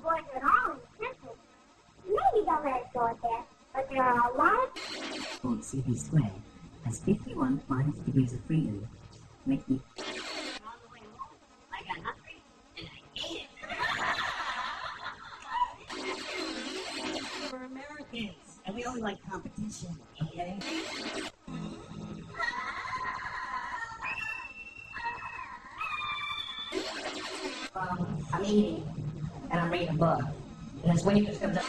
boys at all in simple. Maybe don't let it go at that, but there are a lot of... Old city square has 51 minus degrees of freedom, making... On the way home, I got hungry, and I ate it. We're Americans, and we always like competition, okay? I'm eating, and I'm reading a book, and this wave just comes up.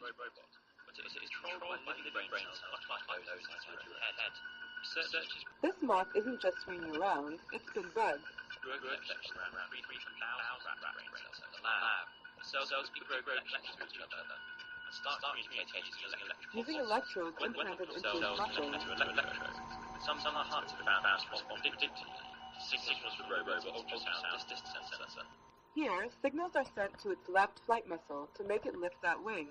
Robot, but it is controlled by the brain cells, much like those inside your head. Researchers... This moth isn't just swinging around, it's been bugged. Grow collections around 3,000 brain cells in the lab. The cells grow collections with each other and start communicating using electrodes implanted into its muscles. Some are hard to found out respond predictably. Signals from robot ultrasound distance sensor. Here, signals are sent to its left flight muscle to make it lift that wing.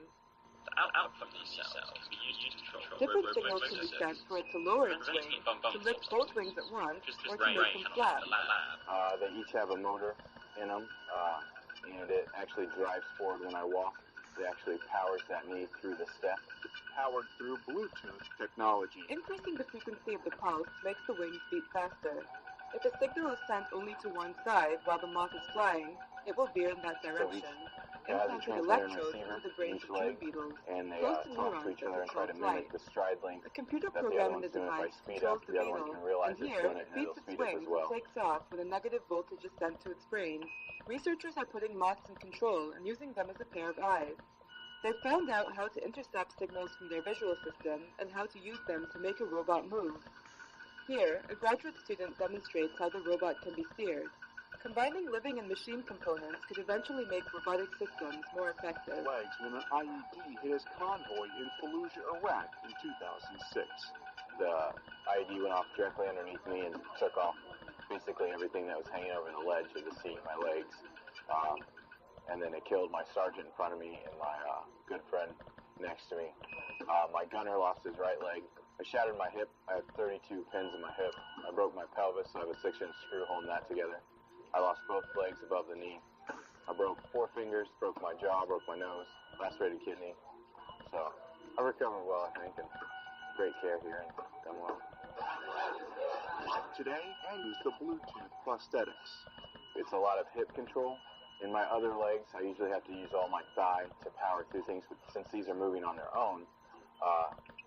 The output from these cells can be used to control different signals can be sent for it to lower its wing, to lift both wings at once, or to make them flat. They each have a motor in them, and it actually drives forward when I walk. It actually powers that knee through the step. Powered through Bluetooth technology. Increasing the frequency of the pulse makes the wings beat faster. If a signal is sent only to one side while the moth is flying, it will veer in that direction. Implanting electrodes into the brains of tree beetles, and they close to talk to neurons each other that and try to control mimic flight. the stride length A computer that the other program in the one's doing. If I device speed controls up, the the other one beetle, can realize and it's here doing it it and beats it'll its speed up wings as well. and takes off when a negative voltage is sent to its brain. Researchers are putting moths in control and using them as a pair of eyes. They've found out how to intercept signals from their visual system and how to use them to make a robot move. Here, a graduate student demonstrates how the robot can be steered. Combining living and machine components could eventually make robotic systems more effective. Legs when an IED hit his convoy in Fallujah, Iraq in 2006. The IED went off directly underneath me and took off basically everything that was hanging over the ledge of the seat, my legs. And then it killed my sergeant in front of me and my good friend next to me. My gunner lost his right leg. I shattered my hip. I had 32 pins in my hip. I broke my pelvis, so I have a 6-inch screw holding that together. I lost both legs above the knee. I broke 4 fingers, broke my jaw, broke my nose, lacerated kidney. So I recovered well, I think, and great care here and done well. Today, I use the Bluetooth prosthetics. It's a lot of hip control. In my other legs, I usually have to use all my thigh to power through things, but since these are moving on their own,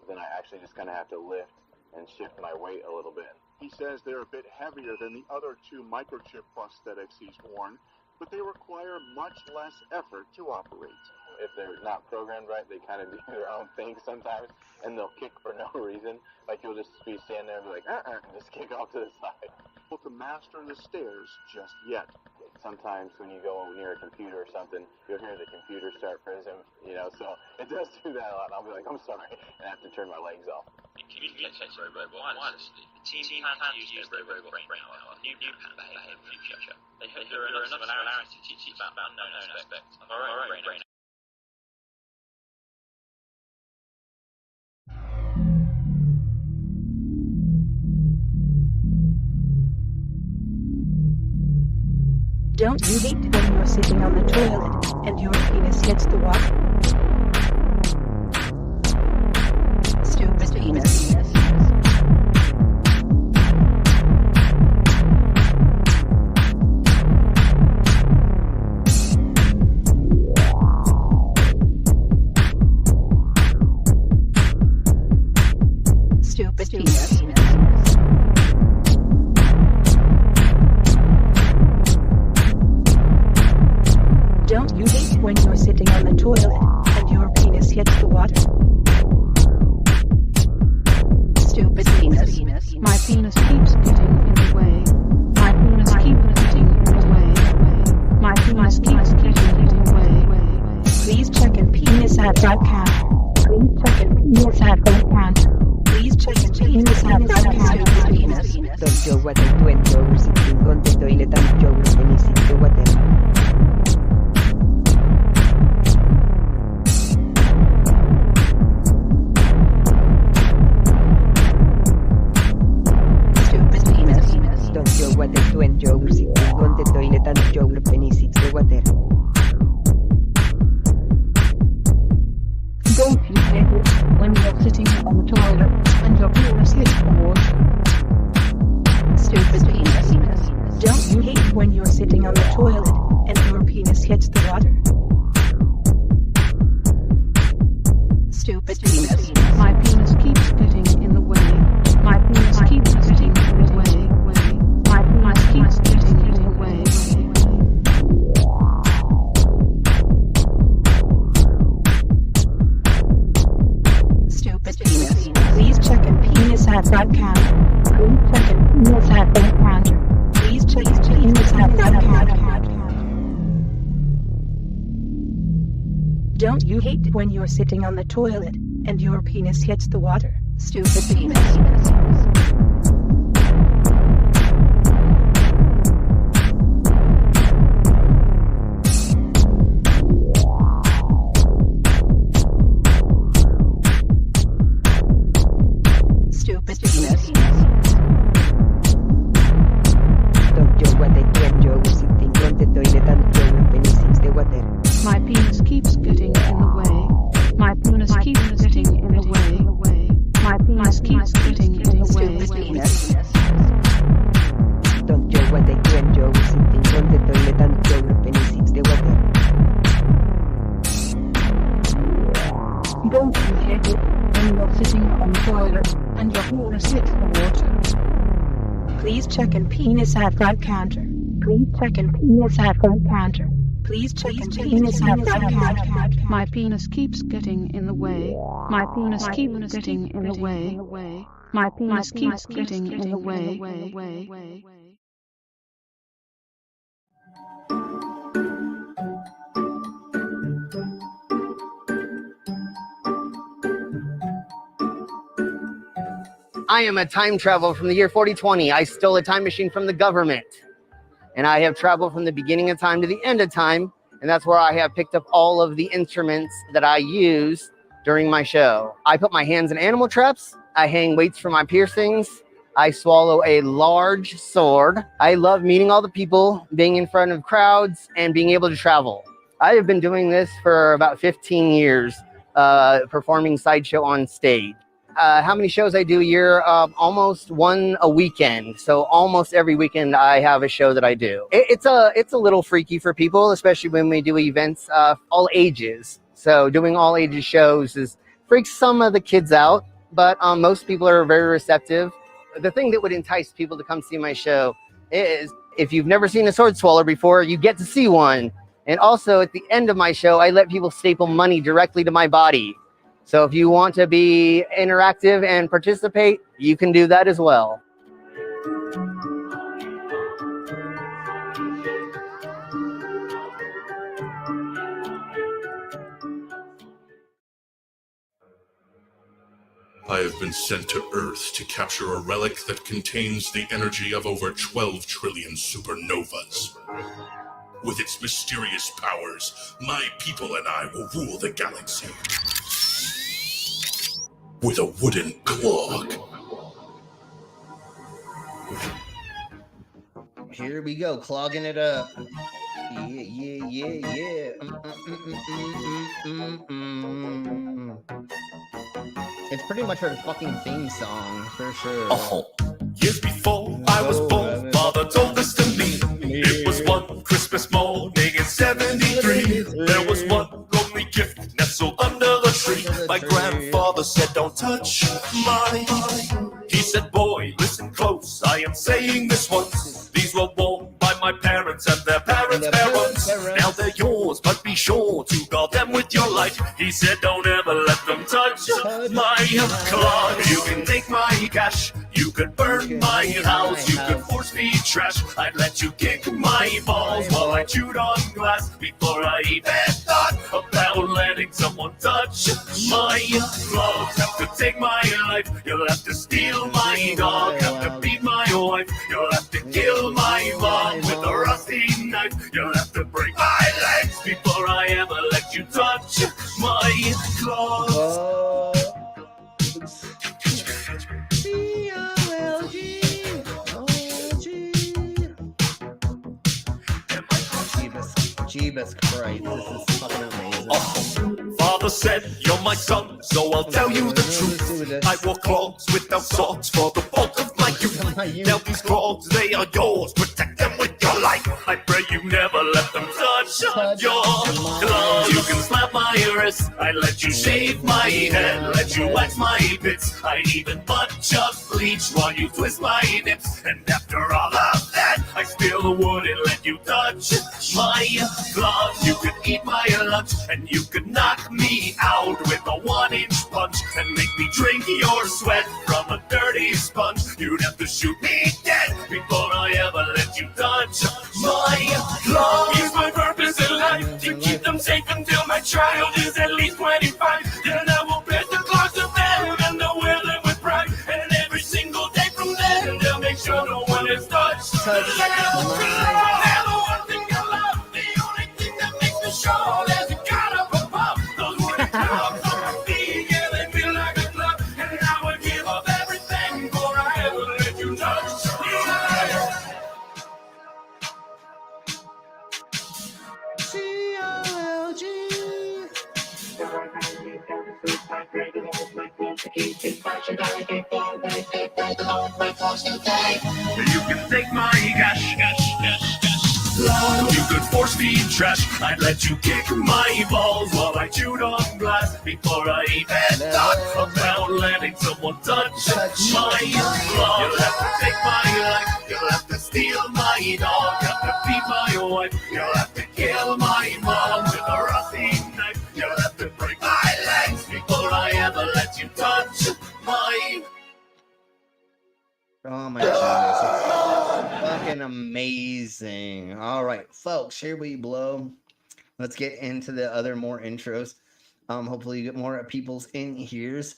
then I actually just kind of have to lift and shift my weight a little bit. He says they're a bit heavier than the other 2 microchip prosthetics he's worn, but they require much less effort to operate. If they're not programmed right, they kind of do their own thing sometimes, and they'll kick for no reason. Like you'll just be standing there and be like, and just kick off to the side. Able to master the stairs just yet. Sometimes when you go near a computer or something, you'll hear the computer start frizzing, so it does do that a lot. And I'll be like, I'm sorry, and I have to turn my legs off. Communicates robot wirelessly. The team plans to use their robot brain power on new behavior in the future. They hope there are enough similarities to teach about unknown aspects of our own brain. Don't you hate when you're sitting on the toilet and your penis hits the water? Stupid penis. Stupid penis. Don't you hate when you're sitting on the toilet and your penis hits the water? Stupid penis. My penis keeps getting in the way. My penis keeps getting in the way. My penis keeps getting in the way. Please check in penis at .cat. Please check in penis at .cat. Please check in penis at .cat. Don't you water to enjoy sitting on the toilet and you penis in the water. Stupid penis. Don't you water to enjoy sitting on the toilet and your penis in the water. Don't you hate it when you're sitting on the toilet and your penis hits the water? Stupid penis. Don't you hate when you're sitting on the toilet and your penis hits the water? Stupid penis. My penis keeps getting in the way. My penis keeps getting in the way. My penis keeps getting in the way. Stupid penis. Please check in penis at that counter. Please check in penis at that counter. Please check in penis at that counter. Don't you hate when you're sitting on the toilet and your penis hits the water? Stupid penis. Stupid penis. Don't you water to enjoy sitting on the toilet and your penis in the water. My penis keeps getting in the way. My penis keeps getting in the way. My penis keeps getting in the way. Stupid penis. Don't you water to enjoy sitting on the toilet and your penis in the water. Don't you hate it when you're sitting on the toilet and your penis hits the water? Please check in penis at front counter. Please check in penis at front counter. Please check in penis at front counter. My penis keeps getting in the way. My penis keeps getting in the way. My penis keeps getting in the way. I am a time traveler from the year 4020. I stole a time machine from the government. And I have traveled from the beginning of time to the end of time. And that's where I have picked up all of the instruments that I use during my show. I put my hands in animal traps. I hang weights for my piercings. I swallow a large sword. I love meeting all the people, being in front of crowds, and being able to travel. I have been doing this for about 15 years, performing sideshow on stage. How many shows I do a year? Almost one a weekend. So almost every weekend I have a show that I do. It's a little freaky for people, especially when we do events all ages. So doing all ages shows freaks some of the kids out, but most people are very receptive. The thing that would entice people to come see my show is if you've never seen a sword swallower before, you get to see one. And also at the end of my show, I let people staple money directly to my body. So if you want to be interactive and participate, you can do that as well. I have been sent to Earth to capture a relic that contains the energy of over 12 trillion supernovas. With its mysterious powers, my people and I will rule the galaxy. With a wooden clock. Here we go, clogging it up. Yeah. It's pretty much our fucking theme song, for sure. Oh, years before I was born, Father told this to me. It was one Christmas morning in 73. There was one lonely gift nestled under the tree. My grandfather said, don't touch mine. He said, boy, listen close, I am saying this once. These were worn by my parents and their parents' parents. Now they're yours, but be sure to guard them with your life. He said, don't ever let them touch my clock. You can take my cash, you could burn my house, you could force feed trash. I'd let you kick my balls while I chewed on glass before I even thought about letting someone touch my gloves. Have to take my life, you'll have to steal my dog, have to beat my wife. before I ever let you touch my clothes. Jeebus Christ, this is fucking amazing. Father said you're my son, so I'll tell you the truth. I wore clogs without socks for the bulk of my youth. Now these clogs, they are yours. Protect them with your life. I pray you never let them touch your clothes. You can slap my wrist, I let you shave my head, let you wax my bits. I'd even butt chug bleach while you twist my nips. And after all of that, I still wouldn't let you touch my clothes. You could eat my lunch, and you could knock me out with a 1-inch punch, and make me drink your sweat from a dirty sponge. You'd have to shoot me dead before I ever let you touch my clothes. Use my purpose in life to keep them safe until my child is at least 25. Then I will pet the clogs to them, and they'll wear them with pride. And every single day from then, they'll make sure no one is touched. They're the one thing I love, the only thing that makes me sure there's a God up above. Those wooden clogs on my feet, yeah, they feel like a glove. And I would give up everything before I ever let you touch. You can take my cash. You could force feed trash. I'd let you kick my balls while I chewed on glass before I even thought about letting someone touch my claw. You'll have to take my life. You'll have to steal my dog. Have to beat my wife. You'll have to kill my mom with a rusty knife. You'll have to break my legs before I ever let you touch my. Oh my goodness, it's fucking amazing. All right, folks, here we blow. Let's get into the other more intros. Hopefully you get more people's in here's.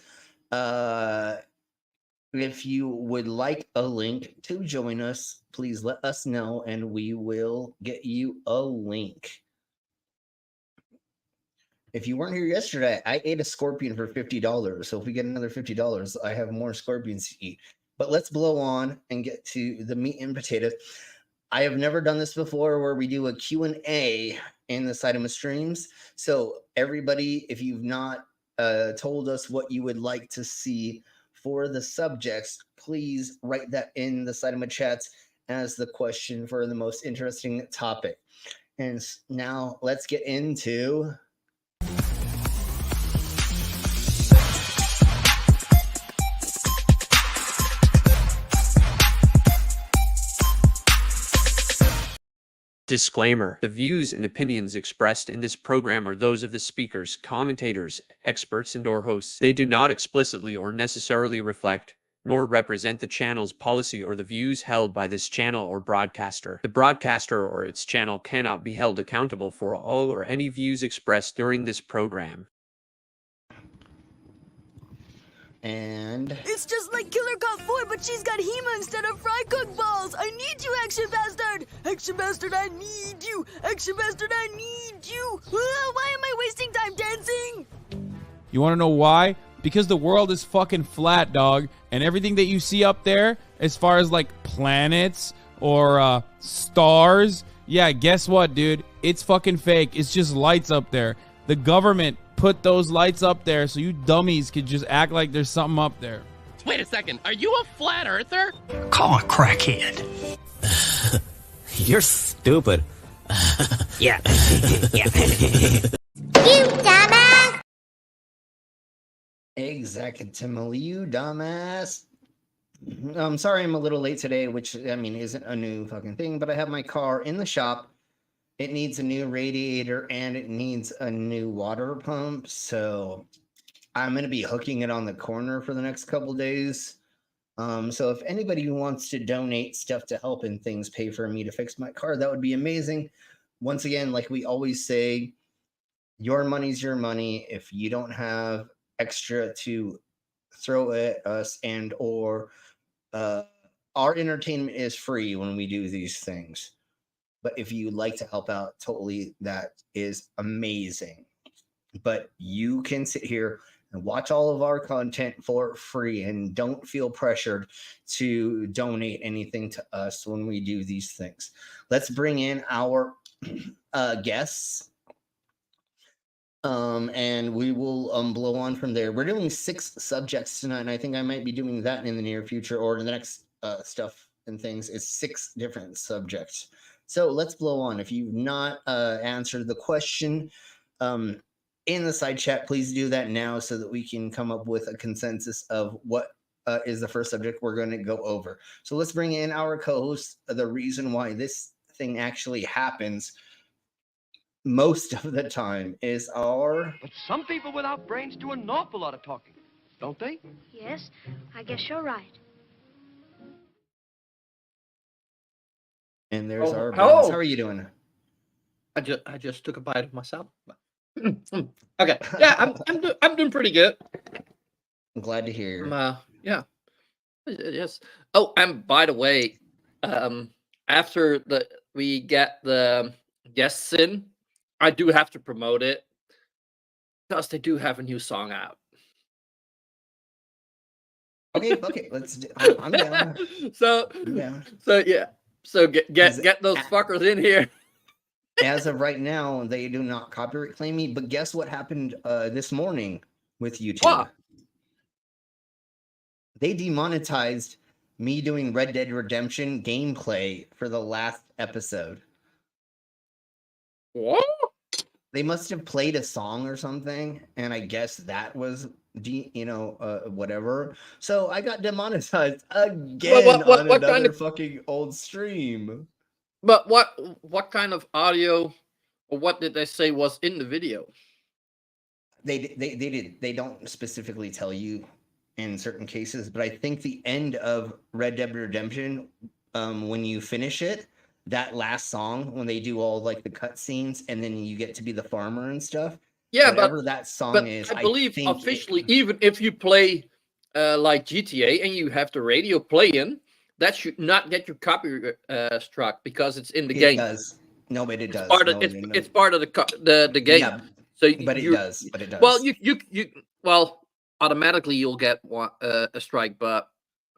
If you would like a link to join us, please let us know and we will get you a link. If you weren't here yesterday, I ate a scorpion for $50. So if we get another $50, I have more scorpions to eat. But let's blow on and get to the meat and potatoes. I have never done this before where we do a Q&A in the side of my streams. So everybody, if you've not told us what you would like to see for the subjects, please write that in the side of my chats as the question for the most interesting topic. And now let's get into... Disclaimer: the views and opinions expressed in this program are those of the speakers, commentators, experts, and/or hosts. They do not explicitly or necessarily reflect nor represent the channel's policy or the views held by this channel or broadcaster. The broadcaster or its channel cannot be held accountable for all or any views expressed during this program. And it's just like Killer Cop 4, but she's got Hema instead of fry cook balls. I need you, Action Bastard. Action Bastard, I need you. Action Bastard, I need you. Why am I wasting time dancing? You want to know why? Because the world is fucking flat, dog. And everything that you see up there, as far as like planets or stars, yeah, guess what, dude? It's fucking fake. It's just lights up there. The government put those lights up there so you dummies could just act like there's something up there. Wait a second, are you a flat earther? Call a crackhead. You're stupid. Yeah. You dumbass! Exactly, you dumbass. I'm sorry I'm a little late today, which, I mean, isn't a new fucking thing, but I have my car in the shop. It needs a new radiator and it needs a new water pump. So I'm going to be hooking it on the corner for the next couple days. So if anybody wants to donate stuff to help and things pay for me to fix my car, that would be amazing. Once again, like we always say, your money's your money. If you don't have extra to throw at us and or our entertainment is free when we do these things. But if you'd like to help out, totally, that is amazing. But you can sit here and watch all of our content for free, and don't feel pressured to donate anything to us when we do these things. Let's bring in our guests, and we will blow on from there. We're doing 6 subjects tonight, and I think I might be doing that in the near future, or in the next stuff and things. It's 6 different subjects. So let's blow on. If you've not answered the question in the side chat, please do that now so that we can come up with a consensus of what is the first subject we're going to go over. So let's bring in our co-host. The reason why this thing actually happens most of the time is our... But some people without brains do an awful lot of talking, don't they? Yes, I guess you're right. And there's our... hello. How are you doing? I just took a bite of myself. Okay, yeah, I'm doing pretty good. I'm glad to hear. Yeah, yes. Oh, and by the way, after we get the guests in, I do have to promote it because they do have a new song out. Okay, let's do. I'm down. So yeah, so get those fuckers in here. As of right now, they do not copyright claim me. But guess what happened this morning with YouTube? What? They demonetized me doing Red Dead Redemption gameplay for the last episode. What? They must have played a song or something, and I guess that was whatever. So I got demonetized again on another kind of fucking old stream. But what kind of audio, or what did they say was in the video? They don't specifically tell you in certain cases, but I think the end of Red Dead Redemption, when you finish it, that last song, when they do all like the cutscenes and then you get to be the farmer and stuff. Yeah, whatever that song is, I believe officially, even if you play like GTA and you have the radio playing, that should not get your copyright struck because it's in the game. It does. No, but it does. It's part of the game. Yeah, so but it does. But it does. Well, you automatically you'll get a strike, but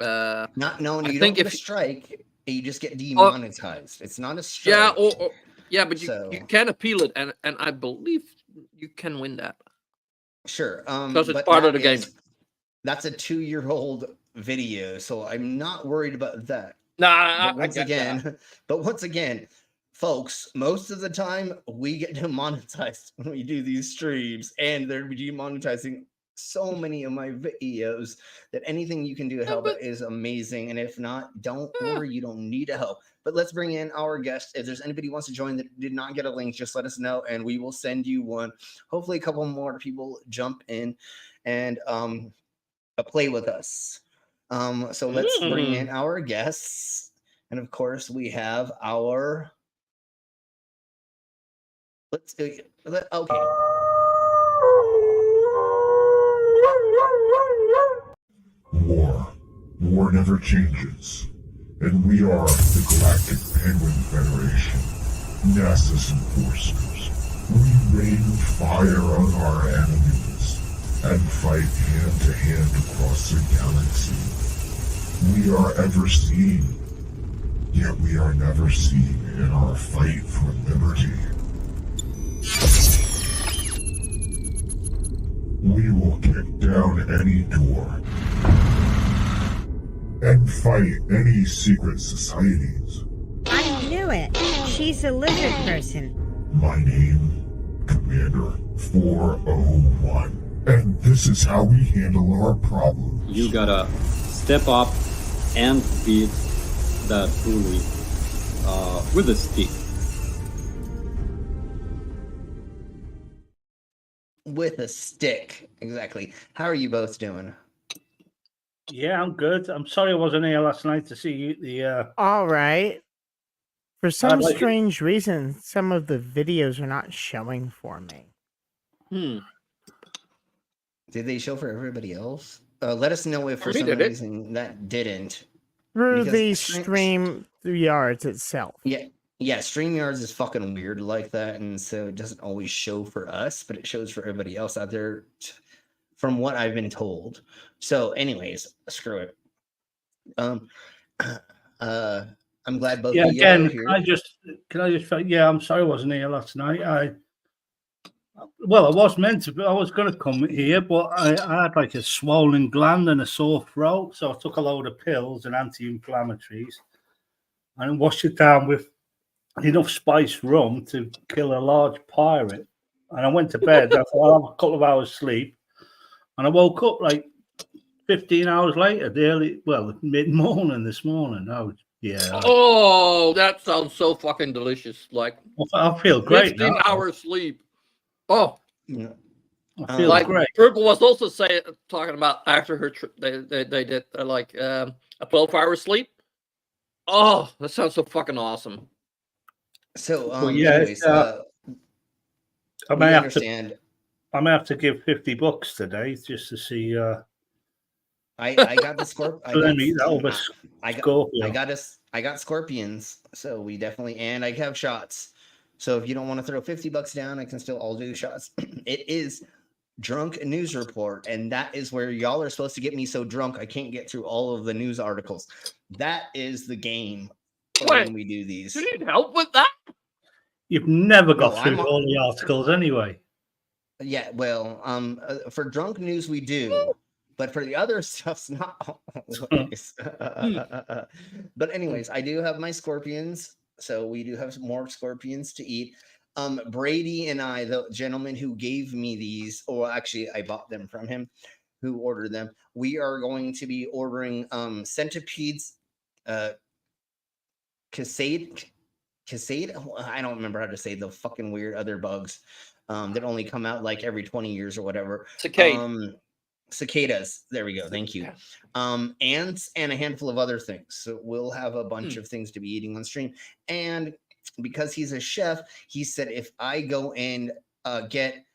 not knowing you I don't think get if a strike, you just get demonetized. It's not a strike. Yeah, but you can appeal it, and I believe you can win that. Sure. Because it's part of the game. That's a 2-year-old video, so I'm not worried about that. Nah, but once again, folks, most of the time we get demonetized when we do these streams, and they're demonetizing so many of my videos that anything you can do to help it is amazing. And if not, don't worry, you don't need to help. But let's bring in our guest. If there's anybody who wants to join that did not get a link, just let us know and we will send you one. Hopefully a couple more people jump in and play with us. So let's bring in our guests. And of course we have our okay. War never changes. And we are the Galactic Penguin Federation, NASA's enforcers. We rain fire on our enemies and fight hand to hand across the galaxy. We are ever seen, yet we are never seen in our fight for liberty. We will kick down any door and fight any secret societies. I knew it. She's a lizard person. My name, Commander 401. And this is how we handle our problems. You gotta step up and beat that bully with a stick. With a stick, exactly. How are you both doing? Yeah, I'm good. I'm sorry I wasn't here last night to see the. All right. For some like strange reason, some of the videos are not showing for me. Did they show for everybody else? Let us know if for some reason that didn't. Through the stream yards itself. Yeah. Yeah, StreamYards is fucking weird like that, and so it doesn't always show for us, but it shows for everybody else out there, from what I've been told. So, anyways, screw it. I'm glad both Yeah, of you are again, here. can I just yeah, I'm sorry I wasn't here last night. Well, I was meant to be. I was going to come here, but I had like a swollen gland and a sore throat, so I took a load of pills and anti-inflammatories and washed it down with enough spiced rum to kill a large pirate. And I went to bed. I thought I'll have a couple of hours sleep, and I woke up like 15 hours later, mid-morning this morning. Yeah. Oh, that sounds so fucking delicious. Like, I feel great 15 now. hours sleep. Oh, I feel like great. Purple was also talking about after her they did like a 12-hour sleep. Oh, that sounds so fucking awesome. So, Well, yeah, anyways, I we may understand. I may have to give $50 today just to see. I got the scorpion. I got scorpions. So we definitely, and I have shots. So if you don't want to throw $50 down, I can still all do shots. It is Drunk News Report, and that is where y'all are supposed to get me so drunk I can't get through all of the news articles. That is the game when we do these. You need help with that? You've never got through all the articles anyway. Yeah, well, for drunk news we do, but for the other stuff's not always. But anyways, I do have my scorpions, so we do have some more scorpions to eat. Brady and I, the gentleman who gave me these, or actually I bought them from him, who ordered them, we are going to be ordering centipedes, cassade. I don't remember how to say the fucking weird other bugs that only come out like every 20 years or whatever. Cicadas. There we go. Thank you. Ants and a handful of other things. So we'll have a bunch of things to be eating on stream. And because he's a chef, he said if I go and get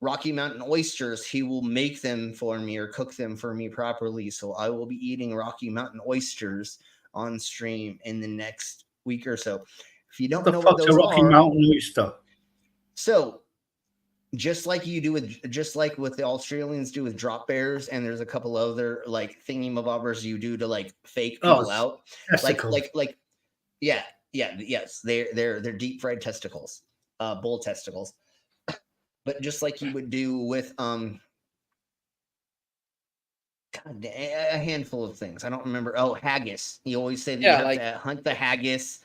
Rocky Mountain oysters, he will make them for me or cook them for me properly. So I will be eating Rocky Mountain oysters on stream in the next week or so. If you don't know what those Rocky are, Mountain oyster. So just like you do with the Australians do with drop bears, and there's a couple other like thingy-mabobbers you do to like fake people out. Yes, they're deep fried testicles, bull testicles. But just like you would do with a handful of things. I don't remember. Oh, haggis. You always say that you have to hunt the haggis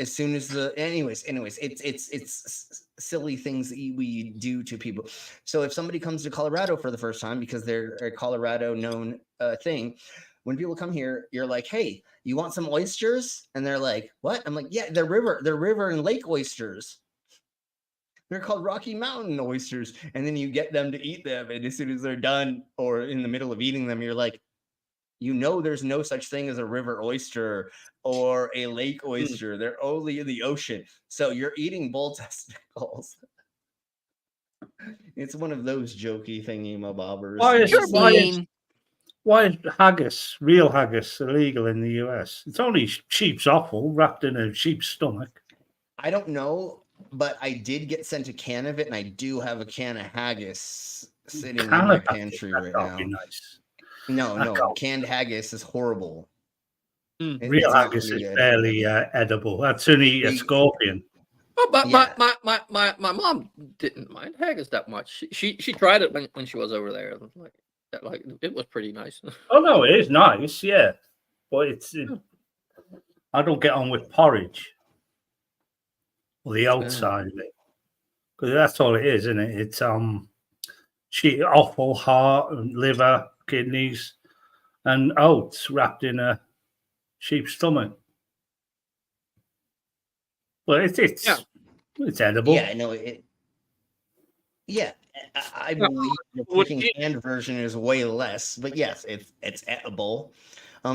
as soon as anyways, it's silly things that we do to people. So if somebody comes to Colorado for the first time, because they're a Colorado known thing, when people come here, you're like, hey, you want some oysters? And they're like, what? I'm like, yeah, they're river and lake oysters. They're called Rocky Mountain oysters. And then you get them to eat them. And as soon as they're done or in the middle of eating them, you're like, there's no such thing as a river oyster or a lake oyster. They're only in the ocean. So you're eating bull testicles. It's one of those jokey thingy-mabobbers. Why is haggis, real haggis, illegal in the US? It's only sheep's offal wrapped in a sheep's stomach. I don't know, but I did get sent a can of it, and I do have a can of haggis sitting in my pantry right now. Nice. No, canned haggis is horrible. Real haggis is barely edible. That's only a scorpion. But my mom didn't mind haggis that much. She tried it when she was over there. Like it was pretty nice. Oh no, it is nice, yeah. But I don't get on with porridge or the outside of it, because that's all it is, isn't it? It's offal, heart, and liver, kidneys, and oats wrapped in a sheep's stomach. Well, it's edible. Yeah, I know it. Yeah, I believe the freaking canned version is way less, but yes, it's edible.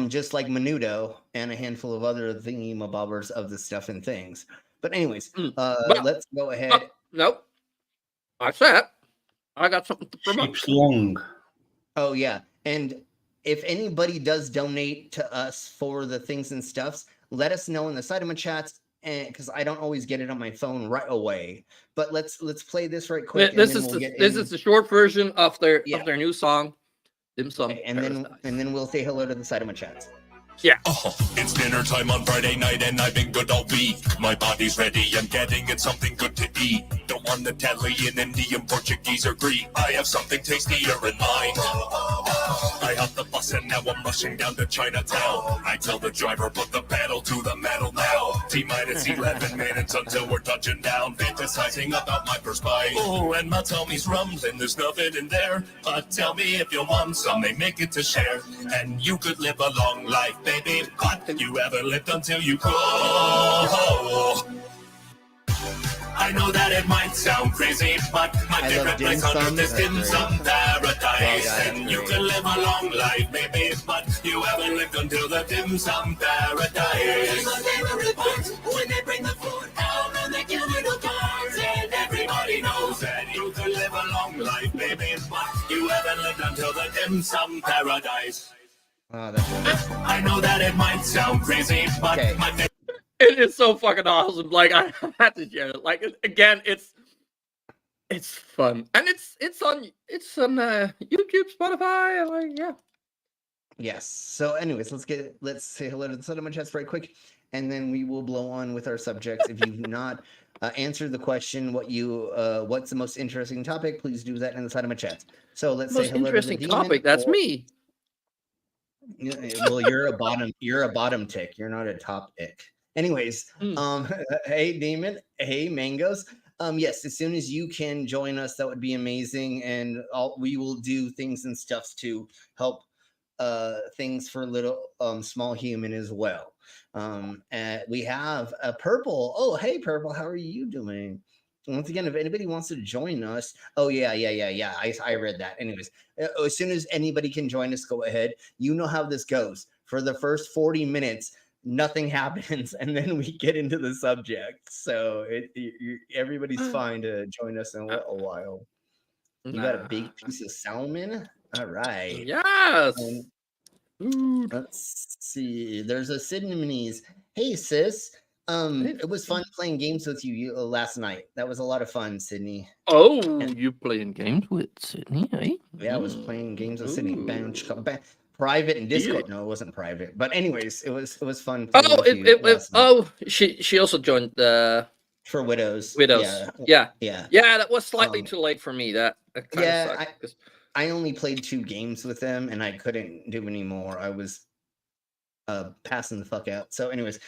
Just like menudo and a handful of other thingy-mabobbers of the stuff and things. But anyways, let's go ahead. Nope. I said I got something to promote. Sheep's lung. Oh yeah, and if anybody does donate to us for the things and stuffs, let us know in the Cyberman chats and because I don't always get it on my phone right away. But let's play this right quick. This and is then we'll this is the short version of their new song, Dim Sum. Okay, and then we'll say hello to the side of my chat. Yeah. It's dinner time on Friday night and I've been good all week. My body's ready, I'm getting it something good to eat. Don't want Italian, Indian, Portuguese, or Greek. I have something tastier in mind. I hopped the bus and now I'm rushing down to Chinatown. I tell the driver, put the pedal to the metal now. T-minus 11 minutes until we're touching down. Fantasizing about my first bite. Oh, and my tummy's rumbling, there's nothing in there. But tell me if you want some, they make it to share. And you could live a long life, baby, but you ever lived until you go. I know that it might sound crazy, but my favorite place on earth is dim sum paradise. And you can live a long life, baby, but you haven't lived until the dim sum paradise. My favorite part when they bring the food out and they give little cards, and everybody knows that you can live a long life, baby, but you haven't lived until the dim sum paradise. I know that it might sound crazy, but my favorite. It is so fucking awesome. Like, I had to share it. Like, again, it's fun, and it's on YouTube, Spotify, and like, yeah. Yes. So, anyways, let's say hello to the side of my chest right quick, and then we will blow on with our subjects. If you've not answered the question, what's the most interesting topic? Please do that in the side of my chat. So let's say hello to the demon. Topic. That's me. Well, you're a bottom tick. You're not a top ick. Anyways, hey Demon, hey Mangoes. Yes, as soon as you can join us, that would be amazing, and we will do things and stuff to help things for little small human as well. We have a Purple. Oh, hey Purple, how are you doing? Once again, if anybody wants to join us, I read that. Anyways, as soon as anybody can join us, go ahead. You know how this goes. For the first 40 minutes, nothing happens, and then we get into the subject. So everybody's fine to join us in a little while. You got a big piece of salmon? All right. Yes. Let's see. There's a Sydney's. Hey, sis. It was fun playing games with you last night. That was a lot of fun, Sydney. Oh, you playing games with Sydney, eh? Yeah, I was playing games with Sydney. Private and Discord. No, it wasn't private. But anyways, it was fun. She also joined for Widows. Yeah. That was slightly too late for me. That kind of sucked. I only played 2 games with them, and I couldn't do any more. I was passing the fuck out. So anyways,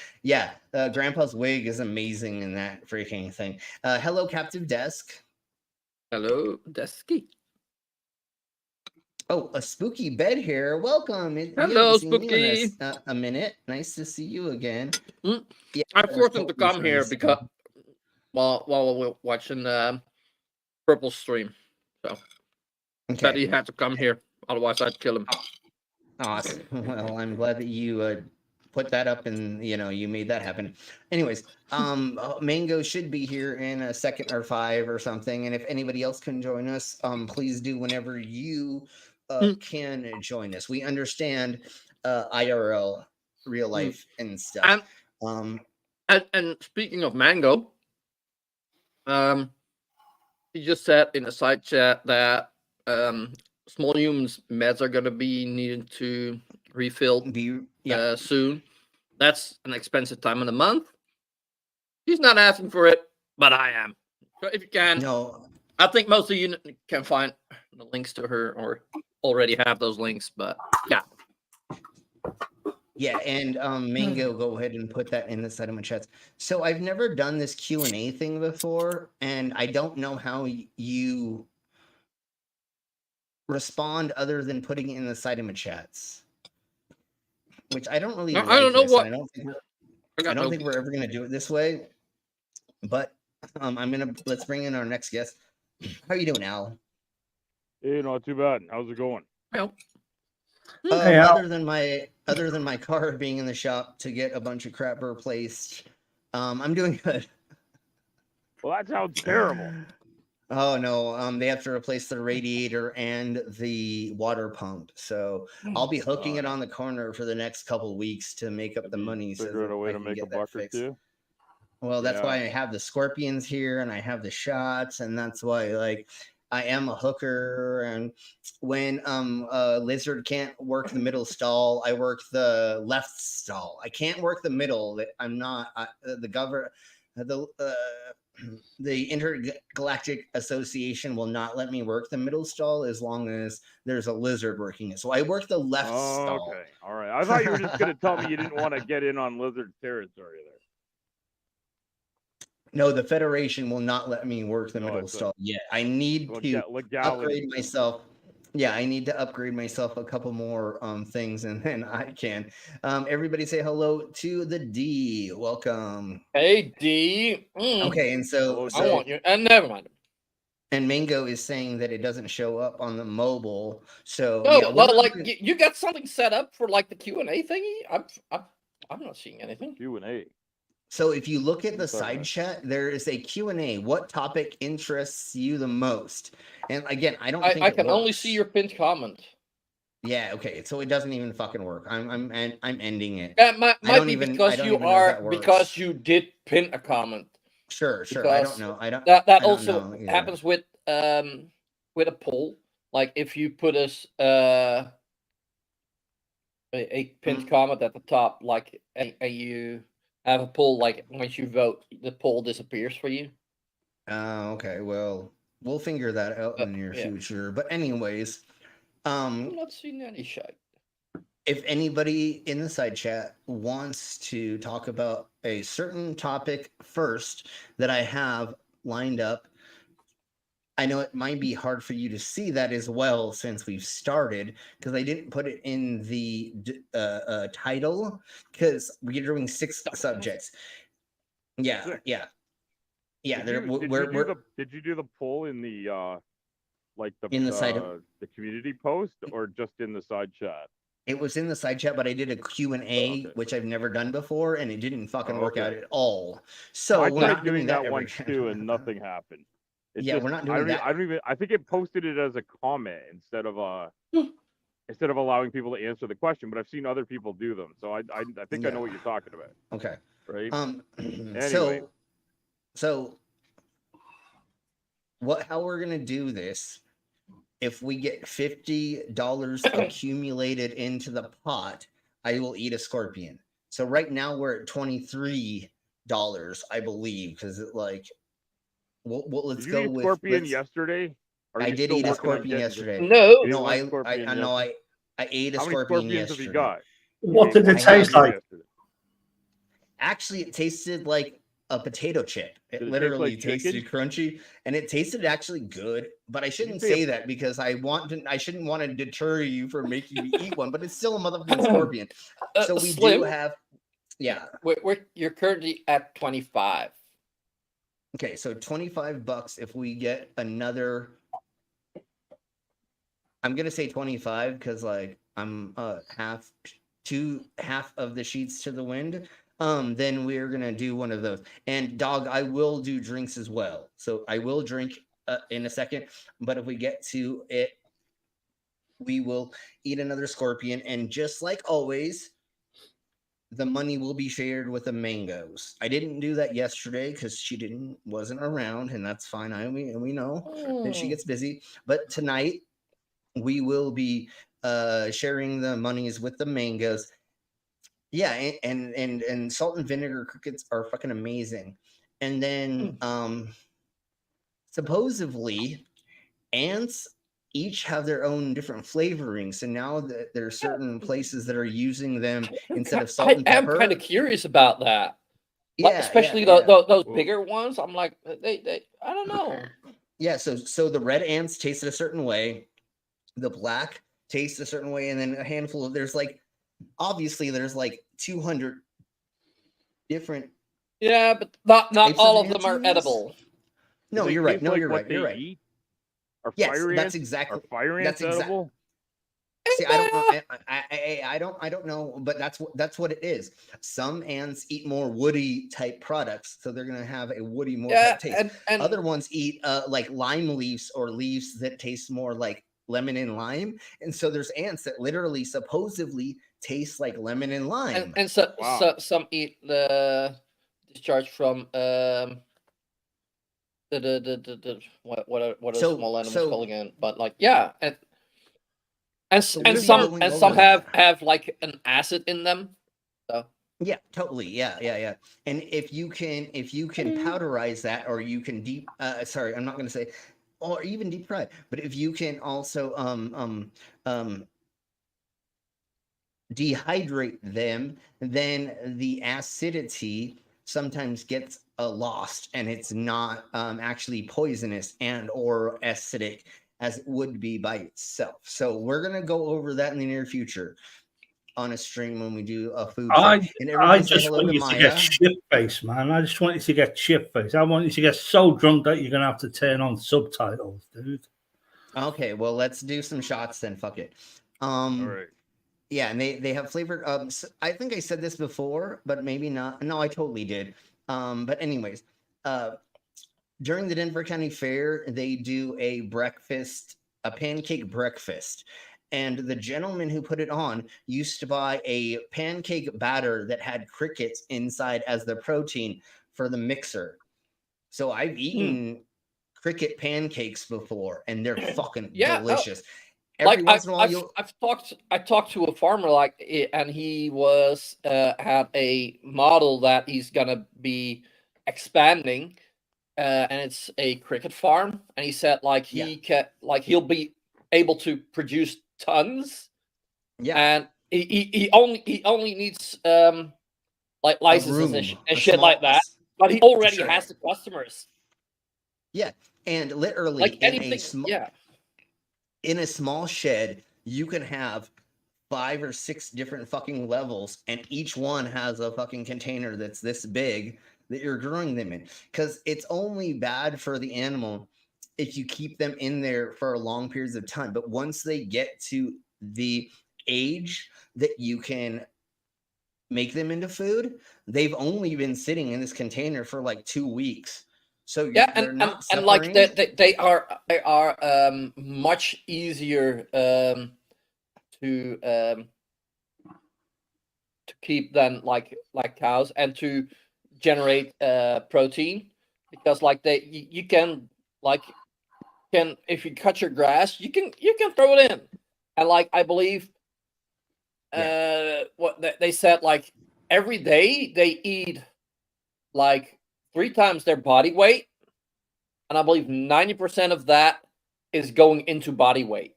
Grandpa's wig is amazing in that freaking thing. Hello, Captive Desk. Hello, Desky. Oh, a Spooky Bed here. Welcome. Hello, Spooky. A minute. Nice to see you again. Yeah, I forced him to come here because while we're watching Purple stream, so that he had to come here. Otherwise, I'd kill him. Awesome. Well, I'm glad that you put that up and you made that happen. Anyways, Mango should be here in a second or 5 or something. And if anybody else can join us, please do whenever you can join us. We understand IRL, real life and stuff. And speaking of Mango, he just said in a side chat that small humans meds are gonna be needed to refill soon. That's an expensive time of the month. He's not asking for it, but I am. So if you can, I think most of you can find the links to her or already have those links. But yeah, and Mango, go ahead and put that in the side of my chats. So I've never done this Q&A thing before, and I don't know how you respond other than putting it in the side of my chats, which I don't really. I don't know what. I don't think we're ever gonna do it this way, but let's bring in our next guest. How are you doing, Al? Hey, not too bad. How's it going? Well, other than my car being in the shop to get a bunch of crap replaced, I'm doing good. Well, that sounds terrible. Oh no, they have to replace the radiator and the water pump. So I'll be hooking it on the corner for the next couple of weeks to make up the money. Figure out a way to make a buck or two. Well, that's why I Yeah. have the scorpions here and I have the shots, and that's why like I am a hooker. And when a lizard can't work the middle stall, I work the left stall. I can't work the middle. I'm not the Intergalactic Association will not let me work the middle stall as long as there's a lizard working it. So I work the left stall. Okay. All right. I thought you were just going to tell me you didn't want to get in on lizard territory there. No, the Federation will not let me work the middle stall yet. I need to upgrade myself. Yeah, I need to upgrade myself a couple more things, and then I can. Everybody say hello to the D. Welcome. Hey, D. Okay, and so I want you. And never mind. And Mango is saying that it doesn't show up on the mobile. So No, yeah, well, like you got something set up for like the Q&A thingy. I'm not seeing anything. Q&A. So if you look at the side chat, there is a Q&A. What topic interests you the most? And again, I don't think I can only see your pinned comment. Yeah, okay. So it doesn't even fucking work. I'm ending it. That might be because you did pin a comment. Sure. I don't know. That also happens with a poll. Like if you put us a pinned comment at the top, like and you have a poll, like once you vote, the poll disappears for you. Okay. Well, we'll figure that out in the near future. But anyways, I'm not seeing any shit. If anybody in the side chat wants to talk about a certain topic first that I have lined up, I know it might be hard for you to see that as well since we've started, because I didn't put it in the title because we're doing 6 subjects. Yeah. Did you do the poll in the the community post or just in the side chat? It was in the side chat, but I did a Q&A, which I've never done before, and it didn't fucking work out at all. So I we're tried not doing that once too, and nothing happened. We're not doing that. I think it posted it as a comment instead of allowing people to answer the question. But I've seen other people do them, so I think I know what you're talking about. Okay. Right. Anyway. So how we're gonna do this? If we get $50 accumulated into the pot, I will eat a scorpion. So right now we're at $23, I believe, because let's did you go eat with scorpion yesterday. I did eat a scorpion yesterday. No, I ate a scorpion yesterday. Have you got? What did it taste like? Actually, it tasted like a potato chip. It literally tasted crunchy, and it tasted actually good. But I shouldn't say that because I shouldn't want to deter you from making me eat one. But it's still a motherfucking scorpion. So we Slim, do have, you're currently at 25. Okay, so $25 if we get another. I'm gonna say 25 because like I'm half of the sheets to the wind. Then we're gonna do one of those. And dog, I will do drinks as well. So I will drink in a second. But if we get to it, we will eat another scorpion. And just like always, the money will be shared with the mangoes. I didn't do that yesterday because she wasn't around, and that's fine. We know that she gets busy. But tonight we will be sharing the monies with the mangoes. Yeah, and salt and vinegar crickets are fucking amazing. And then supposedly ants each have their own different flavorings. So now that there are certain places that are using them instead of salt and pepper. I'm kind of curious about that. Especially those bigger ones. I'm like, they I don't know. Yeah, so the red ants tasted a certain way, the black tastes a certain way, and then a handful of there's like 200 different. Yeah, but not all of them are edible. No, you're right. No, you're right. You're right. Yes, that's exactly. Fire ants edible? See, I don't know, but that's what it is. Some ants eat more woody type products, so they're gonna have a woody more type taste. And other ones eat like lime leaves or leaves that taste more like lemon and lime, and so there's ants that literally supposedly taste like lemon and lime. And so some eat the discharge from what are So- small animals so- called again? But like yeah, and So and we'll be some going and over some that. have like an acid in them. So Yeah, totally. Yeah. And if you can powderize that, or you can sorry, I'm not going to say, or even deep fry, but if you can also dehydrate them, then the acidity sometimes gets lost, and it's not actually poisonous and or acidic as it would be by itself. So we're going to go over that in the near future on a stream when we do a food thing. And I everybody say just hello want to you to get Maya. shit faced, man. I just want you to get shit faced. I want you to get so drunk that you're gonna have to turn on subtitles, dude. Okay, well, let's do some shots then. Fuck it. All right. Yeah, and they have flavored. I think I said this before, but maybe not. No, I totally did. But anyways, during the Denver County Fair, they do a breakfast, a pancake breakfast. And the gentleman who put it on used to buy a pancake batter that had crickets inside as the protein for the mixer. So I've eaten cricket pancakes before, and they're fucking delicious. Every like once in a while, I talked to a farmer and he was had a model that he's gonna be expanding, and it's a cricket farm, and he said like he'll be able to produce tons. Yeah, and he only needs like licenses and shit like that, but he already has the customers. Yeah, and literally Like in anything, in a small shed, you can have 5 or 6 different fucking levels, and each one has a fucking container that's this big that you're growing them in. Because it's only bad for the animal if you keep them in there for long periods of time. But once they get to the age that you can make them into food, they've only been sitting in this container for like 2 weeks. So yeah, they're not and like suffering. they are much easier to keep than like cows, and to generate protein, because like you can if you cut your grass, you can throw it in, and like I believe what they said, like every day they eat like 3 times their body weight, and I believe 90% of that is going into body weight.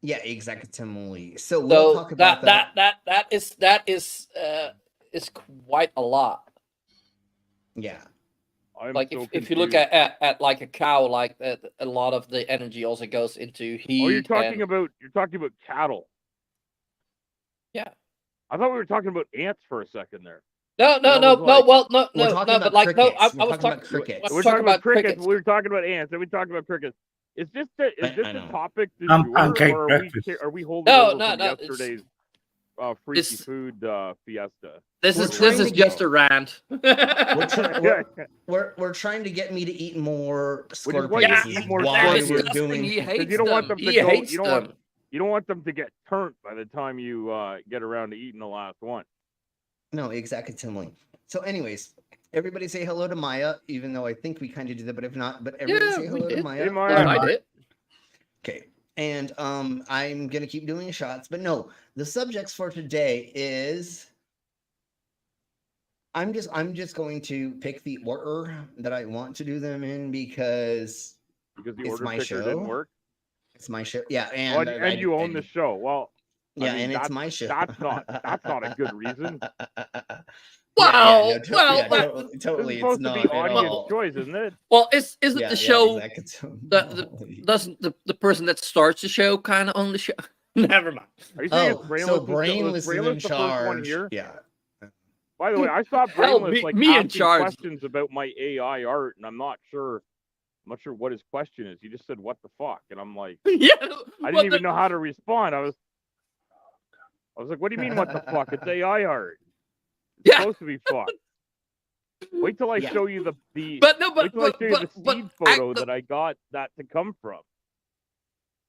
Yeah, exactly. So we'll talk about that. That is quite a lot. Yeah. Like if you look at like a cow, like a lot of the energy also goes into heat. Oh, you're talking about cattle. Yeah. I thought we were talking about ants for a second there. No. But like no, I was talking about crickets. We're talking about crickets. We were talking about ants, and we talked about crickets. Is this a topic du jour, or are we holding over from yesterday's freaky food fiesta? This is just a rant. We're trying to get me to eat more scorpions. Scorpions. He hates you don't want them to he hates them. You don't want them to get turnt by the time you get around to eating the last one. No, exactly. So, anyways, everybody say hello to Maya, even though I think we kind of did that, but if not, but everybody say hello to Maya. Hey, Maya. I did. Okay, and I'm gonna keep doing shots, but no, the subjects for today is I'm just going to pick the order that I want to do them in because the it's order my picker show. didn't work. It's my show. Yeah, and you own the show. Well, yeah, and it's my show. That's not a good reason. Well, totally. It's supposed not to be at audience all. choice, isn't it? Well, is it the show? Exactly. Doesn't the person that starts the show kind of own the show? Never mind. Are you saying so Brainless is in the first one charge. here? Yeah. By the way, I saw Hell, Brainless me in asking charge. questions about my AI art, and I'm not sure what his question is. He just said, "What the fuck?" And I'm like, yeah, I didn't even know how to respond. I was like, "What do you mean, what the fuck? It's AI art. It's supposed to be fucked." Wait till I show you the seed photo that I got that to come from.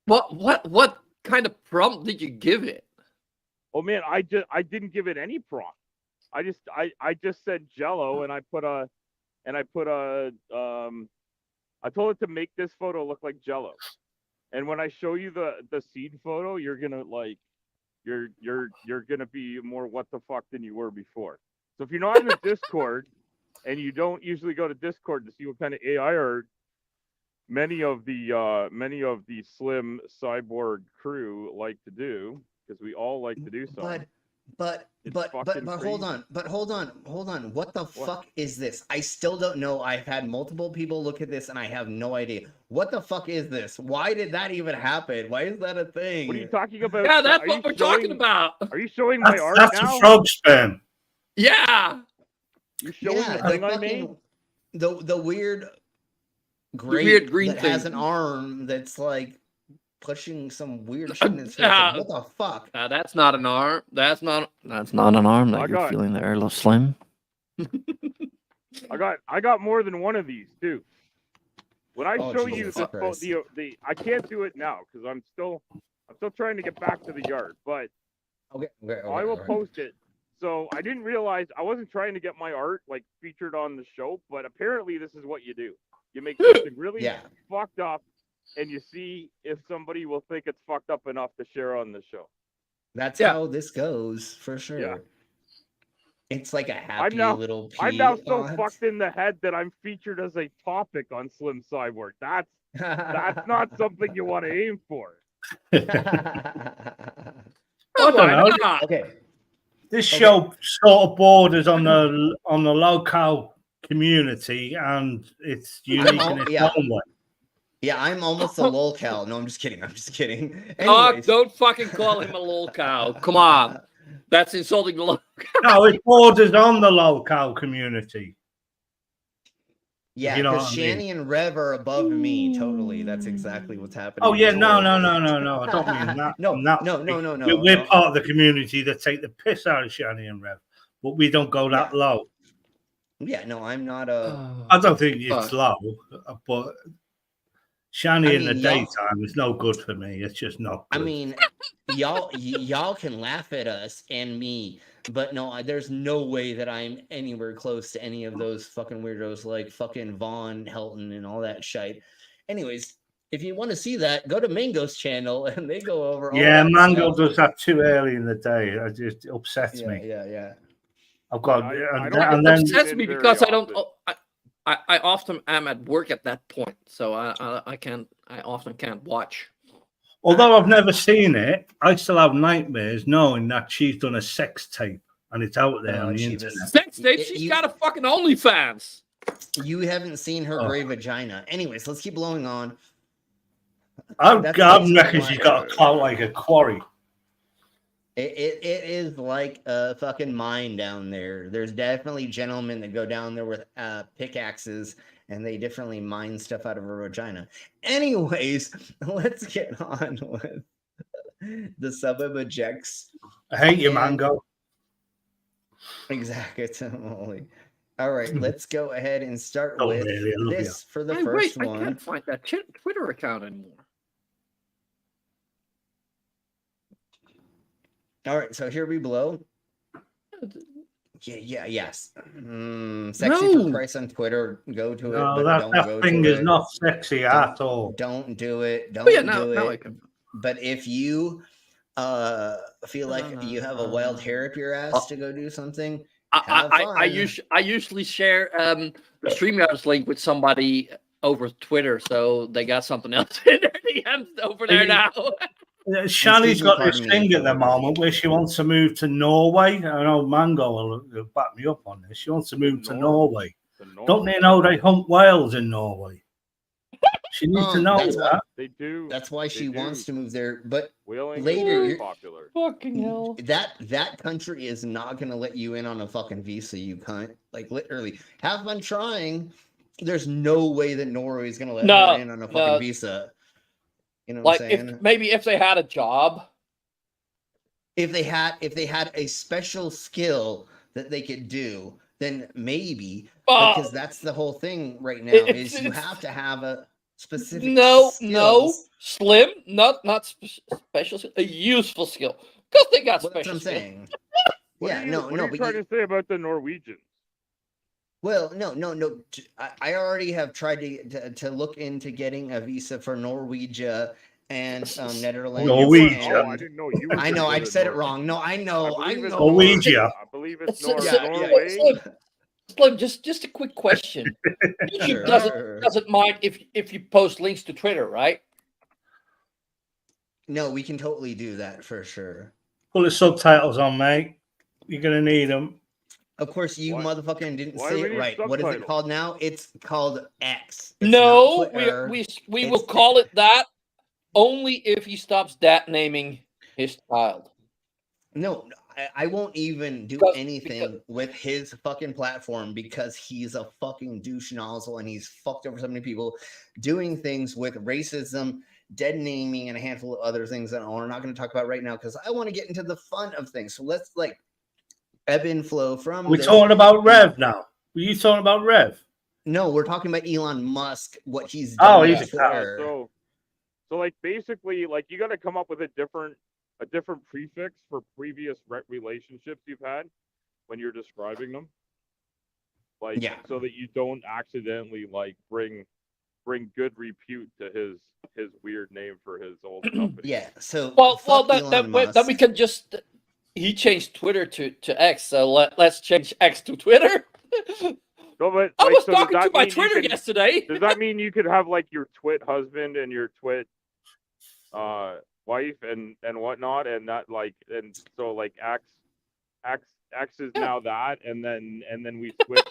What kind of prompt did you give it? Oh man, I didn't give it any prompt. I just said Jello, and I told it to make this photo look like Jello. And when I show you the seed photo, you're gonna like, you're gonna be more what the fuck than you were before. So if you're not in the Discord, and you don't usually go to Discord to see what kind of AI art many of the Slim Cyborg crew like to do, because we all like to do so. But hold on. What the fuck is this? I still don't know. I've had multiple people look at this and I have no idea. What the fuck is this? Why did that even happen? Why is that a thing? What are you talking about? Yeah, that's what we're talking about. Are you showing my art That's now? a frog sperm. Yeah. You're showing the thing I made? The weird grape weird green that has thing. an arm that's like pushing some weird shit in his face. What the fuck? That's not an arm. That's not an arm that you're feeling there, little Slim. I got more than one of these too. When I show you Jesus the Christ. I can't do it now because I'm still trying to get back to the yard, but I will post it. So I didn't realize I wasn't trying to get my art like featured on the show, but apparently this is what you do. You make something really fucked up, and you see if somebody will think it's fucked up enough to share on the show. That's how this goes for sure. Yeah. It's like a happy little pea. I'm now so fucked in the head that I'm featured as a topic on Slim Cyborg. That's not something you want to aim for. I don't know. Okay. This show sort of borders on the local community, and it's unique in its own way. Yeah, I'm almost a lolcow. No, I'm just kidding. Oh, don't fucking call him a lolcow. Come on. That's insulting the lolcow. No, it borders on the local community. Yeah, You know because what I mean? Shani and Rev are above me. Totally, that's exactly what's happening. Oh yeah, no. I don't mean that. No. We're part of the community that take the piss out of Shani and Rev, but we don't go that low. Yeah, no, I'm not a. I don't think it's low, but Shani in the y'all- daytime is no good for me. It's just not good. I mean, y'all can laugh at us and me, but no, there's no way that I'm anywhere close to any of those fucking weirdos like fucking Vaughn, Helton, and all that shite. Anyways, if you want to see that, go to Mango's channel and they go over. Yeah, all that Mango stuff. does that too early in the day. It just upsets me. Yeah. I've got It upsets me because I don't. I often am at work at that point, so I often can't watch. Although I've never seen it, I still have nightmares knowing that she's done a sex tape and it's out there on the internet. Sex tape? She's got a fucking OnlyFans. You haven't seen her gray vagina. Anyways, let's keep blowing on. I reckon she's got a clout like a quarry. It is like a fucking mine down there. There's definitely gentlemen that go down there with pickaxes and they definitely mine stuff out of her vagina. Anyways, let's get on with the suburb ejects. I hate you, Mango. Exactly. All right, let's go ahead and start Oh, with really? I love this for the Hey, first wait, one. I can't find that Twitter account anymore. All right, so here we blow. Yes. Sexy No. for Christ on Twitter. Go to it. No, but don't that go thing to is it. not sexy at all. Don't do it. Don't now do I it. can. But if you feel like you have a wild hair up your ass to go do something, have fun. I usually share the StreamYards link with somebody over Twitter, so they got something else in their DMs over there now. Shani's got this thing at the moment where she wants to move to Norway. I know Mango will back me up on this. She wants to move to Norway. Don't they know they hunt whales in Norway? She needs to know that's that. why- They do. That's why she wants to move there. But Whaling is later, very you're- popular. Fucking hell. that country is not going to let you in on a fucking visa. You can't, like, literally have fun trying. There's no way that Norway is going to let her in on a fucking visa. You know what Like I'm saying? if they had a job, If they had a special skill that they could do, then maybe, because that's the whole thing right now is you have to have a specific Slim, not special skill, a useful skill, because they got Well, that's special what I'm skill. saying. What are you trying to say about the Norwegians? Well, no. I already have tried to look into getting a visa for Norwegia and Netherlands. Norwegia. I didn't know you were. I know I considered said it Nor- wrong. No, I know. I know. Norwegia. I believe it's Norway. Slim, just a quick question. YouTube doesn't mind if you post links to Twitter, right? No, we can totally do that for sure. Put the subtitles on, mate. You're gonna need them. Of course, you motherfucking didn't Why say do we it need right. What is it subtitles? called now? It's called X. It's No, not Twitter. we will call it that only if he stops naming his child. No, I won't even do anything with his fucking platform because he's a fucking douche nozzle and he's fucked over so many people doing things with racism, dead naming, and a handful of other things that we're not going to talk about right now because I want to get into the fun of things. So let's ebb and flow from. We're talking about Rev now. Were you talking about Rev? No, we're talking about Elon Musk. What he's done. Oh, with he's a Twitter. So like basically, like you got to come up with a different prefix for previous relationships you've had when you're describing them. Like so that you don't accidentally like bring good repute to his weird name for his old company. Yeah. So then we can just. He changed Twitter to X, so let's change X to Twitter. No, but I was so talking does to that my mean Twitter yesterday. Does that mean you could have like your twit husband and your twit wife and whatnot, and that like and so like X is now that, and then we switch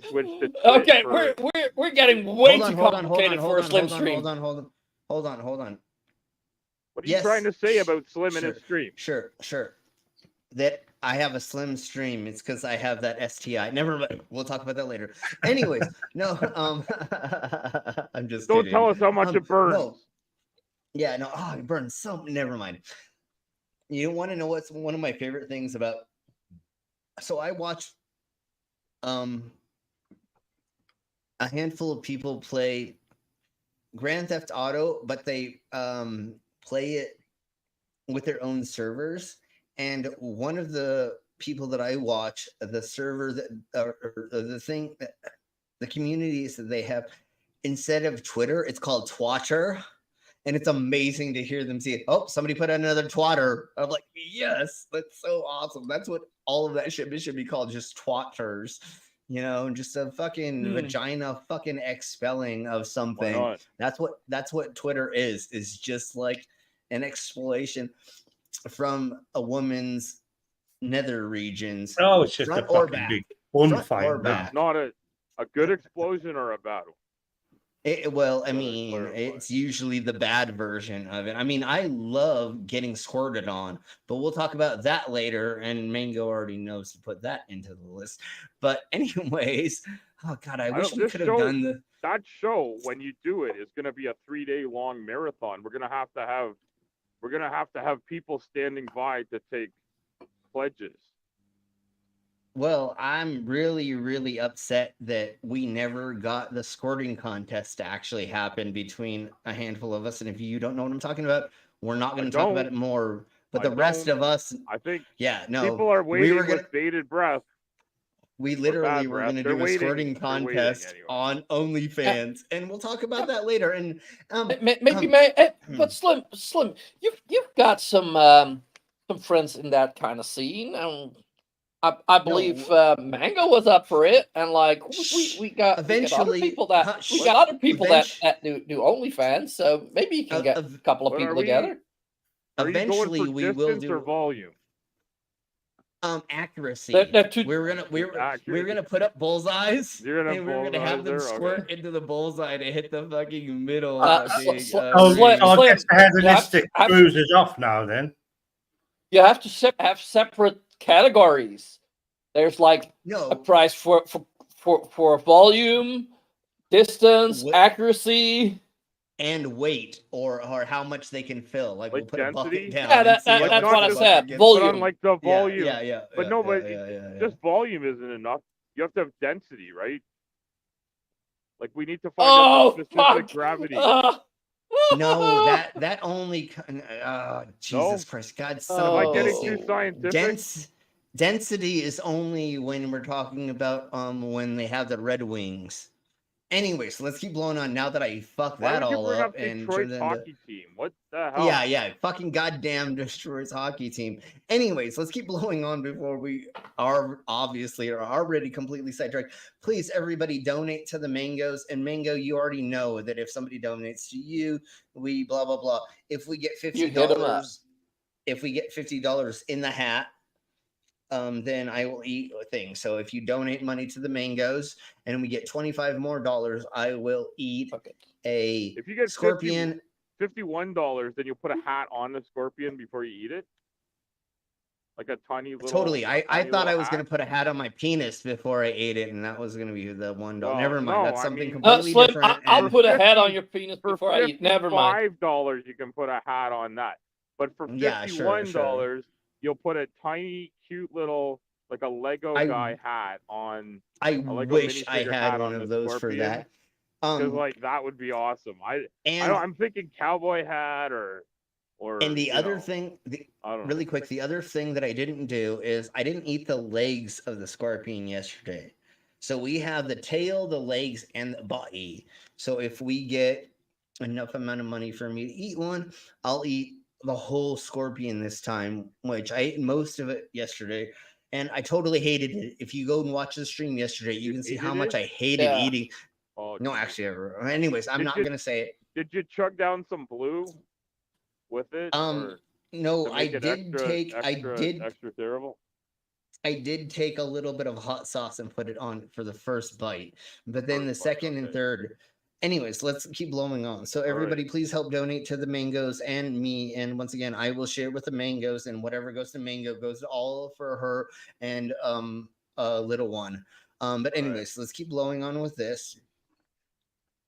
to twit Okay, for... we're getting way too complicated for a Slim stream. Hold on. What are you trying to say about Slim and his stream? Sure. That I have a Slim stream. It's because I have that STI. Never mind. We'll talk about that later. Anyways, no. I'm just. Don't kidding. tell us how much it burns. No. Yeah, no. Oh, it burns so. Never mind. You want to know what's one of my favorite things about? So I watched a handful of people play Grand Theft Auto, but they play it with their own servers. And one of the people that I watch, the server that or the thing, the communities that they have, instead of Twitter, it's called Twatter. And it's amazing to hear them say, "Oh, somebody put another Twatter." I'm like, yes, that's so awesome. That's what all of that should be called, just Twatters. You know, just a fucking vagina fucking expelling of something. That's what Twitter is just like an exploration from a woman's nether regions. Oh, it's just front a or fucking back. big Front bonfire. or back. Not a good explosion or a battle. Well, I mean, it's usually the bad version of it. I mean, I love getting squirted on, but we'll talk about that later. And Mango already knows to put that into the list. But anyways, oh God, I wish we could have done that show. When you do it, is going to be a 3-day long marathon. We're going to have to have people standing by to take pledges. Well, I'm really, really upset that we never got the squirting contest to actually happen between a handful of us. And if you don't know what I'm talking about, we're not going to talk about it more. But the rest of us, I think, people are waiting with bated breath. We literally were going to do a squirting contest on OnlyFans, and we'll talk about that later. And but Slim, you've got some friends in that kind of scene. I believe Mango was up for it, and like we got other people that do OnlyFans, so maybe you can get a couple of people together. Eventually, we will do volume. Accuracy. We're gonna put up bullseyes, and we're gonna have them squirt into the bullseye to hit the fucking middle. I guess the hedonistic cruise is off now. Then you have to have separate categories. There's like a price for volume, distance, accuracy, and weight, or how much they can fill. Like we'll put a bucket down. Yeah, that's what I said. Volume. Like the volume. Yeah. Just volume isn't enough. You have to have density, right? Like we need to find a specific gravity. No, that only. Jesus Christ, God, am I getting too scientific? Density is only when we're talking about when they have the Red Wings. Anyway, so let's keep blowing on now that I fucked Why that would you all bring up up and Detroit's turned it into hockey team? What the hell? yeah, fucking goddamn destroys hockey team. Anyways, let's keep blowing on before we are already completely sidetracked. Please, everybody, donate to the Mangoes. And Mango, you already know that if somebody donates to you, we blah blah blah. If we get $50, if we get $50 in the hat, then I will eat a thing. So if you donate money to the Mangoes and we get $25 more, I will eat a If you get scorpion. $51, then you'll put a hat on the scorpion before you eat it, like a tiny little. Totally. I tiny thought I little was hat. gonna put a hat on my penis before I ate it, and that was gonna be the $1. Well, Never mind. no, That's I something mean- completely Slim, different. I'll and- put a hat on your penis For before I eat. Never mind. $55, you can put a hat on that. But for Yeah, $51, sure. you'll put a tiny, cute little, like a Lego guy hat on. I a Lego wish I minifigure had hat one on of the those for scorpion, that. Because like that would be awesome. I'm thinking cowboy hat or. And the you other know, thing, I don't know. really quick, the other thing that I didn't do is I didn't eat the legs of the scorpion yesterday. So we have the tail, the legs, and the body. So if we get enough amount of money for me to eat one, I'll eat the whole scorpion this time, which I ate most of it yesterday. And I totally hated it. If you go and watch the stream yesterday, you can see how much I hated eating. Oh, no, actually, anyways, I'm not gonna say it. Did you chug down some blue with it? No, to I make it did extra terrible. I did take a little bit of hot sauce and put it on for the first bite, but then the second and third. Anyways, let's keep blowing on. So everybody, please help donate to the Mangoes and me. And once again, I will share with the Mangoes, and whatever goes to Mango goes all for her and a little one. But anyways, let's keep blowing on with this.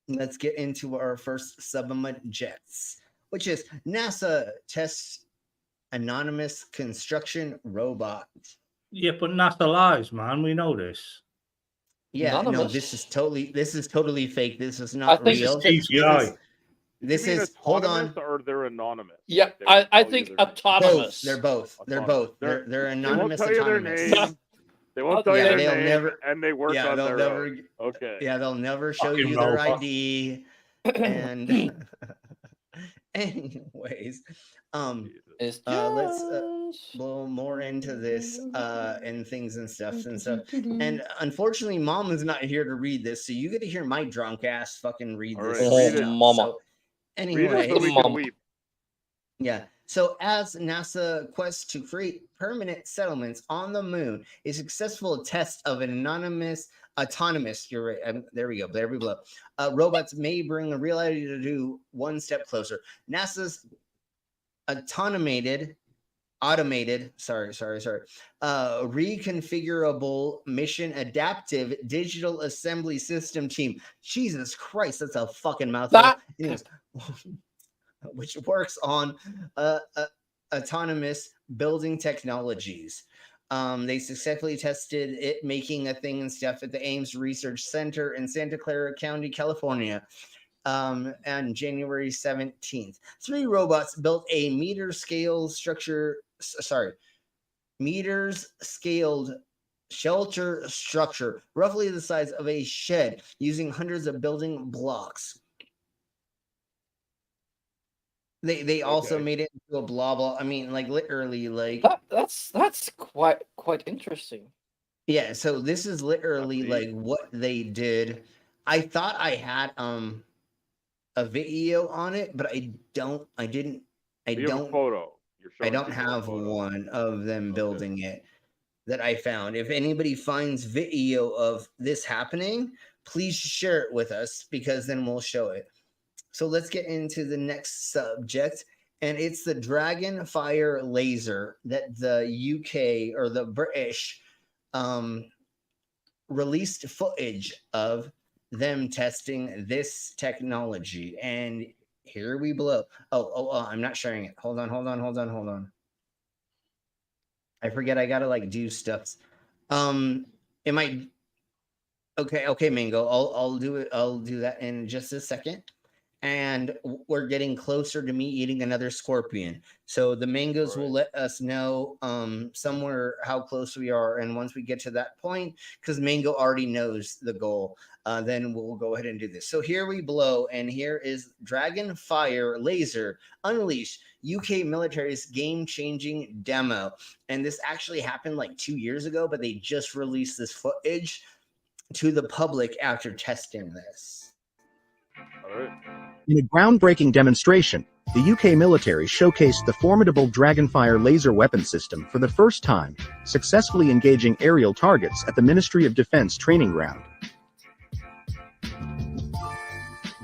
Let's get into our first subjects, which is NASA tests anonymous construction robot. Yeah, but NASA lies, man. We know this. Yeah, Anonymous? no, this is totally fake. This is not real. This is hold on. Or they're anonymous. Yeah, I think autonomous. They're both. They're anonymous. They won't tell you their autonomous. name. They won't tell you their they'll name, never, and they work on their own. Okay. Yeah, they'll never show Fucking you their robot. ID. And anyways, let's blow more into this and things and stuff. And unfortunately, Mom is not here to read this, so you get to hear my drunk ass fucking read this. Read it, Mama. So, anyway, yeah. So as NASA quests to create permanent settlements on the moon, a successful test of an autonomous, you're right, there we go, robots may bring a reality to do one step closer. NASA's automated, reconfigurable mission adaptive digital assembly system team. Jesus Christ, that's a fucking mouthful. Anyways, which works on autonomous building technologies. They successfully tested it making a thing and stuff at the Ames Research Center in Santa Clara County, California, on January 17th. 3 robots built a meters scaled shelter structure, roughly the size of a shed, using hundreds of building blocks. They also made it into a blah blah. I mean, like literally, like that's quite interesting. Yeah, so this is literally like what they did. I thought I had a video on it, but I don't have a photo. I don't have one of them building it that I found. If anybody finds video of this happening, please share it with us, because then we'll show it. So let's get into the next subject, and it's the Dragonfire laser that the UK or the British released footage of them testing this technology. And here we blow. Oh, I'm not sharing it. Hold on. I forget I gotta like do stuff. Okay, Mango. I'll do it. I'll do that in just a second. and we're getting closer to me eating another scorpion. So the mangoes will let us know somewhere how close we are. And once we get to that point, because Mango already knows the goal, then we'll go ahead and do this. So here we blow, and here is Dragon Fire Laser Unleash, UK military's game-changing demo. And this actually happened like 2 years ago, but they just released this footage to the public after testing this. In a groundbreaking demonstration, the UK military showcased the formidable Dragonfire laser weapon system for the first time, successfully engaging aerial targets at the Ministry of Defence training ground.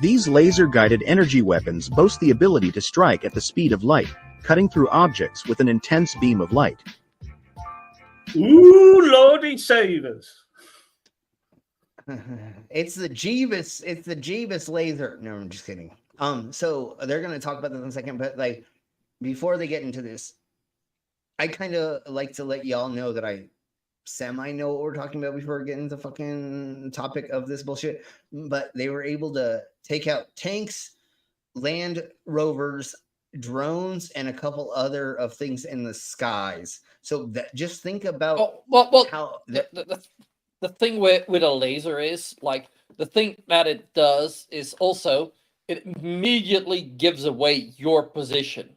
These laser-guided energy weapons boast the ability to strike at the speed of light, cutting through objects with an intense beam of light. Ooh, Lordy savers. It's the Jeebus laser. No, I'm just kidding. So they're gonna talk about this in a second, but like before they get into this, I kind of like to let y'all know that I semi know what we're talking about before we get into the fucking topic of this bullshit. But they were able to take out tanks, land rovers, drones, and a couple other of things in the skies. So that just think about how the thing with a laser is like the thing that it does is also it immediately gives away your position.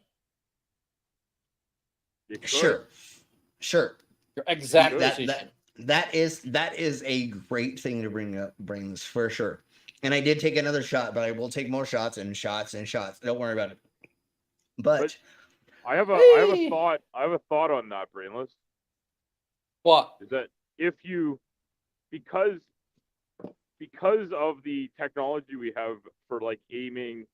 Sure. Your exact position. That is a great thing to brings for sure. And I did take another shot, but I will take more shots and shots and shots. Don't worry about it. But I have a thought on that, Brainless. What? Is that if you because of the technology we have for like aiming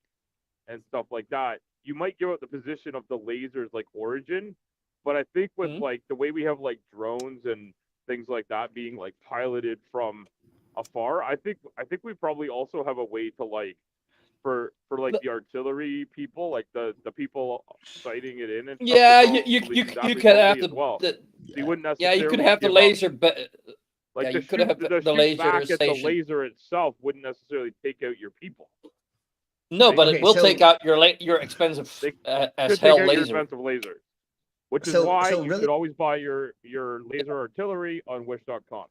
and stuff like that, you might give out the position of the lasers like origin, but I think with like the way we have like drones and things like that being like piloted from afar, I think we probably also have a way to like for like the artillery people, like the people sighting it in and stuff, yeah, you could have you wouldn't necessarily you could have the laser, but like you could have the laser back at the station. laser itself wouldn't necessarily take out your people. No, but it will take out your expensive as hell laser. Expensive laser, which is why you should always buy your laser artillery on Wish.com.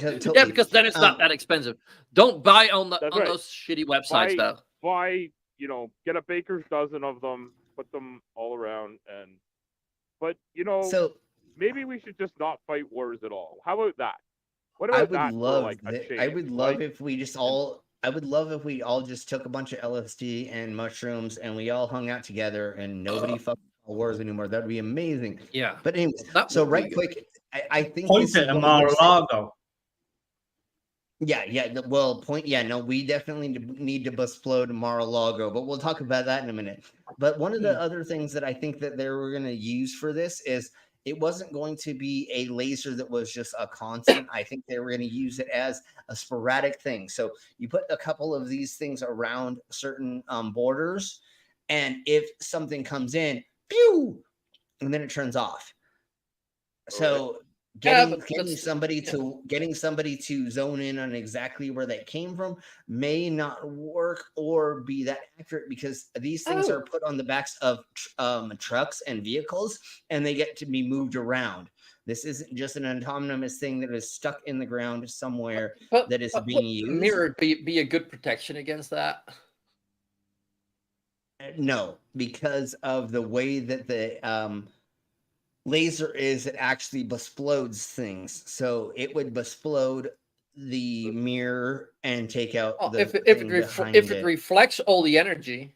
Yeah, because then it's not that expensive. Don't buy on those shitty websites though. Buy, get a baker's dozen of them, put them all around, but maybe we should just not fight wars at all. How about that? What about that for like a change? I would love if we just all. I would love if we all just took a bunch of LSD and mushrooms and we all hung out together and nobody fucking wars anymore. That'd be amazing. Yeah. But anyways, so right quick, I think point it at Mar-a-Lago. Yeah. Well, no, we definitely need to explode Mar-a-Lago, but we'll talk about that in a minute. But one of the other things that I think that they were going to use for this is it wasn't going to be a laser that was just a constant. I think they were going to use it as a sporadic thing. So you put a couple of these things around certain borders, and if something comes in, pew, and then it turns off. So getting somebody to zone in on exactly where they came from may not work or be that accurate because these things are put on the backs of trucks and vehicles and they get to be moved around. This isn't just an autonomous thing that is stuck in the ground somewhere that is being used. Mirror be a good protection against that? No, because of the way that the laser is, it actually explodes things. So it would explode the mirror and take out if it reflects all the energy.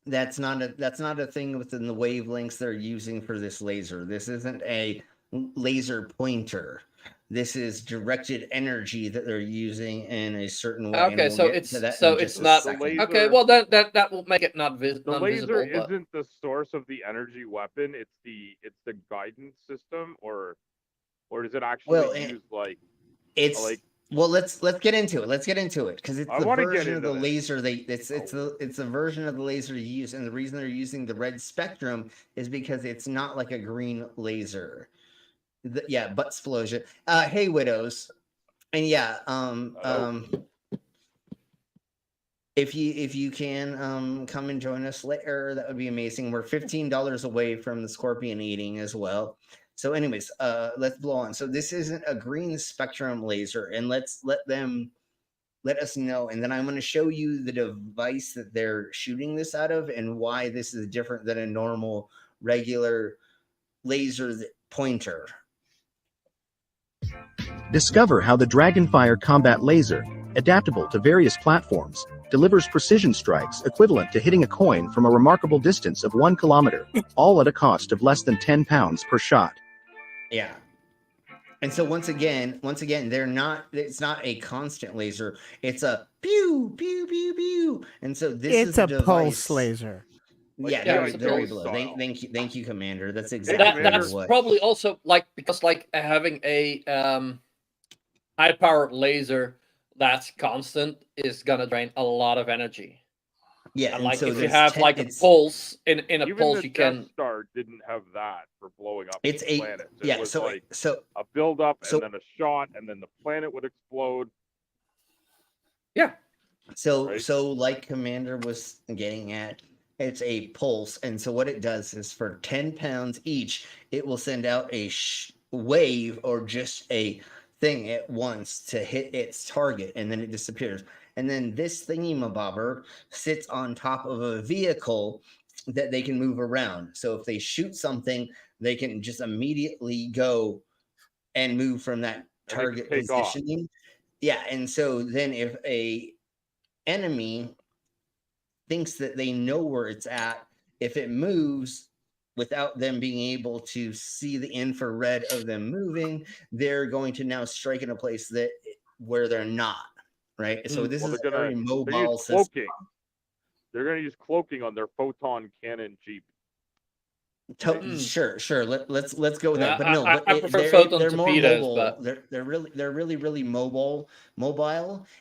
That's not a thing within the wavelengths they're using for this laser. This isn't a laser pointer. This is directed energy that they're using in a certain way. Okay, so it's not okay. Well, that will make it not visible. The laser isn't the source of the energy weapon. It's the guidance system, or does it actually use like it's like? Well, let's get into it. Let's get into it because it's the version of the laser. It's the version of the laser you use, and the reason they're using the red spectrum is because it's not like a green laser. Butt explosion. Hey, widows, and If you can come and join us later, that would be amazing. We're $15 away from the scorpion eating as well. So anyways, let's blow on. So this isn't a green spectrum laser, and let us know, and then I'm going to show you the device that they're shooting this out of and why this is different than a normal regular laser pointer. Discover how the Dragonfire Combat Laser, adaptable to various platforms, delivers precision strikes equivalent to hitting a coin from a remarkable distance of 1 kilometer, all at a cost of less than 10 pounds per shot. Yeah. And so once again, it's not a constant laser. It's a pew, pew, pew, pew. And so this is a device. pulse laser. Yeah, very low. Thank you, Commander. That's exactly That's what. probably also because having a high powered laser that's constant is gonna drain a lot of energy. Yeah, and and so if you this have a pulse in a Even pulse, the you can. Death Star didn't have that for blowing up It's the a planet. yeah. It was So like so a build up so- and then a shot, and then the planet would explode. Yeah. So like Commander was getting at, it's a pulse, and so what it does is for 10 pounds each, it will send out a wave or just a thing at once to hit its target, and then it disappears. And then this thingy-mabobber sits on top of a vehicle that they can move around. So if they shoot something, they can just immediately go and move from that target take off. positioning. Yeah, and so then if a enemy thinks that they know where it's at, if it moves without them being able to see the infrared of them moving, they're going to now strike in a place where they're not, right? So this is a very mobile system. They're going to use cloaking on their photon cannon jeep. Sure. Let's go with that. But no, I prefer photon they're more torpedoes, mobile. but They're really mobile,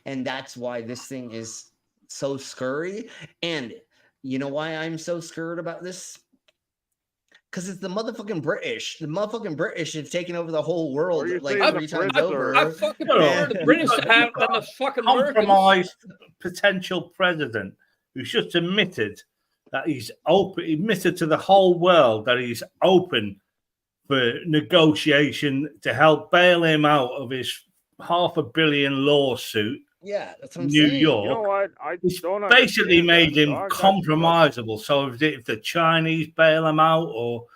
and that's why this thing is so scurry. And you know why I'm so scared about this? Because it's the motherfucking British. The motherfucking British have taken over the whole world like 3 times over. I fucking prefer the British to have than the fucking Americans. Compromised potential president who's just admitted that he's open, admitted to the whole world that he's open for negotiation to help bail him out of his $500 million lawsuit. Yeah, that's what I'm New saying. York. You know what? I don't basically made him dog. compromisable. So if the Chinese bail him out or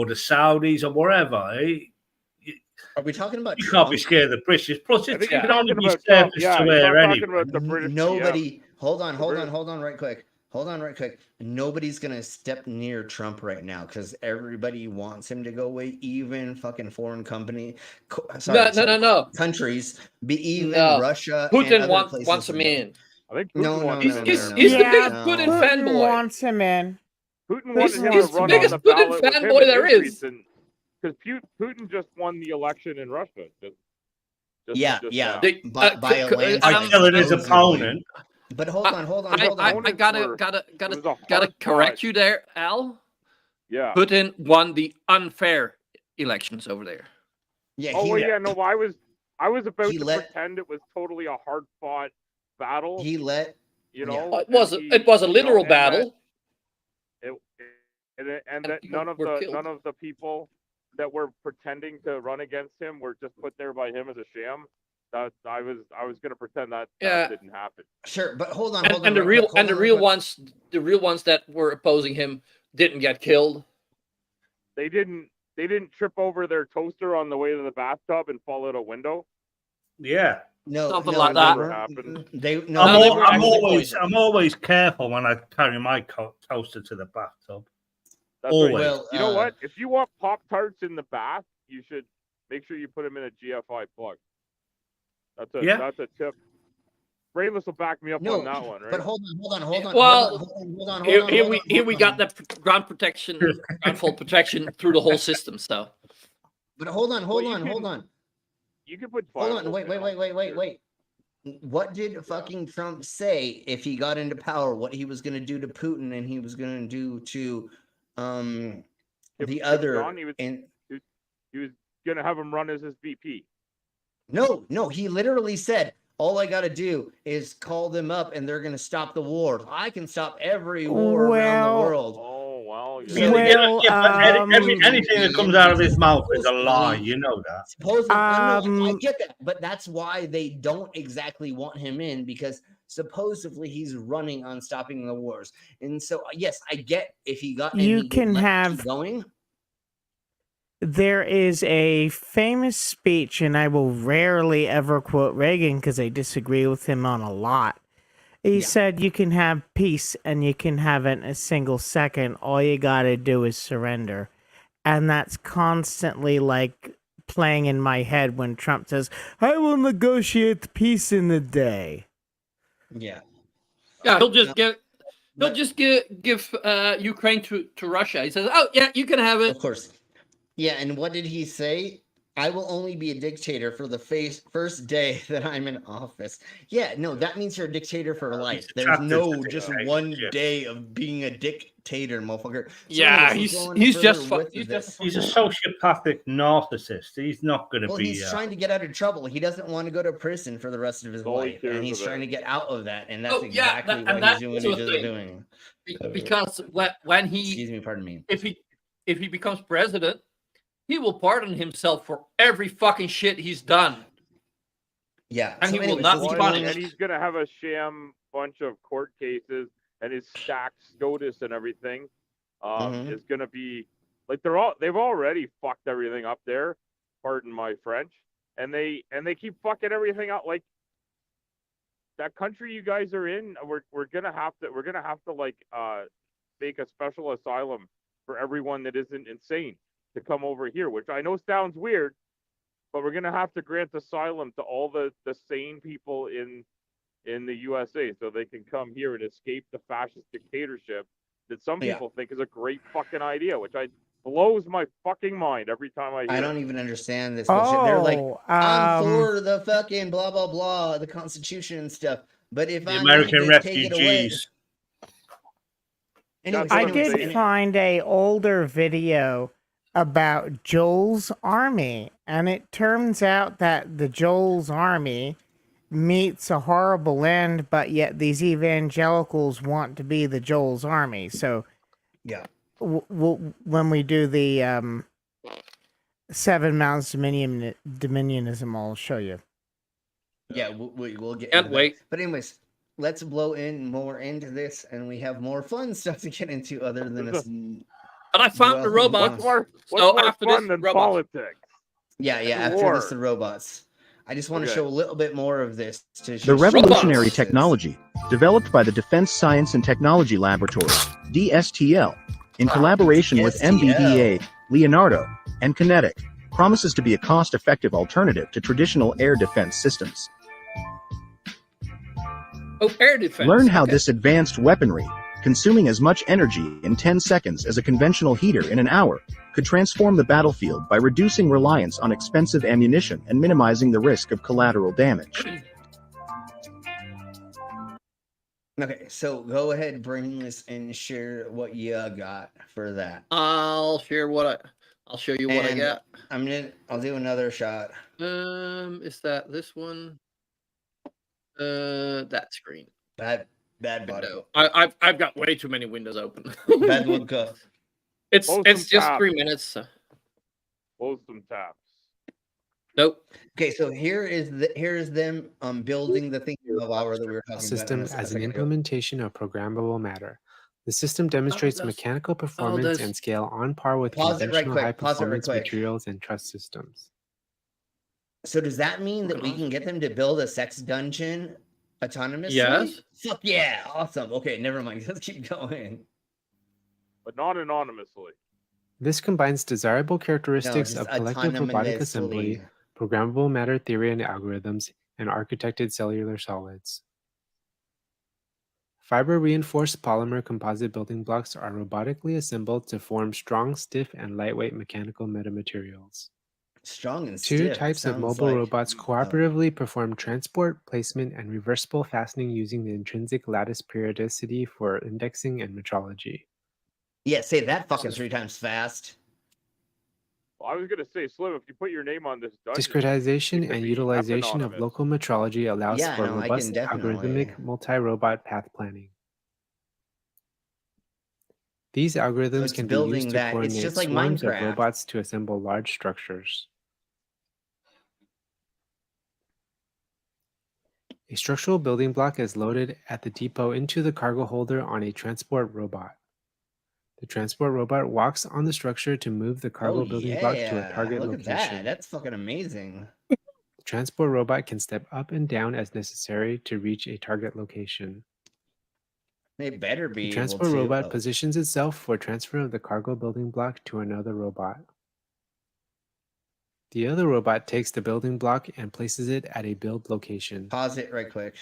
the Saudis or wherever, are we talking about? You can't be scared of the British. Plus, it can only be surface yeah, to air anyway. About the British, Nobody. Hold on, right quick. Nobody's gonna step near Trump right now because everybody wants him to go away. Even fucking foreign countries, even Russia. Putin wants him in. I think Putin he's the biggest Putin fanboy. Wants him in. Putin wanted him he's to run the biggest on the Putin ballot with fanboy him there is. Because Putin just won the election in Russia. Yeah. By killing his opponent. But hold on. I gotta correct you there, Al. Yeah. Putin won the unfair elections over there. Yeah. No. I was about to pretend it was totally a hard fought battle. It was a literal battle. And that none of the people that were pretending to run against him were just put there by him as a sham. That I was going to pretend that didn't happen. Sure, but hold on. The real ones that were opposing him didn't get killed. They didn't trip over their toaster on the way to the bathtub and fall out a window. Yeah. Something like that. I'm always careful when I carry my toaster to the bathtub. That's always. Right. Well, you know what? If you want Pop-Tarts in the bath, you should make sure you put them in a GFI plug. That's a tip. Brainless will back me up on that one, right? But hold on. Well, here we got the ground fault protection through the whole system. So. But hold on. You can put. Hold on. Wait. What did fucking Trump say if he got into power? What he was going to do to Putin and he was going to do to the other? He was going to have him run as his VP. No. He literally said, all I got to do is call them up and they're going to stop the war. I can stop every war around the world. Oh, well. Anything that comes out of his mouth is a lie. You know that. Supposedly, I get that, but that's why they don't exactly want him in, because supposedly he's running on stopping the wars. And so, yes, I get if he got You can have going. There is a famous speech, and I will rarely ever quote Reagan because I disagree with him on a lot. He said, you can have peace and you can have it in a single second. All you got to do is surrender. And that's constantly like playing in my head when Trump says, I will negotiate peace in a day. Yeah. Yeah, he'll just give Ukraine to Russia. He says, oh, yeah, you can have it. Of course. Yeah, and what did he say? I will only be a dictator for the first day that I'm in office. Yeah, no, that means you're a dictator for life. There's no just one day of being a dictator, motherfucker. So yeah, anyways, he's just he's a sociopathic narcissist. He's not going to be. He's trying to get out of trouble. He doesn't want to go to prison for the rest of his life, and he's trying to get out of that. And that's exactly what he's doing. Because when he, excuse me, pardon me, if he becomes president, he will pardon himself for every fucking shit he's done. Yeah. And he will not be punished. And he's going to have a sham bunch of court cases, and his stacked SCOTUS and everything is going to be like they've already fucked everything up there. Pardon my French. And they keep fucking everything out. Like that country you guys are in, we're going to have to like make a special asylum for everyone that isn't insane to come over here, which I know sounds weird, but we're gonna have to grant asylum to all the sane people in the USA so they can come here and escape the fascist dictatorship that some people think is a great fucking idea, which blows my fucking mind every time I hear I don't even understand this bullshit. They're like, I'm for the fucking blah blah blah, the Constitution and stuff. But if the American refugees. I did find a older video about Joel's army, and it turns out that the Joel's army meets a horrible end, but yet these evangelicals want to be the Joel's army. So yeah, when we do the Seven Mountains Dominionism, I'll show you. Yeah, we'll get. Can't wait. But anyways, let's blow more into this, and we have more fun stuff to get into other than this. But I found the robots. What's more fun than politics? Yeah. After this, the robots. I just want to show a little bit more of this. The revolutionary technology developed by the Defense Science and Technology Laboratory, DSTL, in collaboration with MBDA, Leonardo, and Kinetic, promises to be a cost-effective alternative to traditional air defense systems. Oh, air defense. Learn how this advanced weaponry, consuming as much energy in 10 seconds as a conventional heater in an hour, could transform the battlefield by reducing reliance on expensive ammunition and minimizing the risk of collateral damage. Okay, so go ahead, bring this and share what you got for that. I'll show you what I got. I'll do another shot. Is that this one? That screen. Bad body. I've got way too many windows open. Bad wood cuff. It's just 3 minutes. So. Close some tabs. Nope. Okay, so here is them building the thing that we were talking system about as an implementation of programmable matter. The system demonstrates mechanical performance and scale on par with conventional high-performance materials and trust systems. So does that mean that we can get them to build a sex dungeon autonomously? Yes. Fuck yeah! Awesome. Okay, never mind. Let's keep going. But not anonymously. This combines desirable characteristics of collective robotic assembly, programmable matter theory and algorithms, and architected cellular solids. Fiber-reinforced polymer composite building blocks are robotically assembled to form strong, stiff, and lightweight mechanical metamaterials. Strong and stiff. 2 types of mobile robots cooperatively perform transport, placement, and reversible fastening using the intrinsic lattice periodicity for indexing and metrology. Yeah, say that fucking 3 times fast. I was gonna say, Slim, if you put your name on this dungeon, Discretization it could and be utilization of anonymous. local metrology allows Yeah, for no, I can robust definitely. algorithmic multi-robot path planning. These algorithms it's can be used building to that. It's coordinate just like swarms of Minecraft. robots to assemble large structures. A structural building block is loaded at the depot into the cargo holder on a transport robot. The transport robot walks on the structure to move the cargo Oh building block to a yeah, target look at that. location. That's fucking amazing. The transport robot can step up and down as necessary to reach a target location. They better The be able transport to. robot positions itself for transfer of the cargo building block to another robot. The other robot takes the building block and places it at a build location. Pause it right quick.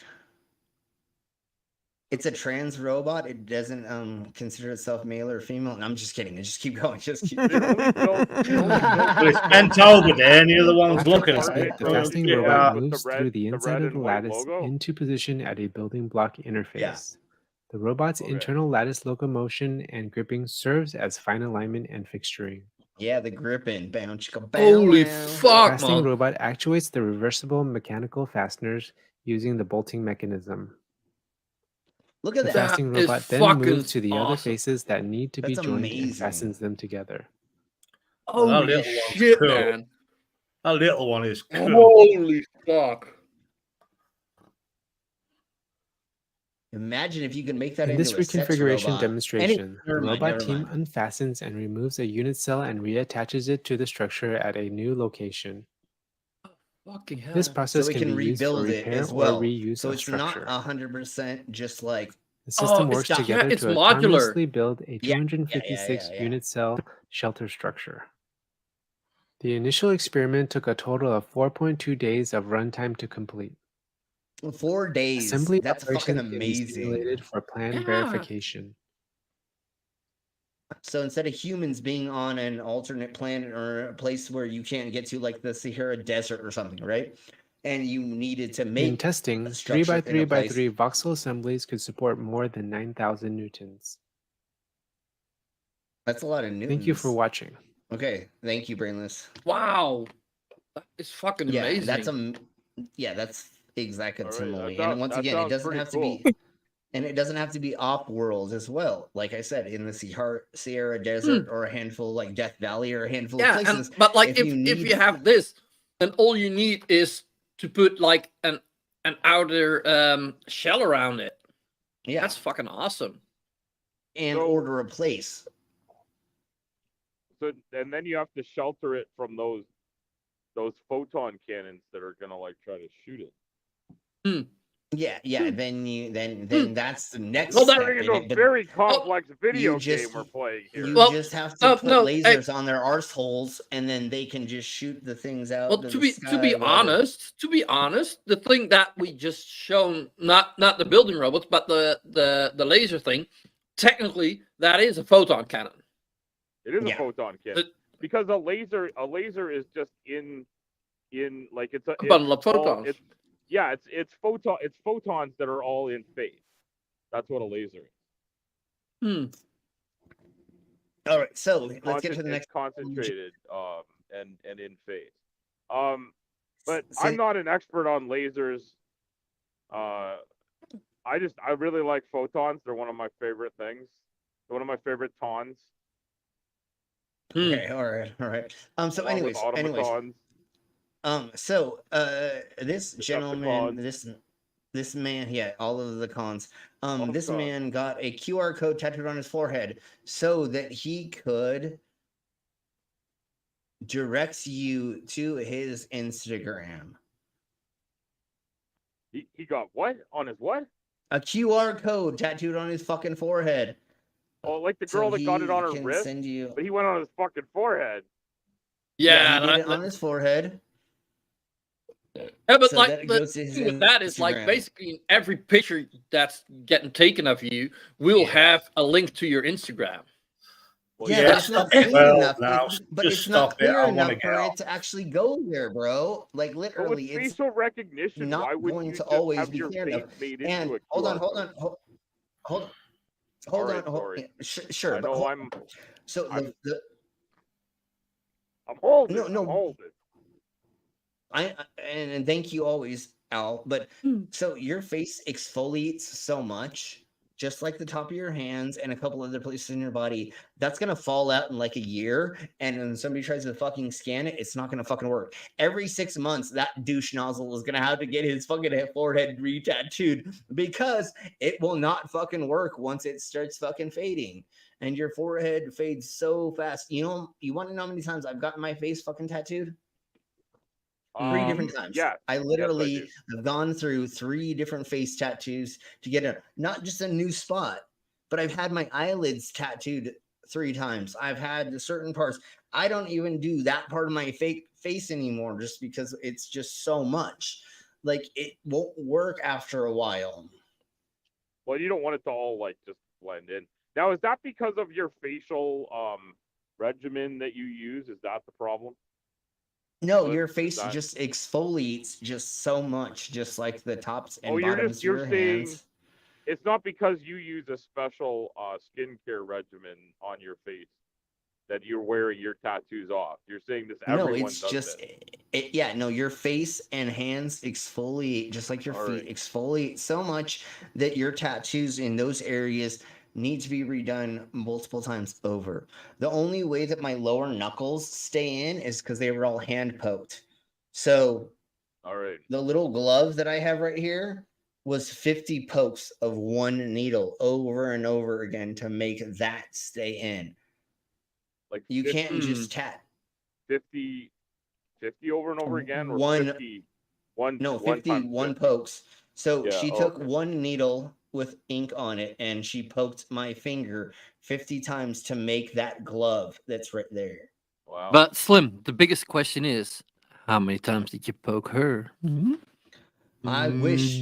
It's a trans robot. It doesn't consider itself male or female. And I'm just kidding. Just keep going. Just keep going. It's bent over there, and the other one's looking at it. The fastening Yeah. robot moves through the inside of the and white lattice logo? into position at a building block interface. Yeah. The robot's Okay. internal lattice locomotion and gripping serves as fine alignment and fixturing. Yeah, the gripping. Bow, chicka, bow, Holy wow. The fuck, fastening man. robot actuates the reversible mechanical fasteners using the bolting mechanism. Look at The that. fastening That is robot then fucking moves to the other awesome. faces that need to be That's joined amazing. and fastens them together. Well, that Holy little one's shit, cool. man. That little one is cool. Holy fuck. Imagine if you could make that In into this a sex reconfiguration robot. demonstration, the Never mind, robot never team mind. unfastens and removes a unit cell and reattaches it to the structure at a new location. Fucking hell. This So process we can can be used for rebuild it repair as well. or reuse So of it's structure. not 100% just like The system works it's together it's to modular. autonomously build a Yeah, 256 yeah. unit cell shelter structure. The initial experiment took a total of 4.2 days of runtime to complete. 4 days. Assembly That's fucking operations can be amazing. simulated for plan Yeah. verification. So instead of humans being on an alternate planet or a place where you can't get to, like the Sahara Desert or something, right? And you needed to make In testing, a 3 structure by in a 3 by place. 3 voxel assemblies could support more than 9,000 newtons. That's a lot of newtons. Thank you for watching. Okay, thank you, Brainless. Wow. That is fucking Yeah, amazing. that's exactly All right, similarly. that And sounds- once that again, it sounds doesn't pretty have to cool. be, and it doesn't have to be op worlds as well. Like I said, in the Sierra Desert or a handful like Death Valley or a handful of Yeah, places. but like if need- you have this, then all you need is to put like an outer shell around it. Yeah, That's fucking awesome. and So- order a place. So and then you have to shelter it from those photon cannons that are gonna like try to shoot it. Yeah. Then that's the next Well, step. turning into in a it, but very complex video you just- game we're playing here. You Well, just have to put no, hey. lasers on their arseholes, and then they can just shoot the things out. Well, to to the be sky, whatever. honest, the thing that we just shown, not the building robots, but the laser thing, technically that is a photon cannon. It is Yeah. a photon cannon because a laser is just in like it's a bundle of all- photons. it's photons that are all in phase. That's what a laser is. All right, so let's get to the It's next. concentrated and in phase. But Say- I'm not an expert on lasers. I really like photons. They're one of my favorite things. They're one of my favorite tons. Okay, all right. So along with anyways, automatons. This gentleman, this man, yeah, all of the cons. This cons. man got a QR code tattooed on his forehead so that he could direct you to his Instagram. He got what on his what? A QR code tattooed on his fucking forehead. Oh, like the So girl that got it he on her can wrist, send you- but he went on his fucking forehead. Yeah, he did it on his forehead. Yeah, but So like that the goes to his thing with that is like Instagram. basically in every picture that's getting taken of you will have a link to your Instagram. But Yeah, it's not stop it. clear Well, enough. now, But just it's not stop it. clear I enough wanna get for off. it to actually go there, bro. Like But with literally, it's facial recognition, not why would going you to just always have be your clear face enough. made And into a hold on, QR code? hold Alright, on. sorry. Sure, I but know hold- I'm. so I'm- the I'm holding. No, no. I'm holding. And thank you always, Al. But so your face exfoliates so much, just like the top of your hands and a couple other places in your body. That's gonna fall out in like a year, and when somebody tries to fucking scan it, it's not gonna fucking work. Every 6 months, that douche nozzle is gonna have to get his fucking forehead re-tattooed because it will not fucking work once it starts fucking fading. And your forehead fades so fast. You want to know how many times I've gotten my face fucking tattooed? 3 different times. Yeah. I literally have gone through 3 different face tattoos to get not just a new spot, but I've had my eyelids tattooed 3 times. I've had certain parts. I don't even do that part of my face anymore just because it's just so much. Like, it won't work after a while. Well, you don't want it to all like just blend in. Now, is that because of your facial regimen that you use? Is that the problem? No, your face just exfoliates just so much, just like the tops and bottoms of your hands. It's not because you use a special skincare regimen on your face that you're wearing your tattoos off. You're saying this everyone No, it's does just this. No, your face and hands exfoliate just like your feet exfoliate so much that your tattoos in those areas need to be redone multiple times over. The only way that my lower knuckles stay in is because they were all hand poked. So the little glove that I have right here was 50 pokes of one needle over and over again to make that stay in. Like you can't just tat 50 over and over again, or 51 pokes. So Yeah, she took one needle with ink on it and she poked my finger 50 times to make that glove that's right there. Wow. But Slim, the biggest question is, how many times did you poke her? I wish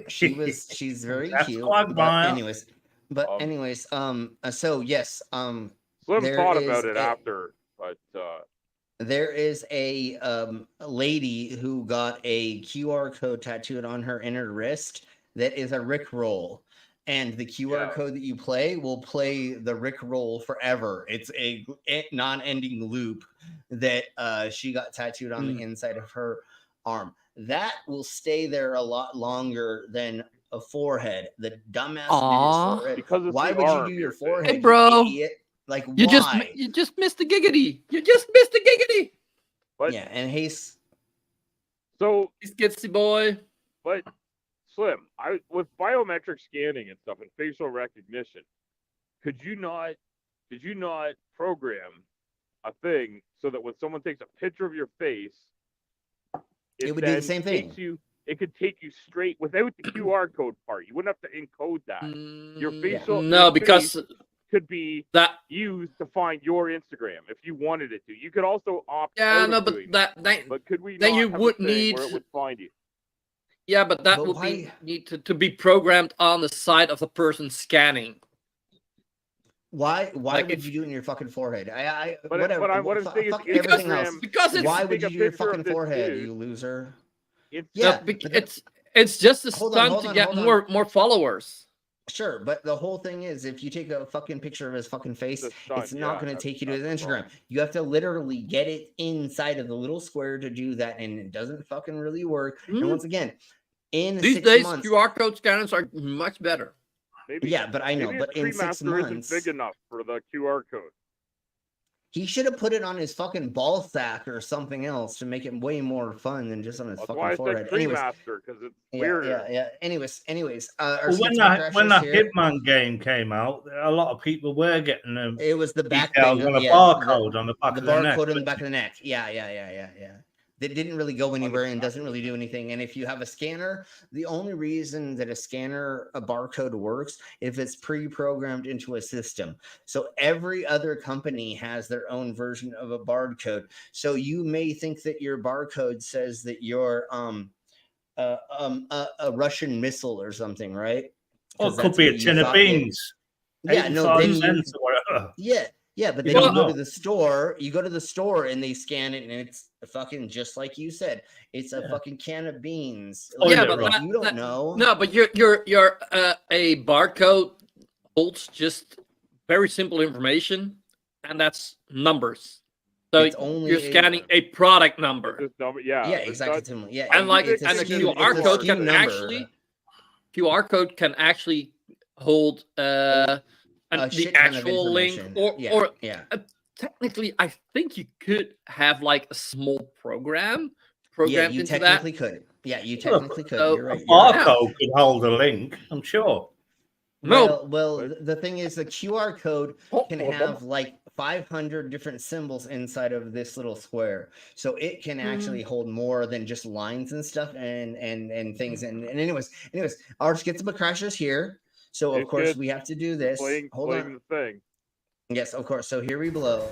she's very cute. But anyways, so yes, Slim thought about it after, but there is a lady who got a QR code tattooed on her inner wrist that is a Rickroll. And the QR code that you play will play the Rickroll forever. It's a non-ending loop that she got tattooed on the inside of her arm. That will stay there a lot longer than a forehead. The dumbass did his forehead. Because why would you do your forehead, Hey, bro. you idiot? Like, You why? just missed the giggity. You just missed the giggity. But, yeah, and he's Skitsy boy. But Slim, with biometric scanning and stuff and facial recognition, did you not program a thing so that when someone takes a picture of your face, it would do the same thing? It could take you straight without the QR code part. You wouldn't have to encode that. Your facial because could be used to find your Instagram if you wanted it to. You could also opt out of doing that. But could we then not you have would a thing need where it would find you? Yeah, but that would need to be programmed on the side of the person scanning. Why Like would you do it in your fucking forehead? What I'm saying is everything else. Because it's Why would take you a do your picture of fucking this forehead, dude. you loser? It's just a Hold stunt on, to get hold on. more followers. Sure, but the whole thing is, if you take a fucking picture of his fucking face, it's not going to take you to his Instagram. You have to literally get it inside of the little square to do that, and it doesn't fucking really work. And once again, in These 6 days, months, QR code scanners are much better. but I know, maybe but his in 6 Tree months, Master isn't big enough for the QR code. he should have put it on his fucking ball sack or something else to make it way more fun than just on his That's fucking why I forehead. said Tree Anyways, Master, because it's weirder. yeah. Anyways, Well, when that Hitman game came out, a lot of people were getting them. It was the back details thing, on the yeah, barcode on the back the of the neck. barcode on the back of the neck. Yeah. That didn't really go anywhere and doesn't really do anything. And if you have a scanner, the only reason that a barcode works if it's pre-programmed into a system. So every other company has their own version of a barcode. So you may think that your barcode says that you're a Russian missile or something, right? Or it could be a tin of beans. Yeah, no, then cents or whatever. Yeah, but then you go to the store, and they scan it, and it's fucking just like you said. It's a fucking can of beans. Yeah, but you don't know. No, but your a barcode holds just very simple information, and that's numbers. So It's only you're scanning a product number. This number, yeah. Yeah, it's exactly. not- Yeah, And like, it's and the SKU QR it's a code SKU can number. actually hold the shit ton of actual link, information. Yeah, or yeah. Technically, I think you could have like a small program Yeah, programmed you into that. technically could. Yeah, you technically could. So- You're right. A You're right. barcode could hold a link, I'm sure. Well, the thing is, the QR code can have like 500 different symbols inside of this little square, so it can actually hold more than just lines and stuff and things. And anyways, our Schizma Crasher's here, so of It's course good. we have to do this. Hold playing on. the thing. Yes, of course. So here we blow.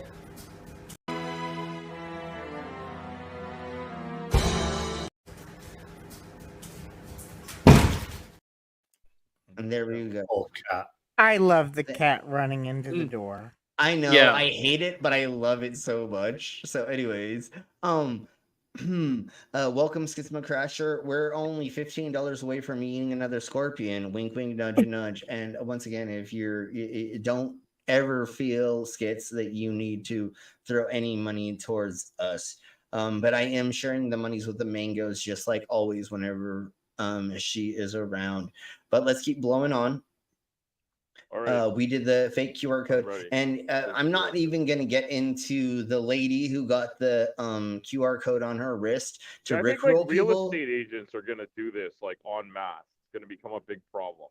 And there we go. Oh, cat. I love the cat running into the door. I know. Yeah. I hate it, but I love it so much. So, anyways, welcome, Schizma Crasher. We're only $15 away from eating another scorpion. Wink, wink, nudge, nudge. And once again, if you don't ever feel, Skits, that you need to throw any money towards us, but I am sharing the monies with the mangoes, just like always whenever she is around. But let's keep blowing on. All right. We did the fake QR code, Right. and I'm not even going to get into the lady who got the QR code on her wrist to Yeah, I think rickroll like real people. estate agents are gonna do this like en masse. It's gonna become a big problem.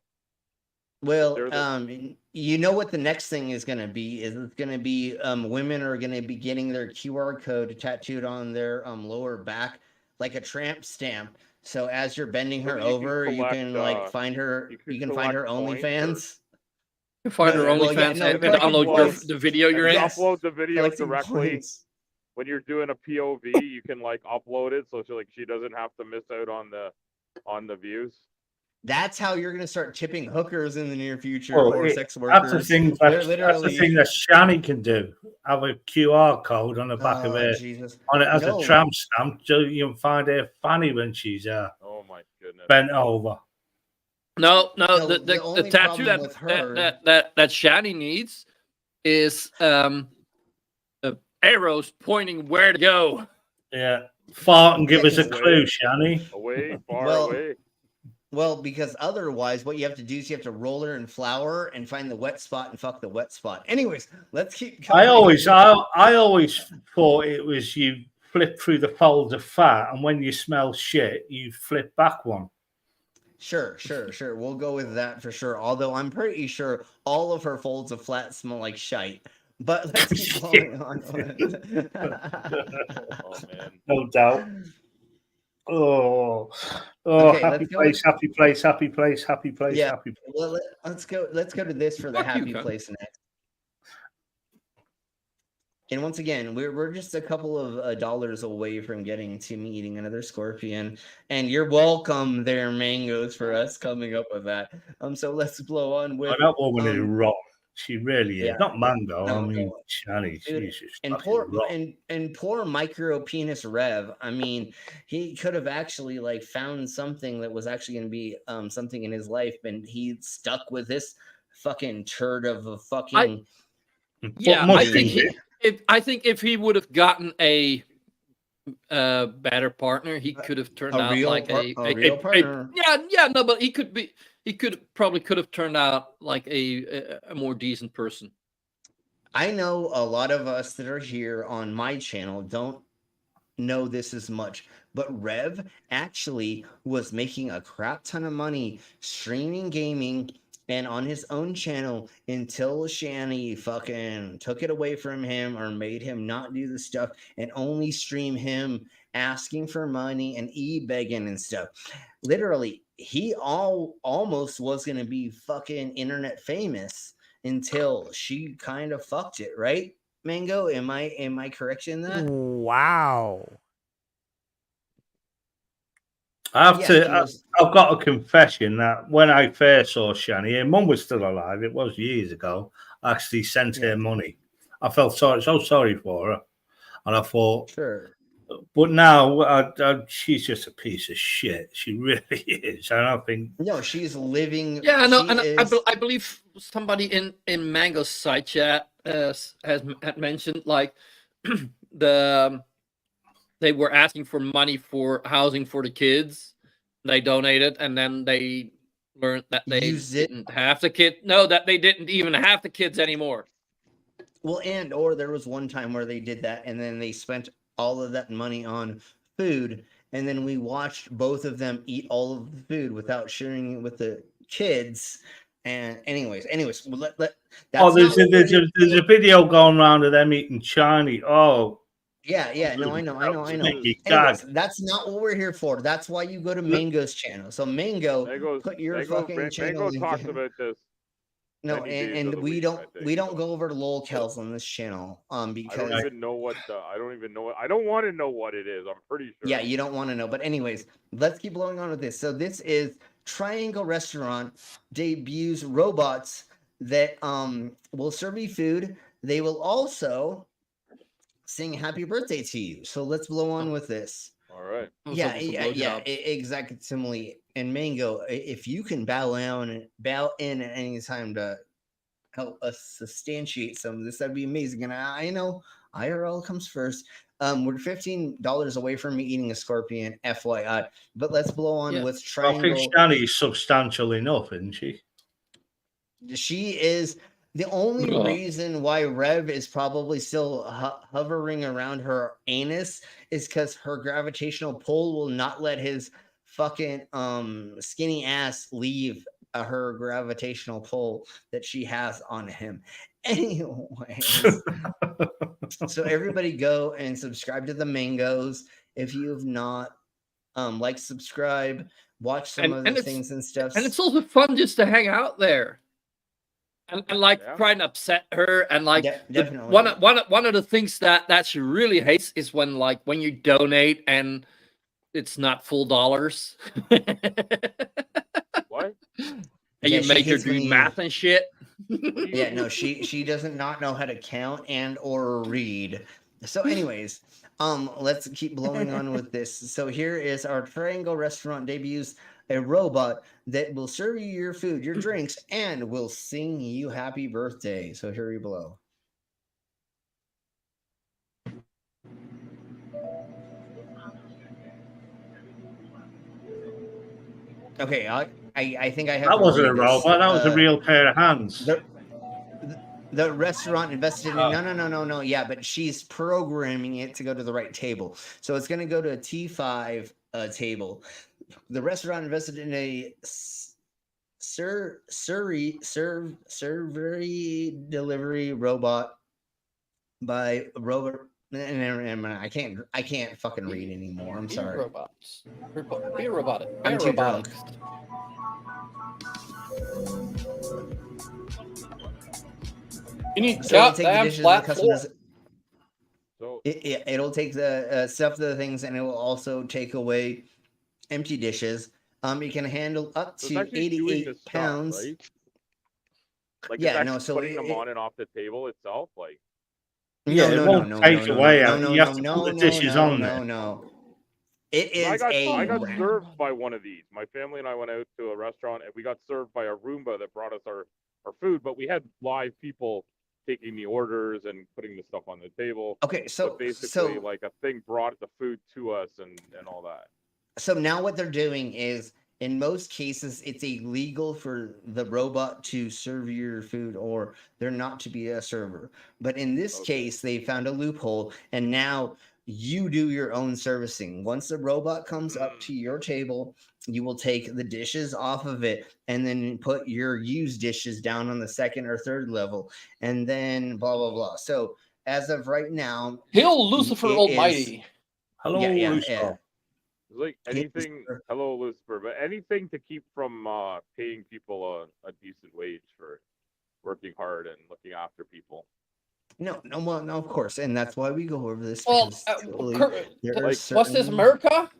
Well, They're the- you know what the next thing is going to be? Is it's going to be women are going to be getting their QR code tattooed on their lower back like a tramp stamp. So as you're bending her you can over, you collect, can like find her. You can find her collect points OnlyFans. You find her Well, yeah, OnlyFans no, and collect download points. the video you're in. You upload the video Collecting directly points. when you're doing a POV. You can like upload it so she doesn't have to miss out on the views. That's how you're going to start tipping hookers in the near future Well, or sex workers. that's the thing. That's the thing that Shani can do. Have a QR code on the back of her, Jesus. on it as No. a tramp stamp, so you can find her fanny when she's Oh my goodness. bent over. No, No, the the only tattoo problem with her- that Shani needs is arrows pointing where to go. Yeah. Fart and give Yeah, us a 'cause- clue, Shani. Away, far Well, away. Well, because otherwise, what you have to do is you have to roll her in flour and find the wet spot and fuck the wet spot. Anyways, let's keep going. I always thought it was you flip through the folds of fat, and when you smell shit, you flip back one. Sure. We'll go with that for sure. Although I'm pretty sure all of her folds of flat smell like shite. But let's keep going on. Oh man. No doubt. Oh, Okay, happy let's go. place, happy place, happy place, happy place, Yeah. happy place. Well, let's go. Let's go to this for the Fuck you, happy cunt. place next. And once again, we're just a couple of dollars away from getting to me eating another scorpion. And you're welcome there, mangoes, for us coming up with that. So let's blow on with Oh, that woman is wrong. She really is. yeah. Not Mango. No, I mean, no. Shani. Dude, Jesus. and fucking poor wrong. and poor micro penis Rev. I mean, he could have actually like found something that was actually going to be something in his life, and he stuck with this fucking turd of a fucking. Yeah, What I must think he- if he would have gotten a better partner, he could have turned A out real like a real partner. no, but he probably could have turned out like a more decent person. I know a lot of us that are here on my channel don't know this as much, but Rev actually was making a crap ton of money streaming gaming and on his own channel until Shani fucking took it away from him or made him not do the stuff and only stream him asking for money and e-begging and stuff. Literally, he almost was going to be fucking internet famous until she kind of fucked it, right? Mango, am I correct in that? Wow. I've got a confession that when I first saw Shani, her mum was still alive. It was years ago. I actually sent her money. I felt so sorry for her, and I thought, sure. But now she's just a piece of shit. She really is. I don't think. No, she's living. Yeah, I know, she and is- I believe somebody in Mango's side chat had mentioned like they were asking for money for housing for the kids. They donated, and then they learned that they didn't have the kid. No, that they didn't even have the kids anymore. Well, or there was one time where they did that, and then they spent all of that money on food, and then we watched both of them eat all of the food without sharing it with the kids. And anyways, well, that's there's a video going around of them eating Chinese. Oh. Yeah, no, I know. Anyways, that's not what we're here for. That's why you go to Mango's channel. So Mango, put your fucking channel. Mango talks about this. No, and we don't go over to lolcals on this channel. Because I don't even know what I don't want to know what it is. I'm pretty sure. Yeah, you don't want to know. But anyways, let's keep blowing on with this. So this is Triangle Restaurant debuts robots that will serve you food. They will also sing happy birthday to you. So let's blow on with this. All right. Yeah, exactly. And Mango, if you can bow in at any time to help us substantiate some of this, that'd be amazing. And I know IRL comes first. We're $15 away from me eating a scorpion, FYI. But let's blow on with Triangle. I think Shani's substantial enough, isn't she? She is. The only reason why Rev is probably still hovering around her anus is because her gravitational pull will not let his fucking skinny ass leave her gravitational pull that she has on him. Anyways, so everybody go and subscribe to the Mangoes if you have not. Like, subscribe, watch some of the things and stuff. And it's also fun just to hang out there. And try and upset her, and one of the things that she really hates is when you donate and it's not full dollars. What? And you make her do math and shit. Yeah, no, she doesn't not know how to count and or read. So, anyways, let's keep blowing on with this. So here is our Triangle Restaurant debuts a robot that will serve you your food, your drinks, and will sing you happy birthday. So here we blow. Okay, I think I have. That wasn't a robot. That was a real pair of hands. The restaurant invested in no. Yeah, but she's programming it to go to the right table. So it's going to go to a T5 table. The restaurant invested in a servery delivery robot by Robert. I can't fucking read anymore. I'm sorry. Robots. Be robotic. I'm too drunk. You need so take the dishes flat and customers. So it'll take the stuff to the things, and it will also take away empty dishes. It can handle up to 88 pounds. Stuff, right? Like yeah, no. So putting them on and off the table itself, like. No. It is I got served by one of these. My family and I went out to a restaurant, and we got served by a Roomba that brought us our food, but we had live people taking the orders and putting the stuff on the table. Okay, so basically, like a thing brought the food to us and all that. So now what they're doing is, in most cases, it's illegal for the robot to serve your food, or they're not to be a server. But in this case, they found a loophole, and now you do your own servicing. Once the robot comes up to your table, you will take the dishes off of it and then put your used dishes down on the second or third level, and then blah, blah, blah. So as of right now, Hail Lucifer Almighty. Hello, Lucifer. Yeah. Like anything, hello Lucifer, but anything to keep from paying people a decent wage for working hard and looking after people. No, of course, and that's why we go over this. Well, what's this, America?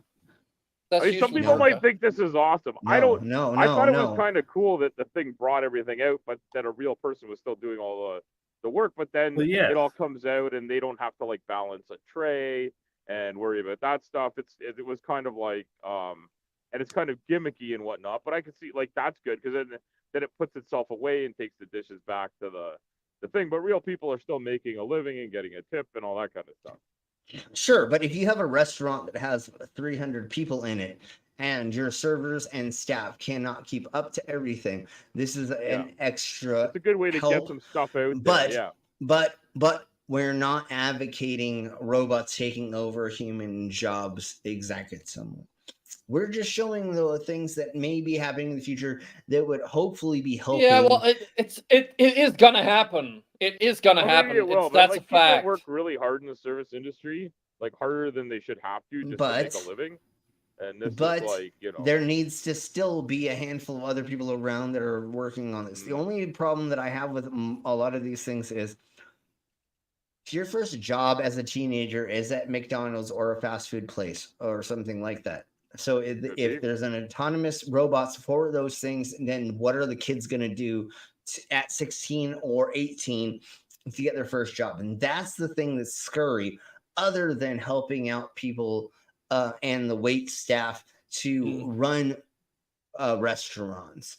Some people might think this is awesome. I thought it was kind of cool that the thing brought everything out, but that a real person was still doing all the work. But then it all comes out, and they don't have to like balance a tray and worry about that stuff. It was kind of like and it's kind of gimmicky and whatnot, but I can see like that's good because then it puts itself away and takes the dishes back to the thing. But real people are still making a living and getting a tip and all that kind of stuff. Sure, but if you have a restaurant that has 300 people in it and your servers and staff cannot keep up to everything, this is an extra It's a good way to get help. some stuff out But there. Yeah. but we're not advocating robots taking over human jobs exactly somewhere. We're just showing the things that may be happening in the future that would hopefully be helping. Yeah, well, it is gonna happen. It is gonna Well, happen. maybe it will, but That's like a people fact. work really hard in the service industry, like harder than they should have to just to make But- a living. And this But is like, you know, there needs to still be a handful of other people around that are working on this. The only problem that I have with a lot of these things is if your first job as a teenager is at McDonald's or a fast food place or something like that. So if there's an autonomous robots for those things, then what are the kids going to do at 16 or 18 to get their first job? And that's the thing that's scurry, other than helping out people and the wait staff to run restaurants.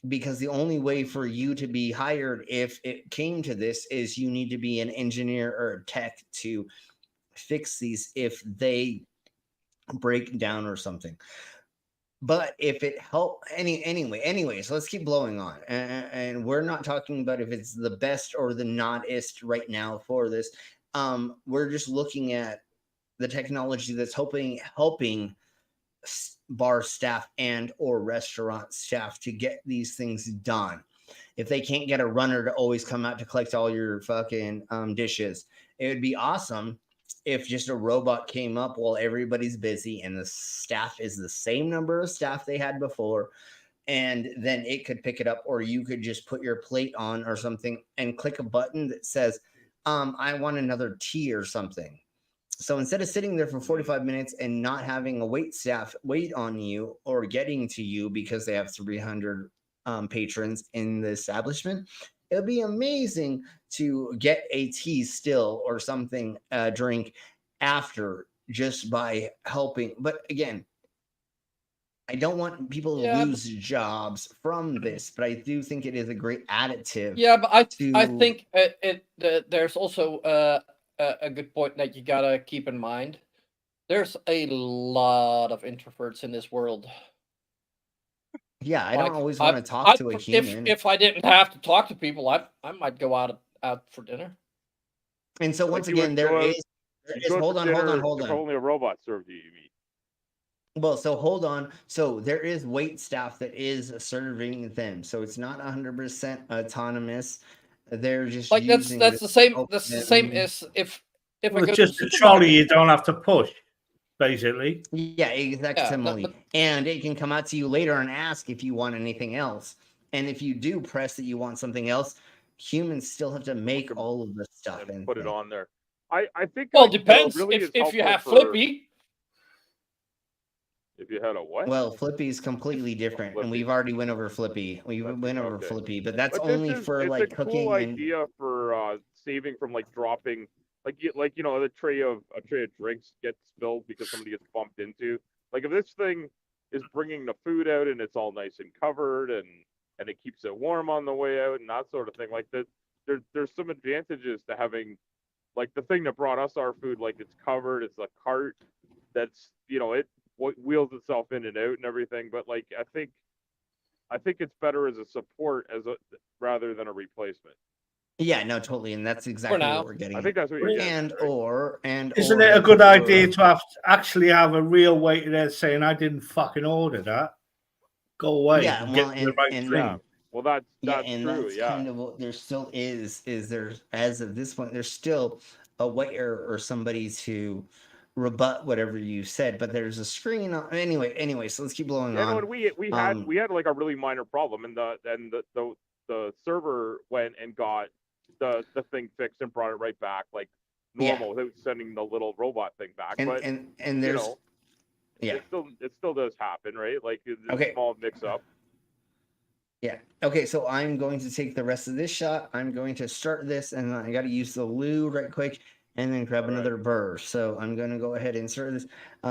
Because the only way for you to be hired if it came to this is you need to be an engineer or a tech to fix these if they break down or something. But if it help anyway, so let's keep blowing on. And we're not talking about if it's the best or the notist right now for this. We're just looking at the technology that's helping bar staff and or restaurant staff to get these things done. If they can't get a runner to always come out to collect all your fucking dishes, it would be awesome if just a robot came up while everybody's busy and the staff is the same number of staff they had before, and then it could pick it up, or you could just put your plate on or something and click a button that says, I want another tea or something. So instead of sitting there for 45 minutes and not having a wait staff wait on you or getting to you because they have 300 patrons in the establishment, it would be amazing to get a tea still or something, drink after, just by helping. But again, I don't want people to lose jobs from this, but I do think it is a great additive. Yeah, but I think there's also a good point that you gotta keep in mind. There's a lot of introverts in this world. Yeah, I don't always want to talk to a human. If I didn't have to talk to people, I might go out for dinner. And so once again, there is hold on. If only a robot served you, you mean? Well, so hold on. So there is wait staff that is serving them. So it's not 100% autonomous. They're just like that's the same. That's the same as if it's just a trolley you don't have to push, basically. Yeah, exactly. And it can come out to you later and ask if you want anything else. And if you do press that you want something else, humans still have to make all of the stuff and put it on there. I think. Well, depends. Really if you have Flippy. If you had a what? Well, Flippy is completely different, and we've already went over Flippy. Flippy, but that's only for like cooking. It's a cool idea for saving from like dropping, like you know, a tray of drinks gets spilled because somebody gets bumped into. Like if this thing is bringing the food out and it's all nice and covered and it keeps it warm on the way out and that sort of thing. Like that, there's some advantages to having, like the thing that brought us our food, like it's covered, it's a cart that's, you know, it wheels itself in and out and everything. But like I think it's better as a support rather than a replacement. Yeah, no, totally, and that's exactly what we're getting. I think that's what you're getting. Isn't it a good idea to actually have a real waiter there saying, "I didn't fucking order that. Go away." Yeah, and well, get the right thing. Well, that's and true. that's Yeah, kind of what there still is there, as of this point, there's still a waiter or somebody to rebut whatever you said, but there's a screen on anyway. So let's keep blowing on. No, and we had like a really minor problem, and the server went and got the thing fixed and brought it right back like normal without sending the little robot thing back. And there's it still does happen, right? Like it's a small mix up. Yeah. Okay, so I'm going to take the rest of this shot. I'm going to start this, and I got to use the loo right quick, and then grab another burr. So I'm going to go ahead and start this.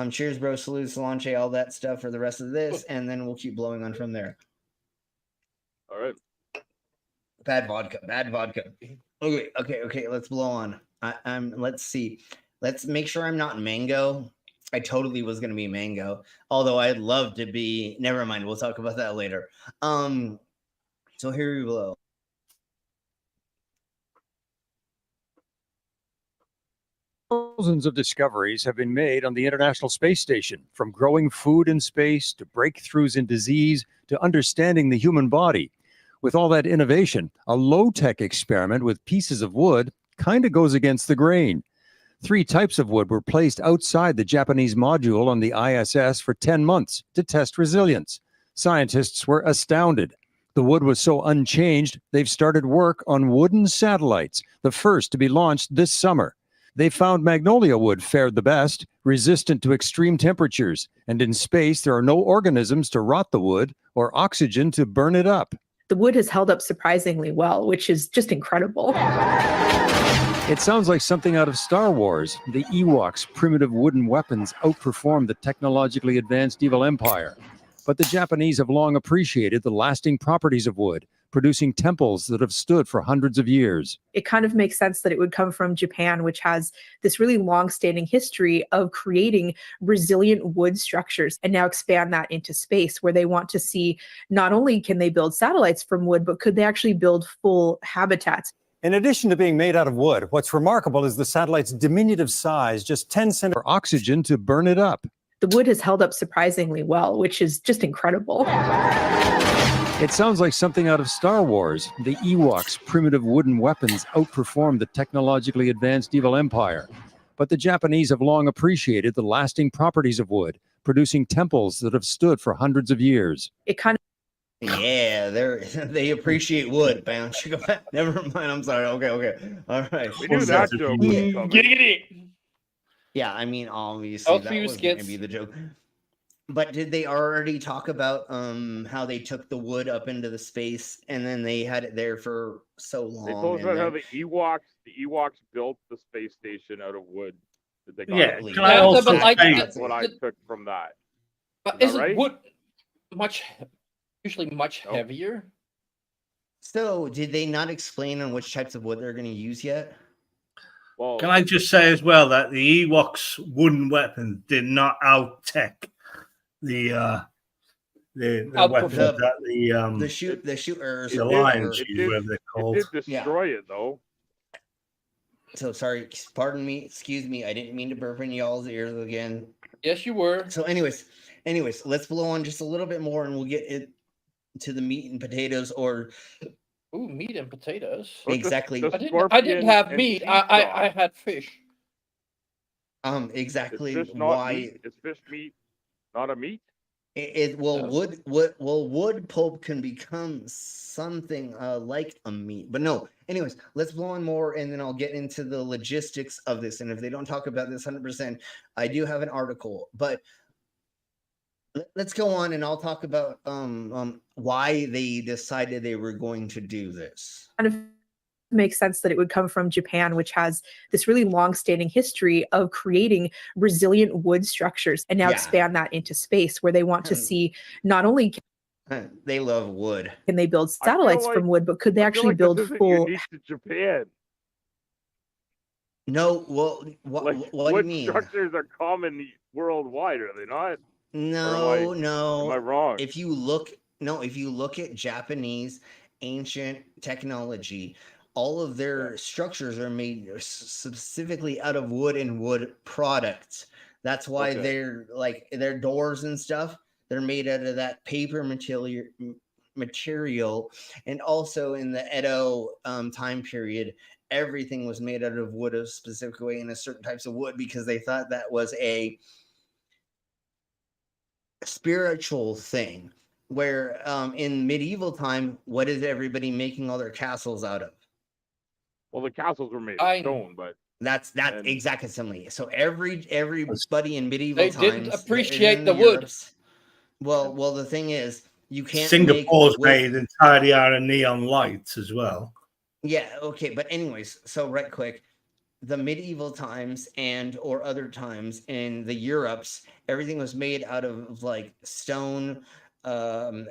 Cheers, bro. Salute, Solange, all that stuff for the rest of this, and then we'll keep blowing on from there. All right. Bad vodka. Okay. Let's blow on. Let's see. Let's make sure I'm not mango. I totally was going to be mango, although I'd love to be. Never mind. We'll talk about that later. So here we go. Thousands of discoveries have been made on the International Space Station, from growing food in space to breakthroughs in disease to understanding the human body. With all that innovation, a low-tech experiment with pieces of wood kind of goes against the grain. 3 types of wood were placed outside the Japanese module on the ISS for 10 months to test resilience. Scientists were astounded. The wood was so unchanged, they've started work on wooden satellites, the first to be launched this summer. They found magnolia wood fared the best, resistant to extreme temperatures, and in space there are no organisms to rot the wood or oxygen to burn it up. The wood has held up surprisingly well, which is just incredible. It sounds like something out of Star Wars. The Ewoks' primitive wooden weapons outperformed the technologically advanced evil empire. But the Japanese have long appreciated the lasting properties of wood, producing temples that have stood for hundreds of years. It kind of makes sense that it would come from Japan, which has this really long-standing history of creating resilient wood structures, and now expand that into space, where they want to see not only can they build satellites from wood, but could they actually build full habitats. In addition to being made out of wood, what's remarkable is the satellite's diminutive size, just 10 centimeters for oxygen to burn it up. The wood has held up surprisingly well, which is just incredible. It sounds like something out of Star Wars. The Ewoks' primitive wooden weapons outperformed the technologically advanced evil empire. But the Japanese have long appreciated the lasting properties of wood, producing temples that have stood for hundreds of years. It kind of Yeah, they appreciate wood. Bounce. Never mind. I'm sorry. Okay. All right. We knew that joke was coming. Giggity. Yeah, I mean, obviously that was going to be the joke. But did they already talk about how they took the wood up into the space and then they had it there for so long? They told us about how the Ewoks built the space station out of wood. That they got that's what I took from that. But isn't right? Wood usually much heavier? So did they not explain on which types of wood they're going to use yet? Well, can I just say as well that the Ewoks' wooden weapons did not out-tech the weapons that the shooters, the Lions use, whatever they're called. It did destroy it though. So sorry, pardon me, excuse me. I didn't mean to burp in y'all's ears again. Yes, you were. So, anyways, let's blow on just a little bit more, and we'll get it to the meat and potatoes, or meat and potatoes. Exactly. I didn't have meat. I had fish. Exactly. Is fish why? Is fish meat not a meat? Wood pulp can become something like a meat, but no. Anyways, let's blow on more, and then I'll get into the logistics of this. And if they don't talk about this 100%, I do have an article. But let's go on, and I'll talk about why they decided they were going to do this. Kind of makes sense that it would come from Japan, which has this really long-standing history of creating resilient wood structures, and now expand that into space, where they want to see not only they love wood. Can they build satellites from wood, but could they actually build full? Unique to Japan. No, well, what do you mean? Structures are common worldwide, are they not? No. Am I wrong? If you look at Japanese ancient technology, all of their structures are made specifically out of wood and wood products. That's why they're like their doors and stuff. They're made out of that paper material, and also in the Edo time period, everything was made out of wood a specific way and a certain types of wood because they thought that was a spiritual thing. Where in medieval time, what is everybody making all their castles out of? Well, the castles were made of stone, but that's exactly similar. So everybody in medieval times didn't appreciate the wood. Well, the thing is, you can't. Singapore's made entirely out of neon lights as well. Yeah. Okay. But anyways, so right quick, the medieval times or other times in the Europes, everything was made out of like stone,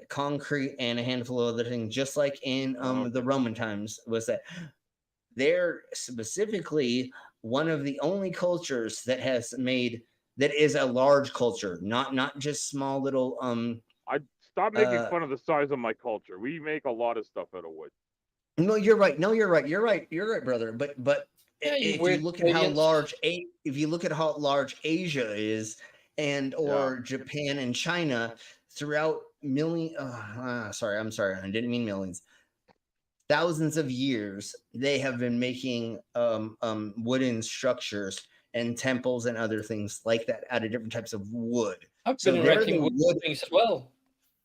concrete, and a handful of other things, just like in the Roman times. Was that there specifically one of the only cultures that has made that is a large culture, not just small little I stop making fun of the size of my culture. We make a lot of stuff out of wood. No, you're right. No, you're right. You're right. You're right, brother. But if you look at how large Asia is, and or Japan and China, throughout sorry, I didn't mean millions. Thousands of years, they have been making wooden structures and temples and other things like that out of different types of wood. I've been erecting wood things as well.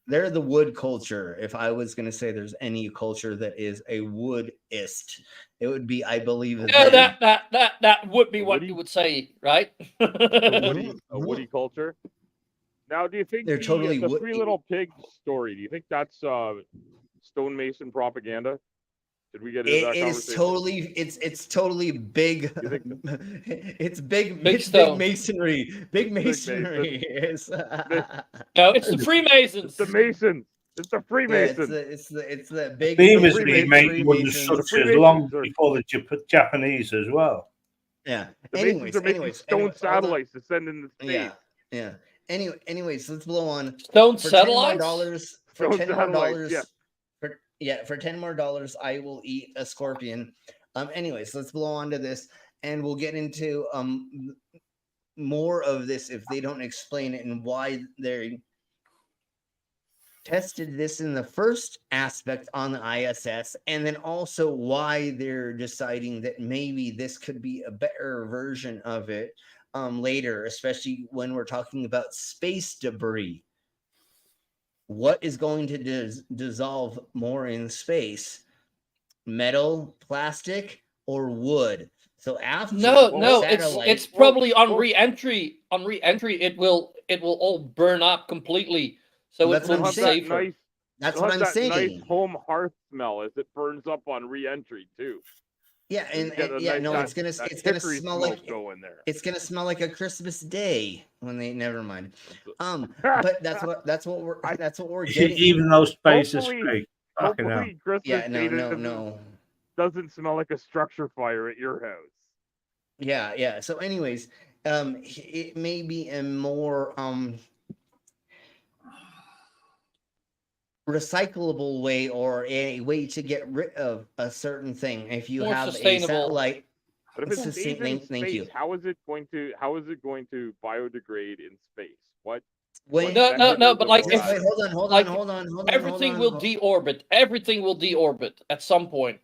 They're the wood culture. If I was going to say there's any culture that is a woodist, it would be, I believe, that would be what you would say, right? A woody culture. Now, do you think they're totally the Three Little Pigs story? Do you think that's stonemason propaganda? Did we get into that conversation? It's totally big. It's big masonry. Big masonry. No, it's the Freemasons. It's the Masons. It's the Freemasons. It's the big. Famously made wooden structures long before the Japanese as well. Yeah. The Masons are making stone satellites to send in the space. Yeah. Anyways, let's blow on stone satellites. For $10 more, for $10 more, I will eat a scorpion. Anyways, let's blow on to this, and we'll get into more of this if they don't explain it and why they tested this in the first aspect on the ISS, and then also why they're deciding that maybe this could be a better version of it later, especially when we're talking about space debris. What is going to dissolve more in space? Metal, plastic, or wood? So after it's probably on re-entry. On re-entry, it will all burn up completely. So that's it will be safer. That's what I'm saying. Nice home hearth smell as it burns up on re-entry too. Yeah, it's gonna smell like it's gonna smell like a Christmas day when they never mind. But that's what we're getting. Even though space is fake. Hopefully Christmas no. Doesn't smell like a structure fire at your house. Yeah. So anyways, it may be a more recyclable way, or a way to get rid of a certain thing. If you have a satellite, but if it's safe in space, how is it going to biodegrade in space? What? No, but like, hold on. Everything will deorbit. Everything will deorbit at some point.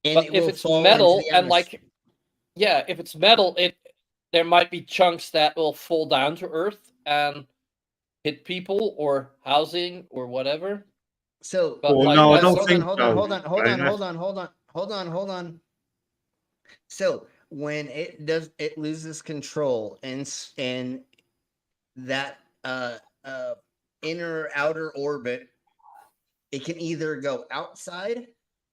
But if it's metal and if it's metal, there might be chunks that will fall down to Earth and hit people or housing or whatever. So, I don't think hold on. So when it loses control and that inner outer orbit, it can either go outside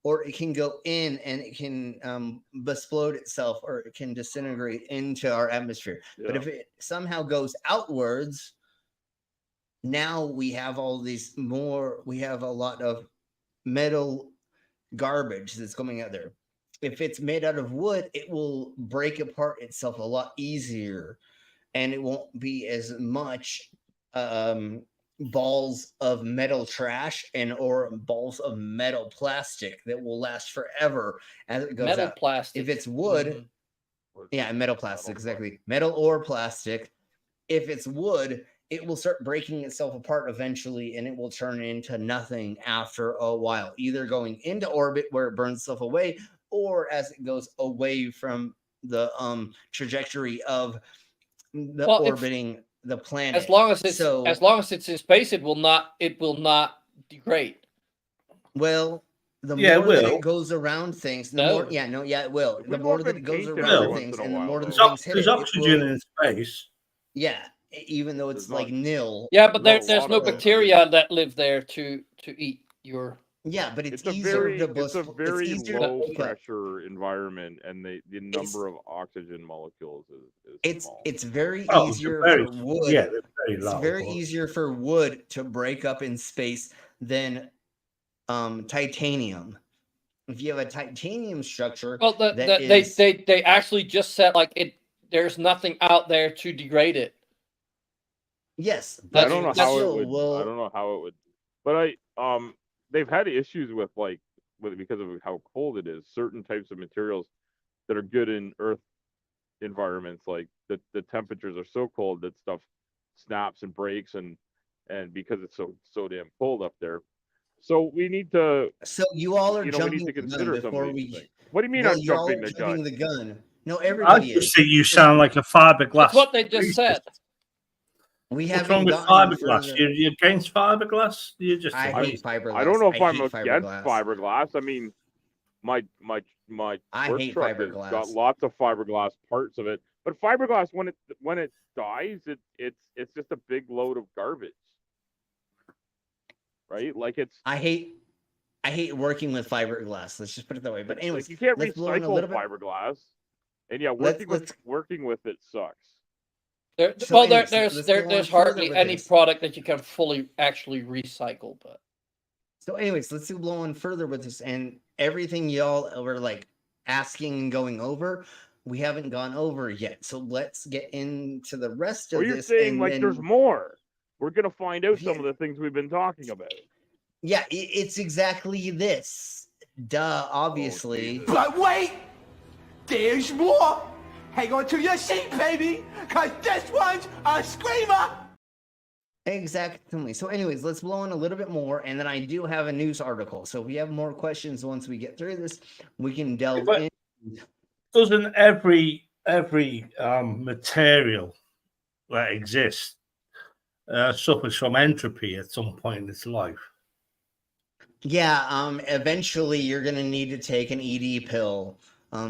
or it can go in, and it can explode itself, or it can disintegrate into our atmosphere. Yeah. But if it somehow goes outwards, now we have we have a lot of metal garbage that's coming out there. If it's made out of wood, it will break apart itself a lot easier, and it won't be as much balls of metal trash or balls of metal plastic that will last forever as it goes out. Metal plastic. If it's wood, metal plastic, exactly. Metal or plastic. If it's wood, it will start breaking itself apart eventually, and it will turn into nothing after a while, either going into orbit where it burns itself away, or as it goes away from the trajectory of the orbiting the planet. As long as it's in space, it will not degrade. Well, the more that it goes around things, the more it will. The more that it goes around things, and the more the things hit it, there's oxygen in space. Yeah. Even though it's like nil. Yeah, but there's no bacteria that live there to eat your. Yeah, but it's a very low pressure environment, and the number of oxygen molecules is small. It's very easier for wood. Yeah, very low. It's very easier for wood to break up in space than titanium. if you have a titanium structure, Well, they actually just said like it. There's nothing out there to degrade it. Yes, I don't know how it would. I don't know how it would. But they've had issues with because of how cold it is. Certain types of materials that are good in Earth environments, like the temperatures are so cold that stuff snaps and breaks, and because it's so damn cold up there. So we need to. So you all are we jumping need to the gun consider some before of these we. things. What do you mean Well, I'm you're all jumping the jumping gun? the gun. No, I everybody just is. think you sound like a fiberglass. That's what they just said. We What's haven't wrong with gotten fiberglass? further. You're against fiberglass? You're just I hate fiberglass. I don't know if I I'm hate against fiberglass. fiberglass. I mean, my I work hate truck has fiberglass. got lots of fiberglass parts of it. But fiberglass, when it dies, it's just a big load of garbage, right? Like I hate working with fiberglass. Let's just put it that way. But anyways, you can't let's blow in a little recycle bit. fiberglass, and yeah, Let's- working with it sucks. There's hardly any product that you can fully actually recycle. But So, anyways, let's blow on further with this, and everything y'all were like asking and going over, we haven't gone over yet. So let's get into the rest of Or you're this. saying and like then- there's more. We're gonna find out some of the things we've been talking about. Yeah, it's exactly this. Duh, obviously. But wait, there's more. Hang on to your seat, baby, because this one's a screamer. Exactly. So, anyways, let's blow on a little bit more, and then I do have a news article. So, if we have more questions once we get through this, we can delve in. Doesn't every material that exists suffers from entropy at some point in its life? Yeah, eventually you're gonna need to take an ED pill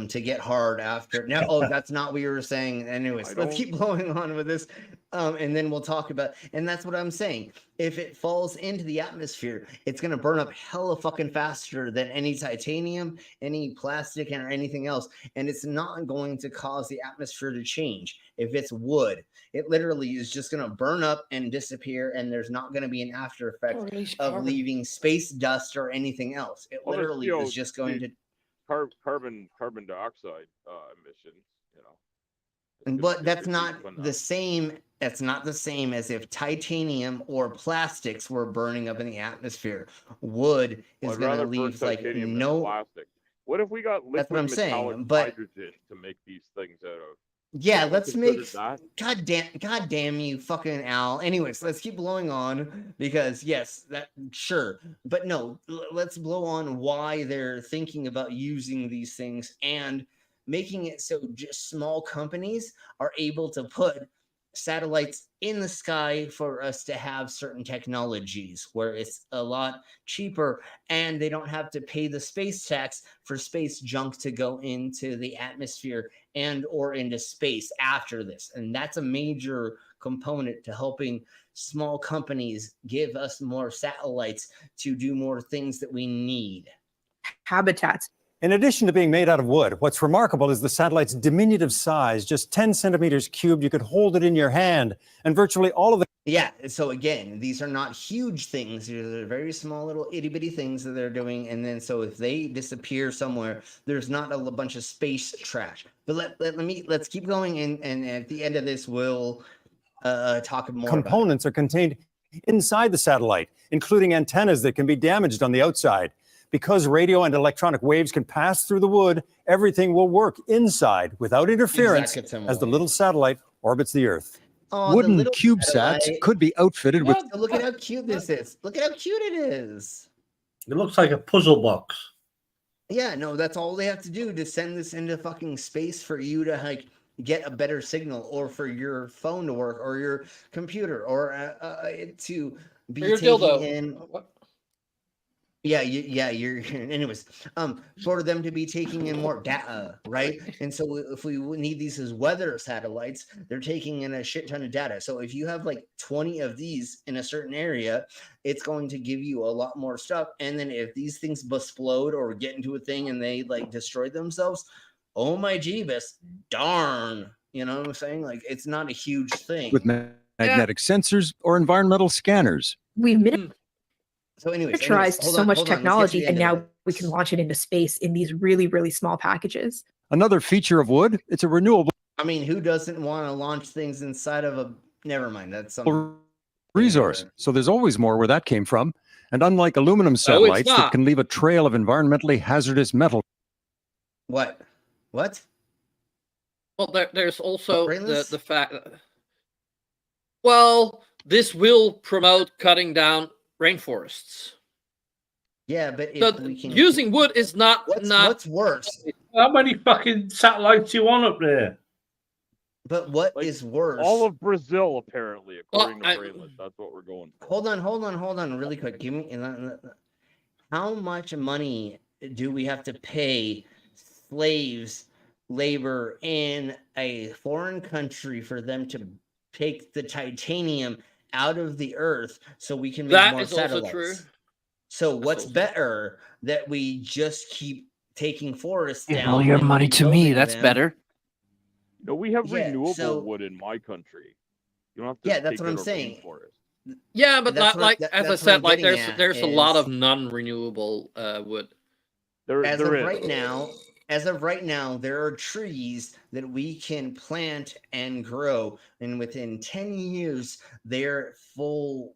to get hard after. No, oh, that's not what you were saying. Anyways, let's keep blowing on with this, and then we'll talk about. And that's what I'm saying. If it falls into the atmosphere, it's gonna burn up hella fucking faster than any titanium, any plastic, or anything else, and it's not going to cause the atmosphere to change. If it's wood, it literally is just gonna burn up and disappear, and there's not gonna be an after effect of leaving space dust or anything else. It literally is just going to. Carbon dioxide emissions, But that's not the same. That's not the same as if titanium or plastics were burning up in the atmosphere. Wood is going to leave like no plastic. What if we got That's what I'm liquid saying, metallic but- hydrogen to make these things out of? Yeah, let's make. that. God damn you, fucking Al. Anyways, let's keep blowing on because yes, that sure, but no, let's blow on why they're thinking about using these things and making it so just small companies are able to put satellites in the sky for us to have certain technologies where it's a lot cheaper and they don't have to pay the space tax for space junk to go into the atmosphere and or into space after this. And that's a major component to helping small companies give us more satellites to do more things that we need. Habitats. In addition to being made out of wood, what's remarkable is the satellite's diminutive size, just 10 centimeters cubed. You could hold it in your hand, and virtually all of the. Yeah, so again, these are not huge things. They're very small little itty bitty things that they're doing. And then so if they disappear somewhere, there's not a bunch of space trash. But let's keep going, and at the end of this, we'll talk more. Components are contained inside the satellite, including antennas that can be damaged on the outside. Because radio and electronic waves can pass through the wood, everything will work inside without interference as the little satellite orbits the Earth. Oh, Wooden the little CubeSats satellite. could be outfitted with. So look at how cute this is. Look at how cute it is. It looks like a puzzle box. Yeah, no, that's all they have to do to send this into fucking space for you to like get a better signal, or for your phone to work, or your computer, or to be your taking dildo. in. Yeah, you're. Anyways, for them to be taking in more data, right? And so if we need these as weather satellites, they're taking in a shit ton of data. So if you have like 20 of these in a certain area, it's going to give you a lot more stuff. And then if these things explode or get into a thing and they like destroy themselves, oh my Jeebus, darn. You know what I'm saying? Like, it's not a huge thing. With magnetic sensors or environmental scanners. We've So anyways, miniaturized so much technology, and now we can launch it into space in these really, really small packages. Another feature of wood, it's a renewable I mean, who doesn't want to launch things inside of a... Never mind, that's some resource. So there's always more where that came from. And unlike aluminum satellites that not. can leave a trail of environmentally hazardous metal. What? What? Well, there's also the fact that, well, this will promote cutting down rainforests. Yeah, but so we can... using wood is not... What's worse? How many fucking satellites you want up there? But what is worse? All of Brazil, apparently, according to Braylon. That's what we're going for. Hold on, really quick. Give me... How much money do we have to pay slaves, labor in a foreign country for them to take the titanium out of the earth so we can make more satellites? Also true. So what's better, that we just keep taking forests down? Give all your money to me. That's better. No, we have renewable wood in my country. You don't have to. Yeah, that's what I'm saying. Yeah, but not like as I said, like there's a lot of non-renewable wood. As of right now, there are trees that we can plant and grow, and within 10 years, they're full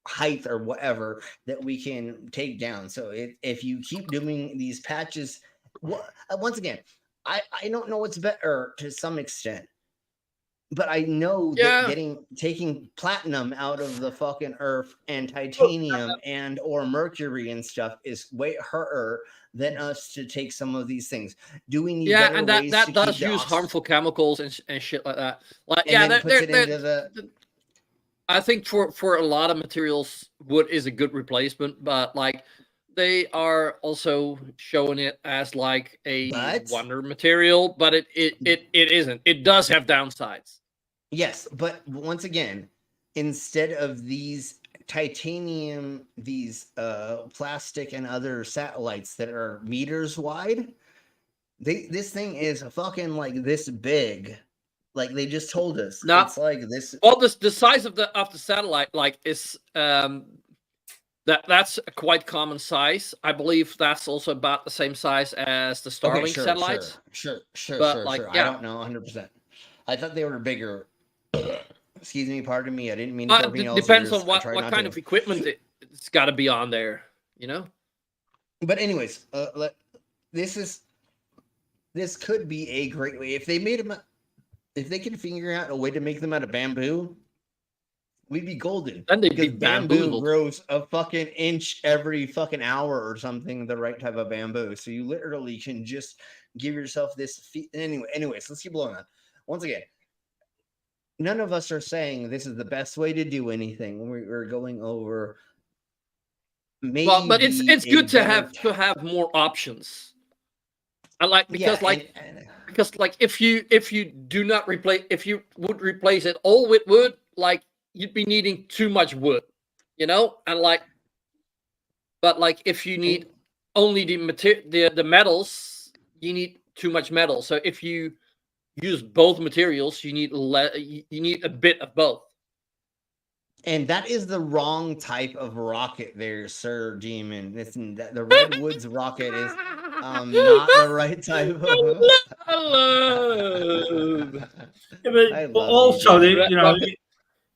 height or whatever that we can take down. So if you keep doing these patches, once again, I don't know what's better to some extent, but I know that taking platinum out of the fucking earth and titanium and or mercury and stuff is way harder than us to take some of these things. Do we need better and ways that to does keep use harmful chemicals and shit like that. Like and I think for a lot of materials, wood is a good replacement, but like they are also showing it as like a wonder material, but it isn't. It does have downsides. Yes, but once again, instead of these titanium, these plastic and other satellites that are meters wide, this thing is fucking like this big. Like they just told us, it's like this. Well, the size of the satellite, like, is that's a quite common size. I believe that's also about the same size as the Starlink satellites. Sure. Like, I don't know 100%. I thought they were bigger. Excuse me, pardon me. I didn't mean to. It depends on what kind of equipment it's got to be on there, you know. But anyways, this could be a great way if they made them. If they can figure out a way to make them out of bamboo, we'd be golden. Then they'd be bamboo grows a fucking inch every fucking hour or something, the right type of bamboo. So you literally can just give yourself this anyways, let's keep blowing on. Once again, none of us are saying this is the best way to do anything. We're going over maybe. Well, but it's good to have more options. I like because because like if you would replace it all with wood, like you'd be needing too much wood, you know, and like, but like if you need only the metals, you need too much metal. So if you use both materials, you need a bit of both. And that is the wrong type of rocket there, Sir Demon. Listen, the Redwoods rocket is not the right type of... but also, you know,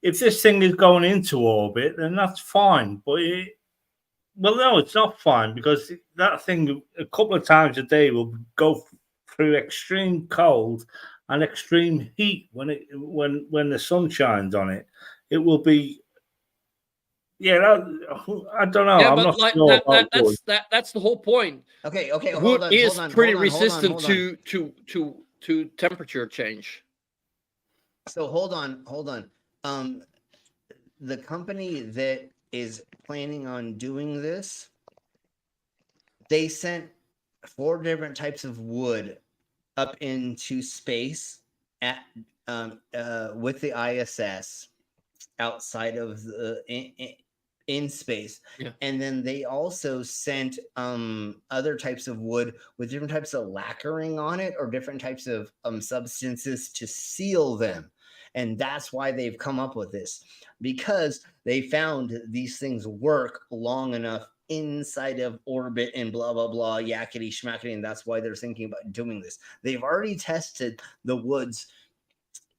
if this thing is going into orbit, then that's fine. But no, it's not fine, because that thing a couple of times a day will go through extreme cold and extreme heat when the sun shines on it. It will be, I don't know. Yeah, I'm but not like sure that's the whole point. Okay. Wood is pretty resistant to temperature change. So hold on. The company that is planning on doing this, they sent 4 different types of wood up into space at with the ISS outside of the in space. And then they also sent other types of wood with different types of lacquering on it, or different types of substances to seal them. And that's why they've come up with this, because they found these things work long enough inside of orbit and blah blah blah yakety schmackety, and that's why they're thinking about doing this. They've already tested the woods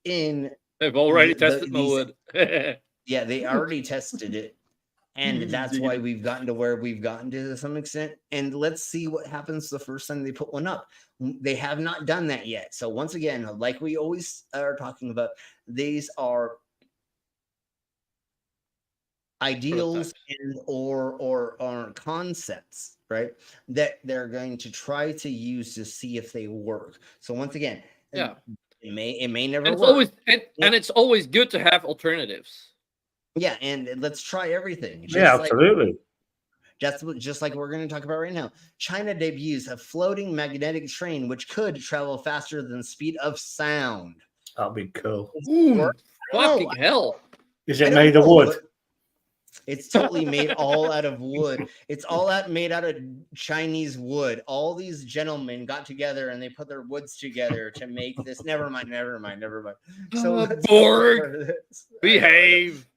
in. They've already tested my wood. Yeah, they already tested it. And that's why we've gotten to where we've gotten to some extent. And let's see what happens the first time they put one up. They have not done that yet. So once again, like we always are talking about, these are ideals and or concepts, right? That they're going to try to use to see if they work. So once again, yeah, it may never and it's work. Always and it's always good to have alternatives. Yeah, and let's try everything. Yeah, absolutely. Just like we're going to talk about right now. China debuts a floating magnetic train which could travel faster than the speed of sound. That'd be cool. Ooh, fucking hell. Is it made of wood? It's totally made all out of wood. It's all made out of Chinese wood. All these gentlemen got together and they put their woods together to make this. Never mind. So Borg, behave.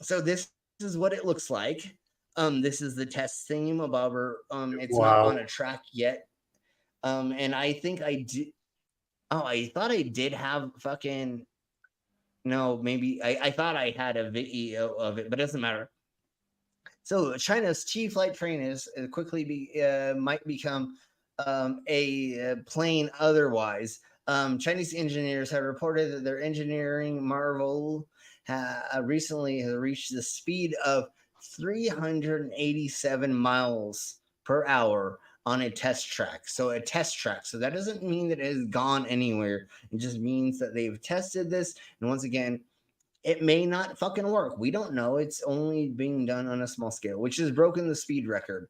So this is what it looks like. This is the test theme of our. It's Wow. not on a track yet. And I think I did. Oh, I thought I did have fucking. No, maybe I thought I had a video of it, but it doesn't matter. So China's chief light train is quickly might become a plane otherwise. Chinese engineers have reported that their engineering marvel recently has reached the speed of 387 miles per hour on a test track. So a test track. So that doesn't mean that it has gone anywhere. It just means that they've tested this. And once again, it may not fucking work. We don't know. It's only being done on a small scale, which has broken the speed record.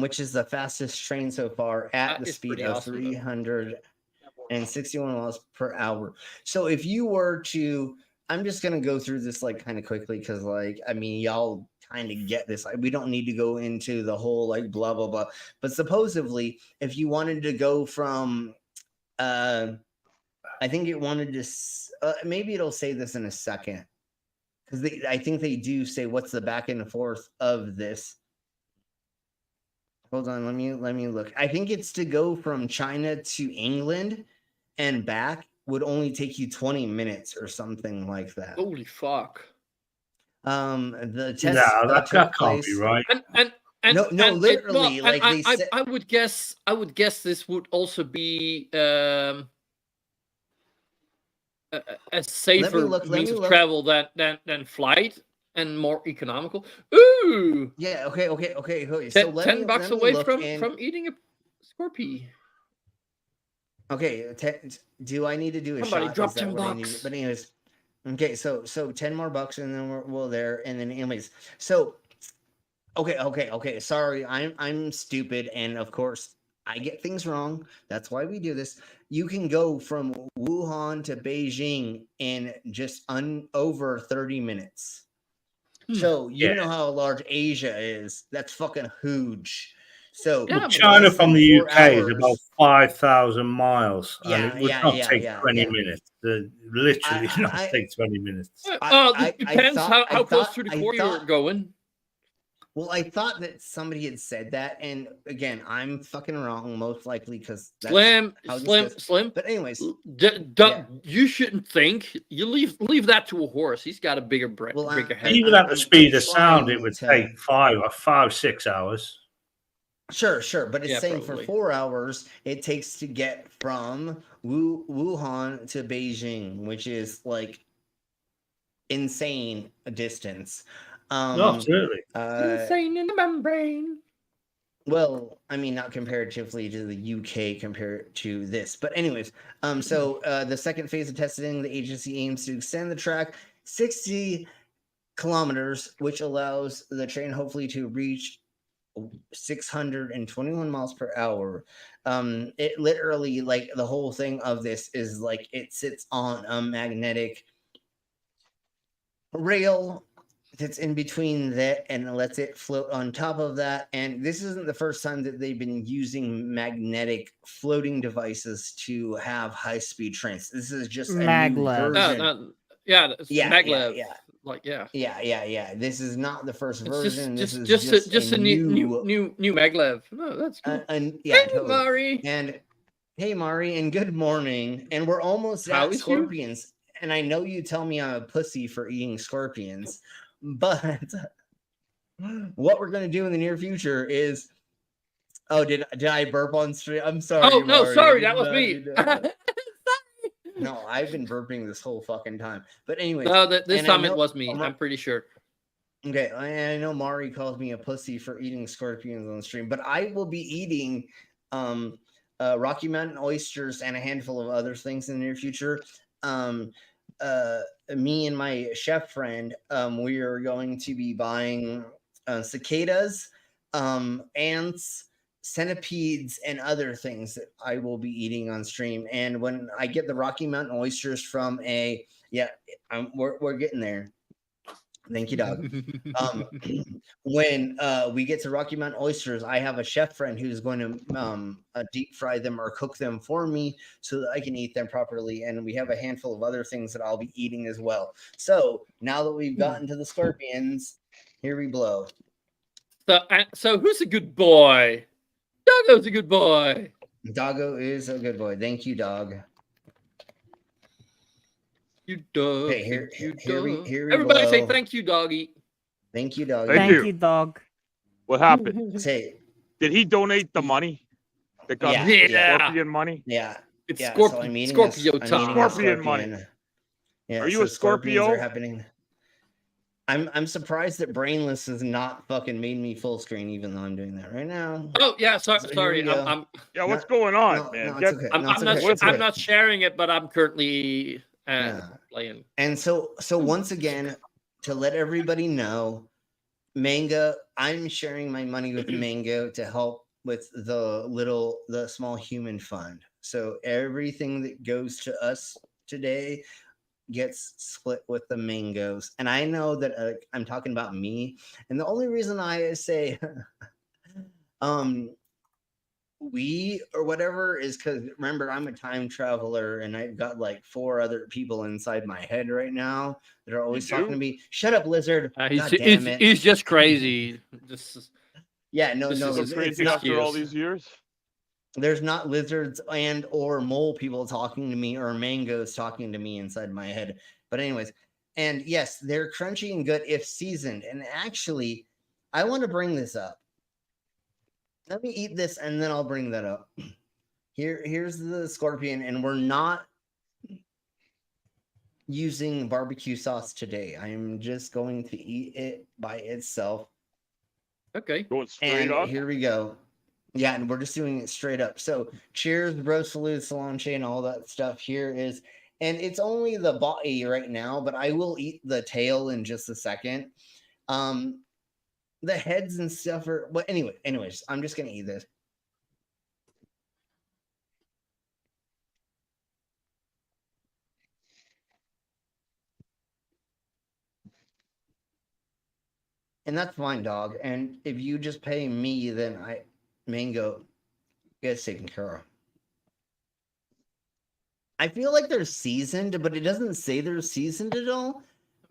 Which is the fastest train so far at the speed of 361 miles per hour. So if you were to, I'm just going to go through this like kind of quickly because like, I mean, y'all kind of get this. We don't need to go into the whole like blah, blah, blah. But supposedly, if you wanted to go from, I think it wanted to, maybe it'll say this in a second. Because I think they do say what's the back and forth of this. Hold on, let me look. I think it's to go from China to England and back would only take you 20 minutes or something like that. Holy fuck. The test that can't be right. No, literally, like they said, I would guess this would also be a safer means of travel than flight and more economical. Ooh. Yeah. Okay. So $10 away from eating a Scorpio. Okay. Do I need to do a Somebody shot? drop $10. But anyways, okay. So 10 more bucks, and then we're there. And then anyways, so okay. Sorry, I'm stupid, and of course I get things wrong. That's why we do this. You can go from Wuhan to Beijing in just over 30 minutes. So you know how large Asia is. That's fucking huge. So China from the UK is about 5,000 miles, and it would not take 20 minutes. Literally not take 20 minutes. Depends how close to the core you're going. Well, I thought that somebody had said that, and again, I'm fucking wrong, most likely because Slim. But anyways, you shouldn't think. You leave that to a horse. He's got a bigger brain, bigger head. Even at the speed of sound, it would take 5-6 hours. Sure, but it's saying probably. For 4 hours it takes to get from Wuhan to Beijing, which is like insane a distance. Absolutely. Insane in the membrane. Well, I mean, not comparatively to the UK compared to this. But anyways, so the second phase of testing, the agency aims to extend the track 60 kilometers, which allows the train hopefully to reach 621 miles per hour. It literally, like, the whole thing of this is like it sits on a magnetic rail that's in between that and lets it float on top of that. And this isn't the first time that they've been using magnetic floating devices to have high-speed trains. This is just a new version. Maglev. Like, yeah. Yeah. This is not the first It's version. just This is just a new maglev. No, that's cool. Yeah, Hey, totally. Mari. And hey, Mari, and good morning. And we're almost How at is you? scorpions. And I know you tell me I'm a pussy for eating scorpions, but what we're gonna do in the near future is. Oh, did I burp on stream? I'm sorry. Oh no, Mari, sorry, that was me. No, I've been burping this whole fucking time. But anyways, No, this and time it was me. I'm pretty sure. Okay, I know Mari calls me a pussy for eating scorpions on the stream, but I will be eating Rocky Mountain oysters and a handful of other things in the near future. Me and my chef friend, we are going to be buying cicadas, ants, centipedes, and other things that I will be eating on stream. And when I get the Rocky Mountain oysters from we're getting there. Thank you, dog. When we get to Rocky Mountain oysters, I have a chef friend who's going to deep fry them or cook them for me so that I can eat them properly. And we have a handful of other things that I'll be eating as well. So now that we've gotten to the scorpions, here we blow. So who's a good boy? Doggo's a good boy. Doggo is a good boy. Thank you, dog. You dog. Okay, here we Everybody blow. say thank you, doggy. Thank you, doggy. Thank you. dog. What happened? Say, did he donate the money? That got scorpion money? Yeah. It's yeah, Scorpio, so I'm eating Scorpio I'm time. eating a Scorpion money. Yeah, Are you so a Scorpio? scorpions are happening. I'm surprised that Brainless has not fucking made me full screen, even though I'm doing that right now. Oh yeah, sorry. Yeah, what's going on, man? it's okay. I'm not sharing it, but I'm currently playing. And so once again, to let everybody know, Mango, I'm sharing my money with Mango to help with the small human fund. So everything that goes to us today gets split with the mangoes. And I know that I'm talking about me. And the only reason I say we or whatever is because remember, I'm a time traveler and I've got like 4 other people inside my head right now that are always talking to me. Shut up, Lizard. God damn it. He's just crazy. No. It's crazy after all these years. There's not lizards and or mole people talking to me or mangoes talking to me inside my head. But anyways, and yes, they're crunchy and good if seasoned. And actually, I want to bring this up. Let me eat this and then I'll bring that up. Here's the scorpion, and we're not using barbecue sauce today. I'm just going to eat it by itself. Okay. Going straight up. Here we go. Yeah, and we're just doing it straight up. So cheers, bro, salute, Solange, and all that stuff. Here is, and it's only the body right now, but I will eat the tail in just a second. The heads and stuff are, well, anyways, I'm just gonna eat this. And that's fine, dog. And if you just pay me, then Mango gets taken care of. I feel like they're seasoned, but it doesn't say they're seasoned at all.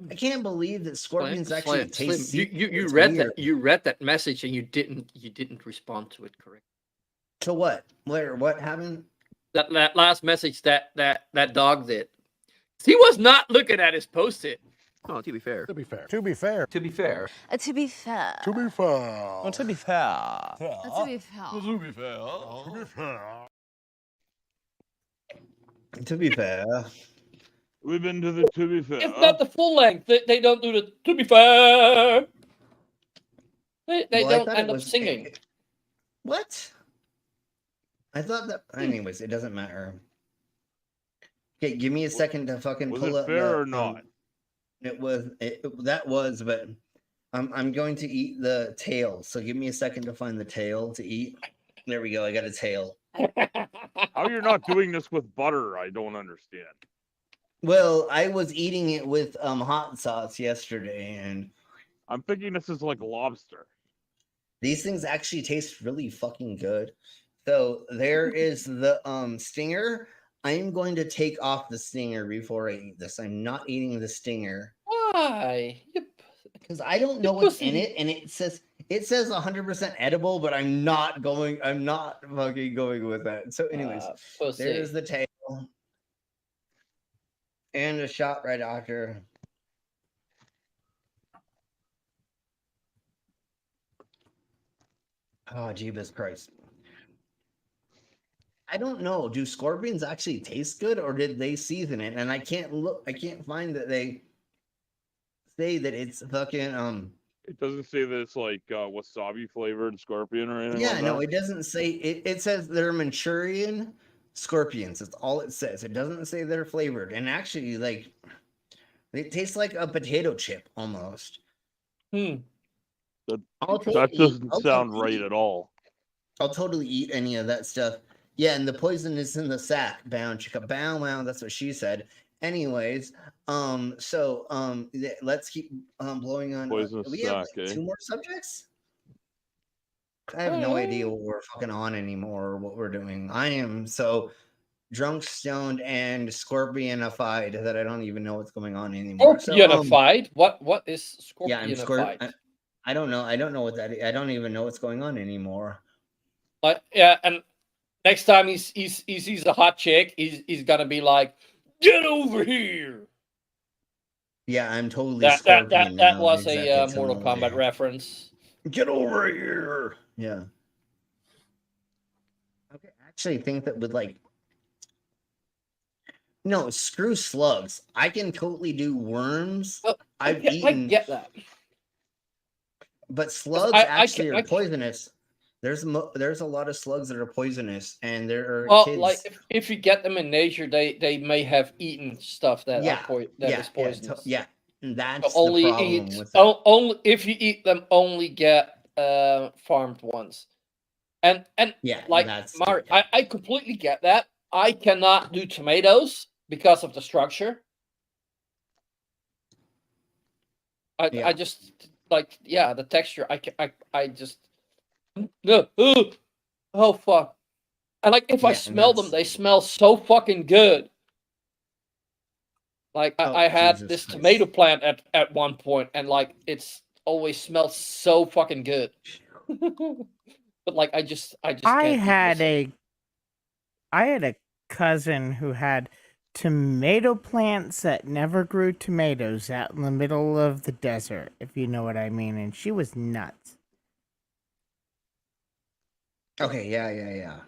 I can't believe that scorpions actually taste. You read weird. You read that message and you didn't respond to it correctly. To what? What happened? That last message that dog did. He was not looking at his post-it. Oh, to be fair. To be fair. To be fair. To be fair. To be fair. To be fair. To be fair. To be fair. To be fair. We've been to the to be fair. It's not the full length. They don't do the to be fair. They don't end up singing. What? I thought that. Anyways, it doesn't matter. Okay, give me a second to fucking pull up. Was it fair or not? It was. That was, but I'm going to eat the tail. So give me a second to find the tail to eat. There we go. I got a tail. How you're not doing this with butter? I don't understand. Well, I was eating it with hot sauce yesterday, and I'm thinking this is like lobster. These things actually taste really fucking good. So there is the stinger. I'm going to take off the stinger before I eat this. I'm not eating the stinger. Why? Because I don't know what's in it, and it says 100% edible, but I'm not fucking going with that. So, anyways, there's the tail. And a shot right after. Oh, Jeebus Christ. I don't know. Do scorpions actually taste good, or did they season it? And I can't find that they say that it's fucking It doesn't say that it's like wasabi flavored scorpion or anything. Yeah, like no, that. it doesn't say it. It says they're Manchurian scorpions. That's all it says. It doesn't say they're flavored. And actually, like, it tastes like a potato chip almost. That doesn't sound right at all. I'll totally eat any of that stuff. Yeah, and the poison is in the sack. Bow chicka bow wow. That's what she said. Anyways, let's keep blowing on. Poisonous We have sack, like, eh? 2 more subjects. I have no idea what we're fucking on anymore or what we're doing. I am so drunk, stoned, and scorpionified that I don't even know what's going on anymore. Scorpionified? What is scorpionified? Yeah, I'm I don't know. I don't know what that is. I don't even know what's going on anymore. Yeah, and next time he sees a hot chick, he's gonna be like, "Get over here!" Yeah, I'm totally that was a Mortal Kombat reference. Get over here! Yeah. Okay, I actually think that with like, no, screw slugs. I can totally do worms. I get that. But slugs actually are poisonous. There's a lot of slugs that are poisonous, and there are kids. Like if you get them in nature, they may have eaten stuff that is poisonous. Yeah, that's so only the problem eat with that. only if you eat them, only get farmed ones. And yeah, like Mario, I completely get that. I cannot do tomatoes because of the structure. I just like the texture. I just no. Oh fuck! And like if I smell them, they smell so fucking good. Like I had this tomato plant at one point, and like it's always smelled so fucking good. But like I just I had a cousin who had tomato plants that never grew tomatoes out in the middle of the desert, if you know what I mean, and she was nuts. Okay, yeah.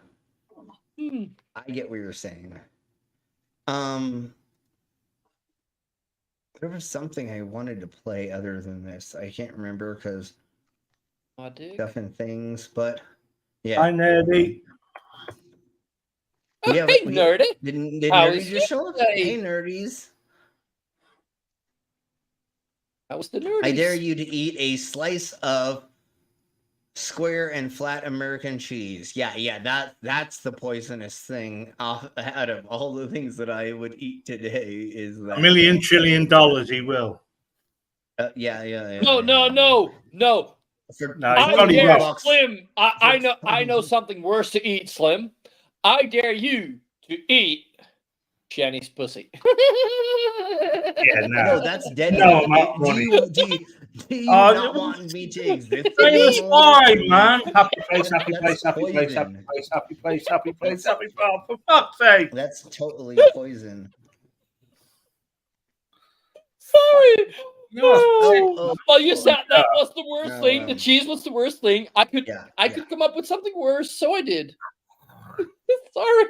I get what you're saying. There was something I wanted to play other than this. I can't remember because stuff and things, but yeah. Hi, Nerdy. Yeah, hey, Nerdy. Did Nerdy just show up? Hey, Nerdies. That was the Nerdies. I dare you to eat a slice of square and flat American cheese. Yeah, that's the poisonous thing out of all the things that I would eat today is that. $1 million trillion he will. Yeah. No. I dare Slim. I know something worse to eat, Slim. I dare you to eat Shanny's pussy. Yeah, no, that's dead. No, do you not want me to exist? It's fine, man. Happy place. For fuck's sake. That's totally poison. Sorry. No. Well, you said that was the worst thing. The cheese was the worst thing. I could come up with something worse, so I did. Sorry.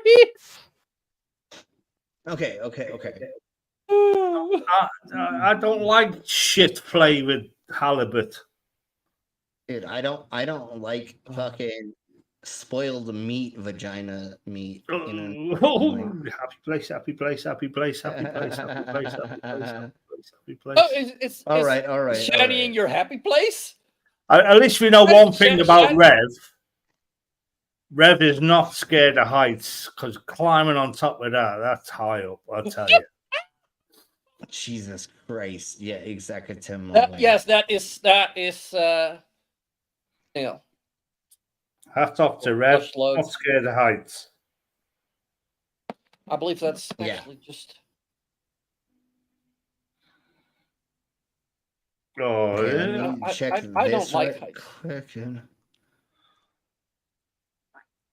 Okay. I don't like shit flavored halibut. Dude, I don't like fucking spoiled meat, vagina meat. You know? Happy place. Oh, it's all right. Shanny in your happy place? At least we know one thing about Rev. Rev is not scared of heights because climbing on top of that's high up, I'll tell you. Jesus Christ. Yeah, exactly. Yes, that is Hats off to Rev, not scared of heights. I believe that's actually just Oh, Okay, let yeah. me check I this don't like right quick.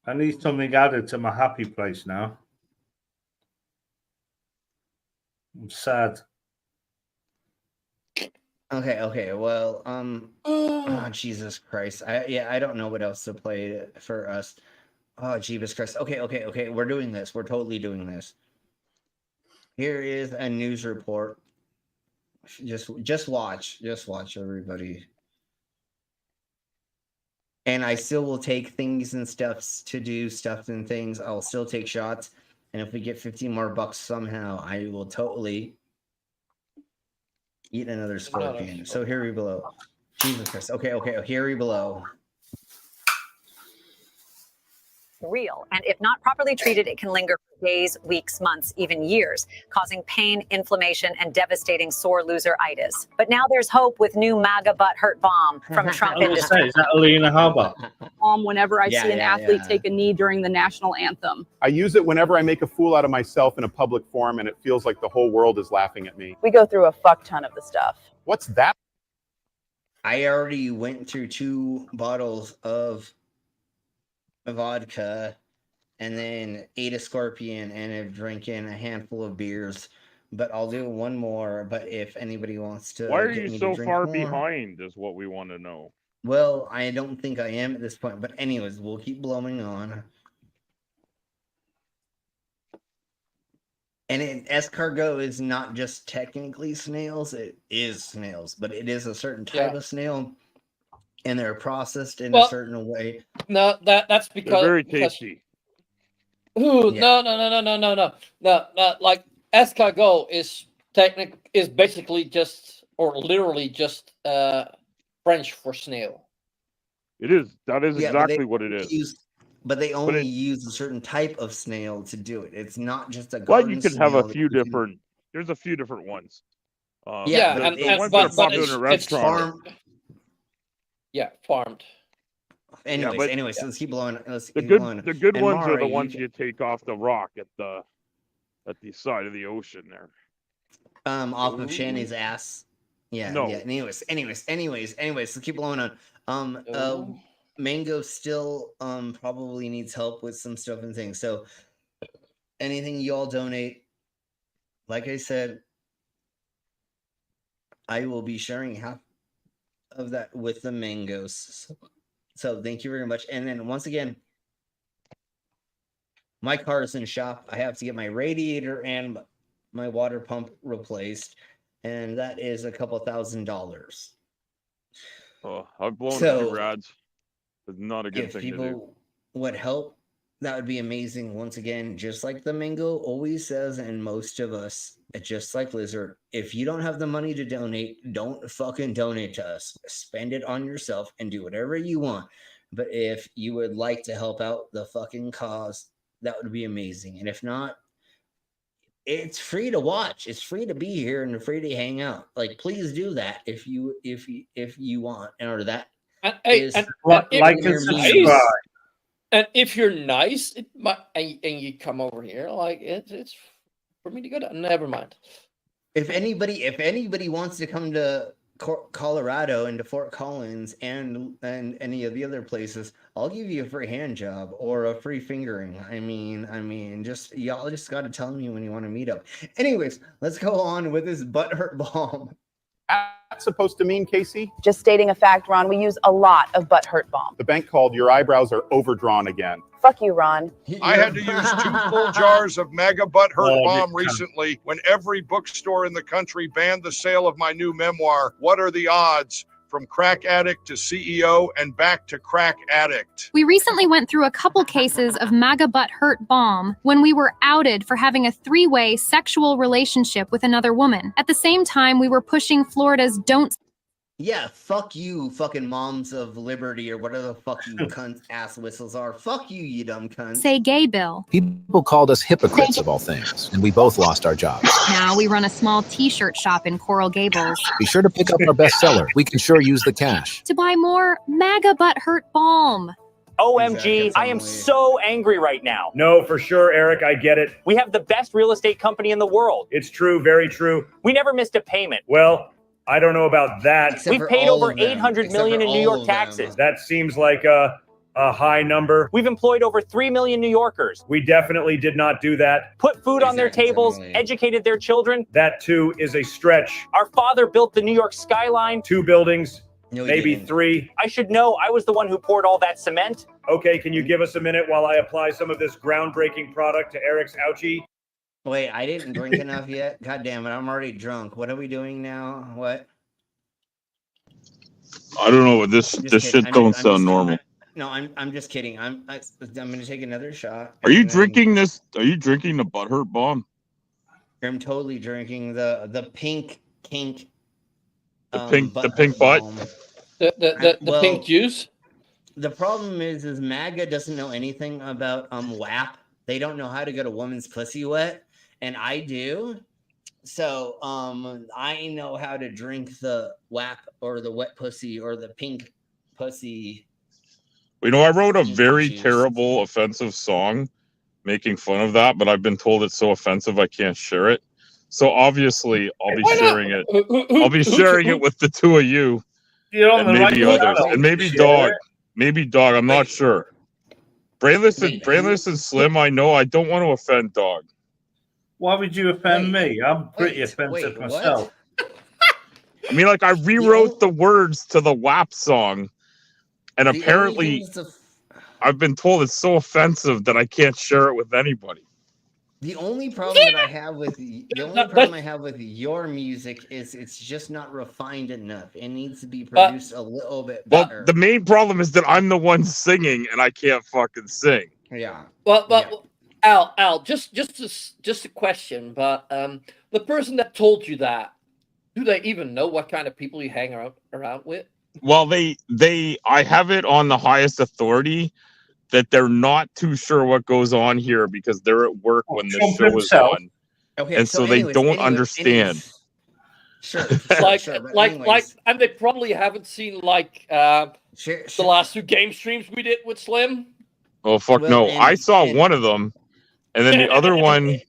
I need something added to my happy place now. I'm sad. Okay. Well, oh, Jesus Christ. I don't know what else to play for us. Oh, Jesus Christ. Okay. We're doing this. We're totally doing this. Here is a news report. Just watch, everybody. And I still will take things and stuffs to do stuff and things. I'll still take shots. And if we get 15 more bucks somehow, I will totally eat another scorpion. So here we below. Jesus Christ. Okay. Here we below. Real, and if not properly treated, it can linger for days, weeks, months, even years, causing pain, inflammation, and devastating sore loser-itis. But now there's hope with new MAGA butt hurt bomb from Trump I was Industries. say, is that Alina Harbour? Whenever I see an athlete take a knee during the national anthem. I use it whenever I make a fool out of myself in a public forum and it feels like the whole world is laughing at me. We go through a fuck ton of the stuff. What's that? I already went through 2 bottles of vodka and then ate a scorpion and have drinking a handful of beers, but I'll do one more. But if anybody wants to, why are you so far behind is what we want to know. Well, I don't think I am at this point, but anyways, we'll keep blowing on. And escargot is not just technically snails, it is snails, but it is a certain type of snail. And they're processed in a certain way. No, that's because they're very tasty. Ooh, no. Like escargot is basically just, or literally just, French for snail. It is. That is exactly what it is. But they only use a certain type of snail to do it. It's not just a. Well, you can have a few different. There's a few different ones. The ones that are popular in a restaurant. Yeah, farmed. Anyways, let's keep blowing. The good ones are the ones you take off the rock at the side of the ocean there. Off of Shanny's ass. Yeah. No. Yeah. Anyways, let's keep blowing on. Mango still probably needs help with some stuff and things. So anything y'all donate, like I said, I will be sharing half of that with the mangoes. So thank you very much. And then once again, my car is in shop. I have to get my radiator and my water pump replaced, and that is a couple $1,000. Oh, I've blown a few rads. It's not a good thing to do. If people would help, that would be amazing. Once again, just like the mango always says, and most of us, just like Lizard, if you don't have the money to donate, don't fucking donate to us. Spend it on yourself and do whatever you want. But if you would like to help out the fucking cause, that would be amazing. And if not, it's free to watch. It's free to be here and free to hang out. Like, please do that if you want. In order that is like and subscribe. And if you're nice, it might, and you come over here, like it's for me to go down. Never mind. If anybody wants to come to Colorado and to Fort Collins and any of the other places, I'll give you a free hand job or a free fingering. I mean, just y'all just got to tell me when you want to meet up. Anyways, let's go on with this butthurt bomb. That's supposed to mean, Casey? Just stating a fact, Ron, we use a lot of butt hurt balm. The bank called, your eyebrows are overdrawn again. Fuck you, Ron. I had to use 2 full jars of MAGA butt hurt bomb recently when every bookstore in the country banned the sale of my new memoir, What Are the Odds? From Crack Addict to CEO and back to Crack Addict. We recently went through a couple cases of MAGA butt hurt bomb when we were outed for having a 3-way sexual relationship with another woman. At the same time, we were pushing Florida's Don't. Yeah, fuck you, fucking moms of liberty or whatever the fuck you cunt ass whistles are. Fuck you, you dumb cunt. Say gay bill. People called us hypocrites of all things, and we both lost our jobs. Now we run a small t-shirt shop in Coral Gables. Be sure to pick up our bestseller. We can sure use the cash. To buy more MAGA butt hurt balm. OMG, I am so angry right now. No, for sure, Eric, I get it. We have the best real estate company in the world. It's true, very true. We never missed a payment. Well, I don't know about that. Except We've for paid all over of them. 800 Except million for in New all York of them. taxes. That seems like a high number. We've employed over 3 million New Yorkers. We definitely did not do that. Put food on their tables, educated their children. That too is a stretch. Our father built the New York skyline. 2 buildings. No, he maybe didn't. 3. I should know. I was the one who poured all that cement. Okay, can you give us a minute while I apply some of this groundbreaking product to Eric's ouchie? Wait, I didn't drink enough yet. God damn it, I'm already drunk. What are we doing now? What? I don't know what this Just shit kidding. don't sound normal. I'm just kidding. I'm gonna take another shot. Are you and then drinking this? Are you drinking the butthurt bomb? I'm totally drinking the pink kink. The pink butthurt butt. bomb. The pink juice. The problem is MAGA doesn't know anything about WAP. They don't know how to get a woman's pussy wet, and I do. So I know how to drink the WAP or the wet pussy or the pink pussy. You know, I wrote a very terrible, offensive song making fun of that, but I've been told it's so offensive I can't share it. So obviously, I'll be sharing it. I'll be sharing it with the two of you, and maybe others, and maybe Dog. Maybe Dog. I'm not sure. Brainless and Slim. I know. I don't want to offend Dog. Why would you offend me? I'm pretty offensive myself. I mean, like I rewrote the words to the WAP song, and apparently, I've been told it's so offensive that I can't share it with anybody. The only problem that I have with your music is it's just not refined enough. It needs to be produced a little bit better. Well, the main problem is that I'm the one singing and I can't fucking sing. Yeah. Well, Al, just a question, but the person that told you that, do they even know what kind of people you hang around with? Well, I have it on the highest authority that they're not too sure what goes on here because they're at work when the show is on. Okay, and so they don't understand. Sure. And they probably haven't seen the last 2 game streams we did with Slim. Oh fuck no! I saw one of them, and then the other one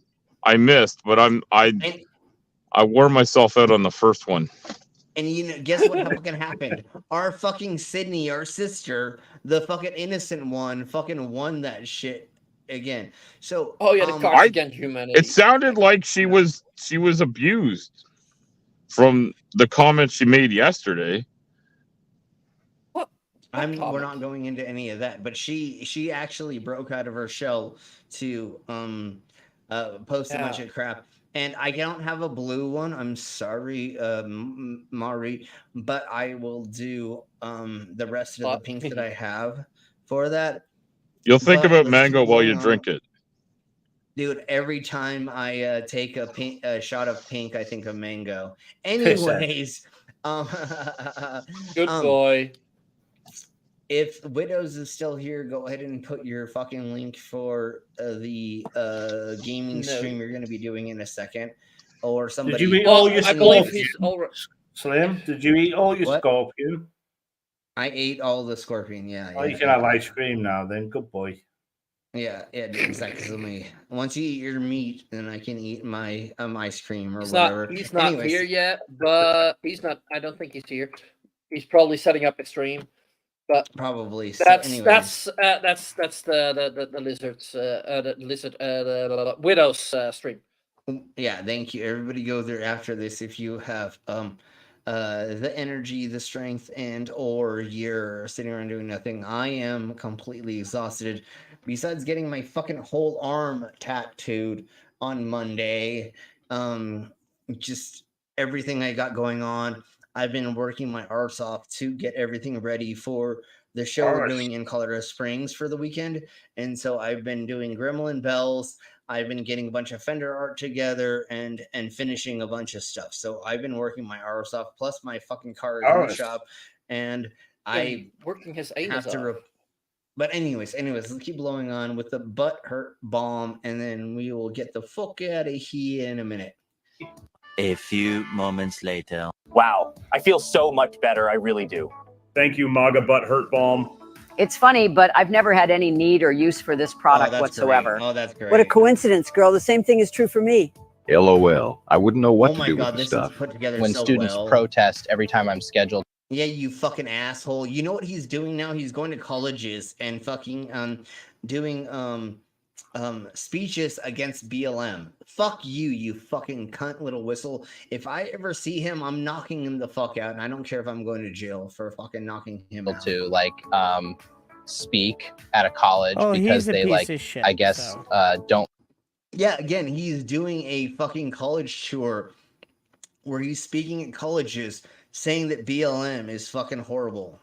I missed. But I wore myself out on the first one. And guess what fucking happened? Our fucking Sydney, our sister, the fucking innocent one, fucking won that shit again. So the Cards Against Humanity. It sounded like she was abused from the comments she made yesterday. We're not going into any of that, but she actually broke out of her shell to post a bunch of crap. And I don't have a blue one. I'm sorry, Mari, but I will do the rest of the pinks that I have for that. You'll think about mango while you drink it. Dude, every time I take a shot of pink, I think of mango. Anyways, good boy. If Widows is still here, go ahead and put your fucking link for the gaming stream you're going to be doing in a second. Or somebody. Did you eat all your scorpion? Slim, did you eat all your scorpion? I ate all the scorpion, yeah. Oh, you can have ice cream now then. Good boy. Yeah, exactly. Once you eat your meat, then I can eat my ice cream or He's whatever. He's not here yet, but he's not. I don't think he's here. He's probably setting up a stream. But probably that's the lizards the Widows stream. Yeah, thank you. Everybody go there after this if you have the energy, the strength, and or you're sitting around doing nothing. I am completely exhausted. Besides getting my fucking whole arm tattooed on Monday, just everything I got going on. I've been working my arse off to get everything ready for the show we're doing in Colorado Springs for the weekend. And so I've been doing Gremlin Bells. I've been getting a bunch of Fender art together and finishing a bunch of stuff. So I've been working my arse off, plus my fucking car is in the shop. And I working his anus off. But anyways, let's keep blowing on with the butt hurt bomb, and then we will get the fuck out of here in a minute. A few moments later. Wow, I feel so much better. I really do. Thank you, MAGA Butt Hurt Bomb. It's funny, but I've never had any need or use for this product whatsoever. Oh, that's great. What a coincidence, girl. The same thing is true for me. LOL. I wouldn't know what Oh to my do god, with the this stuff. is put together When so students well. protest every time I'm scheduled. Yeah, you fucking asshole. You know what he's doing now? He's going to colleges and fucking doing speeches against BLM. Fuck you, you fucking cunt little whistle. If I ever see him, I'm knocking him the fuck out, and I don't care if I'm going to jail for fucking knocking him out. To like speak at a college Oh, because he's a they piece like of shit, I guess so. don't. Yeah, again, he's doing a fucking college tour where he's speaking at colleges saying that BLM is fucking horrible.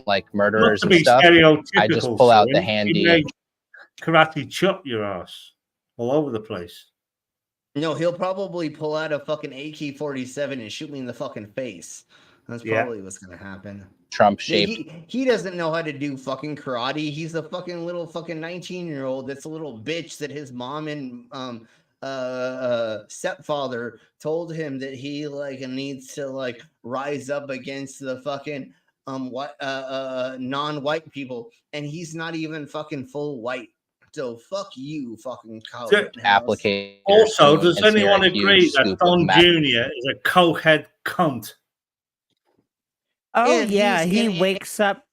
Like Not murderers to and be stuff. stereotypical, I just pull out the son, handy. he may karate chop your ass all over the place. No, he'll probably pull out a fucking AK-47 and shoot me in the fucking face. That's Yeah. probably what's gonna happen. Trump Yeah, shaped. he doesn't know how to do fucking karate. He's a fucking little fucking 19-year-old that's a little bitch that his mom and stepfather told him that he like needs to like rise up against the fucking non-white people, and he's not even fucking full white. So fuck you, fucking college. Application. Also, does anyone agree that Don Jr. is a cokehead cunt? Oh And yeah, he's he in- wakes up.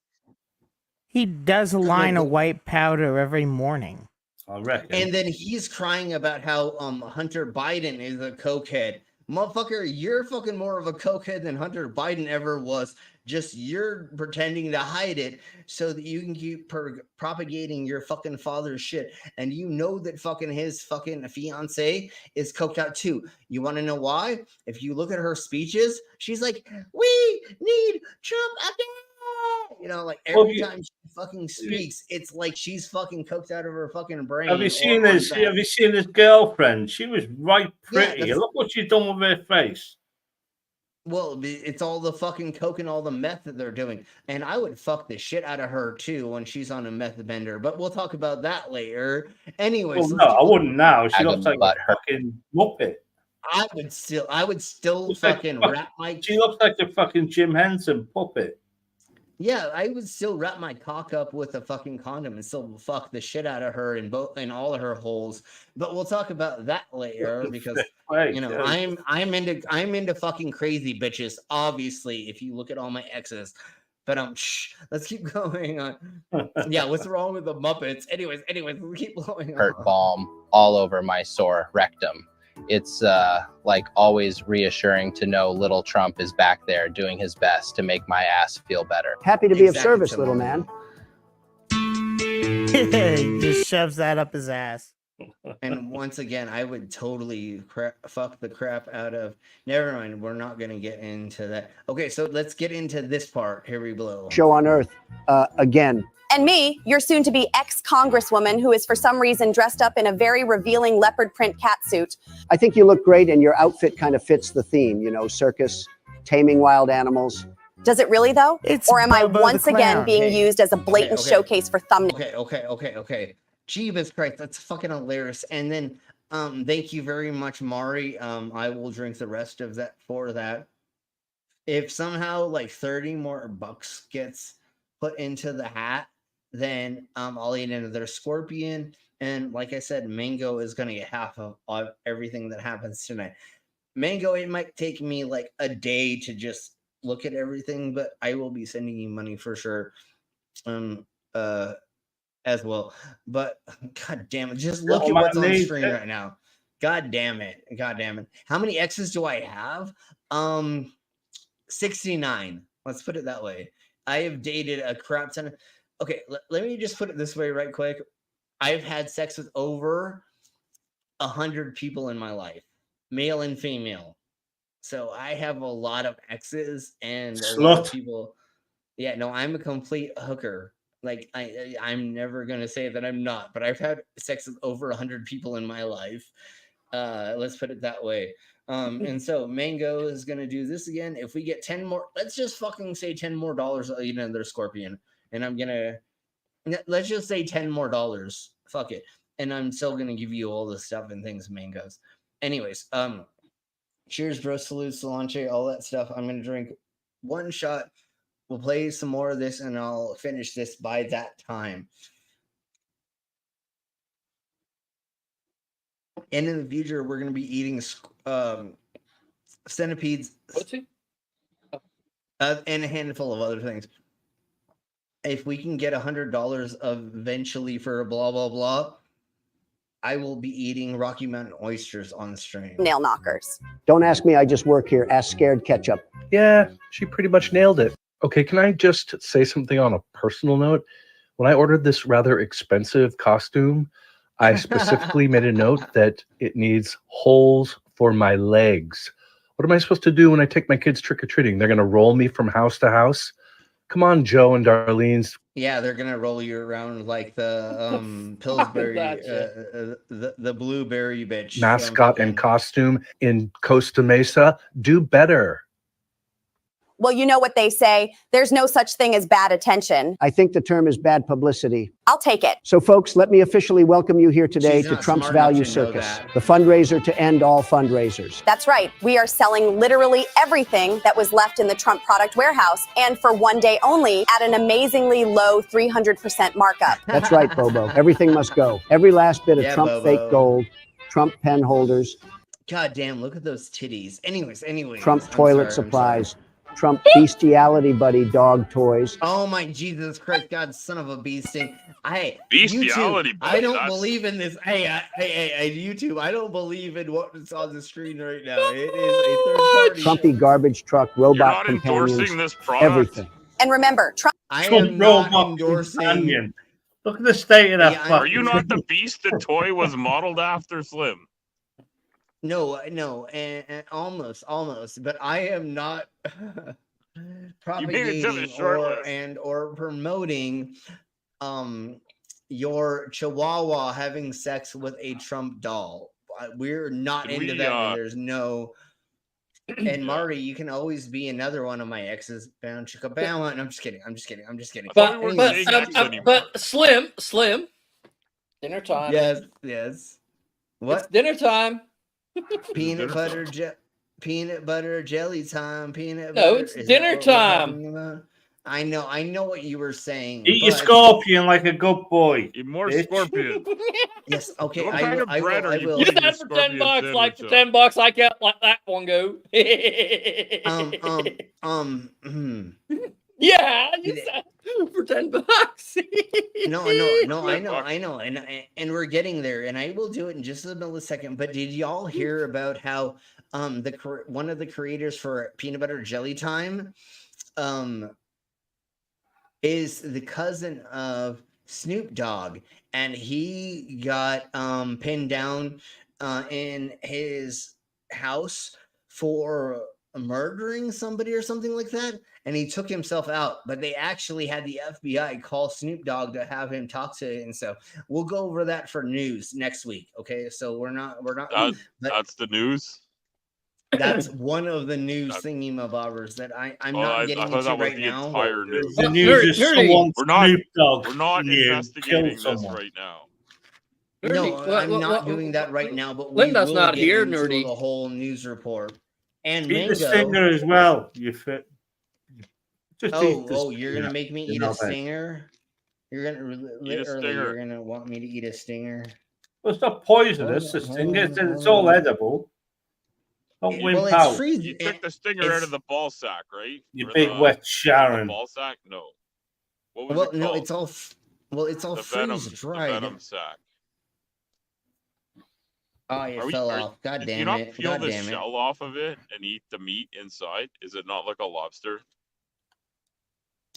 He does a line of white powder every morning. I reckon. And then he's crying about how Hunter Biden is a cokehead. Motherfucker, you're fucking more of a cokehead than Hunter Biden ever was. Just you're pretending to hide it so that you can keep propagating your fucking father's shit. And you know that fucking his fucking fiance is coked out too. You want to know why? If you look at her speeches, she's like, "We need Trump again." You know, like every time she fucking speaks, it's like she's fucking coked out of her fucking brain. Have you seen this? Have you seen his girlfriend? She was right pretty. Look what she's done with her face. Well, it's all the fucking coke and all the meth that they're doing. And I would fuck the shit out of her too when she's on a meth bender. But we'll talk about that later. Anyways. Well, no, I wouldn't now. She looks like a fucking muppet. I would still fucking wrap my... She looks like a fucking Jim Henson puppet. Yeah, I would still wrap my cock up with a fucking condom and still fuck the shit out of her in all of her holes. But we'll talk about that later because you know I'm into fucking crazy bitches. Obviously, if you look at all my exes. But let's keep going on. Yeah, what's wrong with the Muppets? Anyways, we'll keep going on. Hurt balm all over my sore rectum. It's like always reassuring to know little Trump is back there doing his best to make my ass feel better. Happy to be of service, little man. He just shoves that up his ass. And once again, I would totally fuck the crap out of... Never mind, we're not going to get into that. Okay, so let's get into this part. Here we blow. Show on Earth again. And me, your soon-to-be ex-congresswoman who is for some reason dressed up in a very revealing leopard print catsuit. I think you look great, and your outfit kind of fits the theme. You know, circus, taming wild animals. Does it really, though? Or am I once again being used as a blatant showcase for thumbnail? Okay. Jeebus Christ, that's fucking hilarious. And then, thank you very much, Mari. I will drink the rest of that for that. If somehow like 30 more bucks gets put into the hat, then I'll eat another scorpion. And like I said, Mango is gonna get half of everything that happens tonight. Mango, it might take me like a day to just look at everything, but I will be sending you money for sure. As well. But god damn it, just look at what's on the screen right now. God damn it. How many X's do I have? 69. Let's put it that way. I have dated a crap ton of... Okay, let me just put it this way right quick. I've had sex with over 100 people in my life, male and female. So I have a lot of exes and a lot of people. Yeah, no, I'm a complete hooker. Like I'm never gonna say that I'm not, but I've had sex with over 100 people in my life. Let's put it that way. And so Mango is gonna do this again. If we get 10 more, let's just fucking say $10 more. I'll eat another scorpion, and I'm gonna let's just say $10 more. Fuck it, and I'm still gonna give you all the stuff and things, Mangoes. Anyways, cheers, bro. Salute, Solanche, all that stuff. I'm gonna drink one shot. We'll play some more of this, and I'll finish this by that time. And in the future, we're going to be eating centipedes and a handful of other things. If we can get $100 eventually for blah, blah, blah, I will be eating Rocky Mountain oysters on the stream. Nail knockers. Don't ask me, I just work here. Ask Scared Ketchup. Yeah, she pretty much nailed it. Okay, can I just say something on a personal note? When I ordered this rather expensive costume, I specifically made a note that it needs holes for my legs. What am I supposed to do when I take my kids trick-or-treating? They're going to roll me from house to house? Come on, Joe and Darlene's. Yeah, they're gonna roll you around like the Pillsbury, the blueberry bitch Mascot and costume in Costa Mesa. Do better. Well, you know what they say. There's no such thing as bad attention. I think the term is bad publicity. I'll take it. So, folks, let me officially welcome you here today She's to not Trump's smart enough Value to know Circus, that. the fundraiser to end all fundraisers. That's right. We are selling literally everything that was left in the Trump product warehouse, and for one day only at an amazingly low 300% markup. That's right, Bobo. Everything must go. Every last bit of Yeah, Trump Bobo. fake gold, Trump pen holders, God damn, look at those titties. Anyways. Trump I'm toilet sorry, I'm supplies, sorry. Trump bestiality buddy dog toys. Oh my Jesus Christ, God, son of a beasting. Bestiality YouTube, buddy, I don't that's- believe in this. Hey, YouTube, I don't believe in what's on the screen right now. It is a third party. Trumpy garbage truck, You're robot not companions, endorsing this product. everything. And remember, Trump. I Trump am not robot endorsing. companion. Look at the state of that. Yeah, Are you not the beast the toy was modeled after, Slim? No, and almost, but I am not propagating or promoting your chihuahua having sex with a Trump doll. We're not Can into we, that. And there's no. And Marty, you can always be another one of my exes. Bound chicka bound. And I'm just kidding. But Slim, dinner time. Yes. What? It's dinner time. Peanut butter jelly time. Peanut butter. No, it's Is dinner that what we're time. talking about? I know what you were saying. Eat your but- scorpion like a good boy. Eat more bitch. scorpion. Yes, okay. What I kind will, of I bread will, are I you will. Get putting that your for $10. scorpion Like for sandwich $10, I get let that one go. Yeah, you said for $10. No, I know, and we're getting there, and I will do it in just a millisecond. But did y'all hear about how one of the creators for Peanut Butter Jelly Time is the cousin of Snoop Dogg, and he got pinned down in his house for murdering somebody or something like that, and he took himself out, but they actually had the FBI call Snoop Dogg to have him talk to it. And so we'll go over that for news next week. Okay, so we're not That's the news. that's one of the news thingy-mabobbers that I'm not getting thought into that was right the now. entire news. The news is someone We're not- Snoop Dogg We're not killed investigating this someone. right now. No, Nerdy, I'm not doing that right now, but we Linda's will not get here, into Nerdy. the whole news report. And Eat the Mango. stinger as well. You fit. Just eat the You're gonna stinger. make me You eat know a that. stinger? You're gonna literally, stinger. you're gonna want me to eat a stinger? Well, it's not poisonous. The stinger, it's all edible. Don't wimp out. You took the stinger out of the ball sack, right? You Or big the- wet the Sharon. ball sack? No. What was Well, it no, called? it's all the venom, freeze the dried. venom sack. Oh, it fell off. God Did you damn not it. peel God the damn it. shell off of it and eat the meat inside? Is it not like a lobster?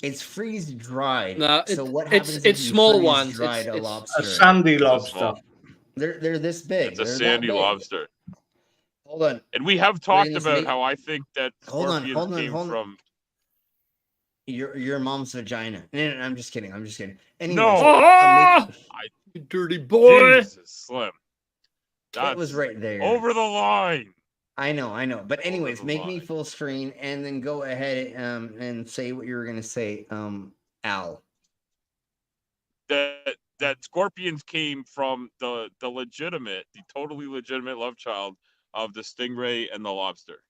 It's freeze dried. No, so it- what it's- happens it's if you small freeze ones. dried a It's lobster? A sandy It's a lobster. small- They're this big. It's a They're that sandy big. lobster. Hold on. And we have talked Braden's about made- how I think that Hold on, scorpions came hold on. from. Your mom's vagina. No, I'm just kidding. Anyways, No! You dirty boy. Jesus, Slim. That was right there. Over the line. I know. But anyways, the make me line. full screen and then go ahead and say what you were gonna say, Al. That scorpions came from the totally legitimate love child of the stingray and the lobster.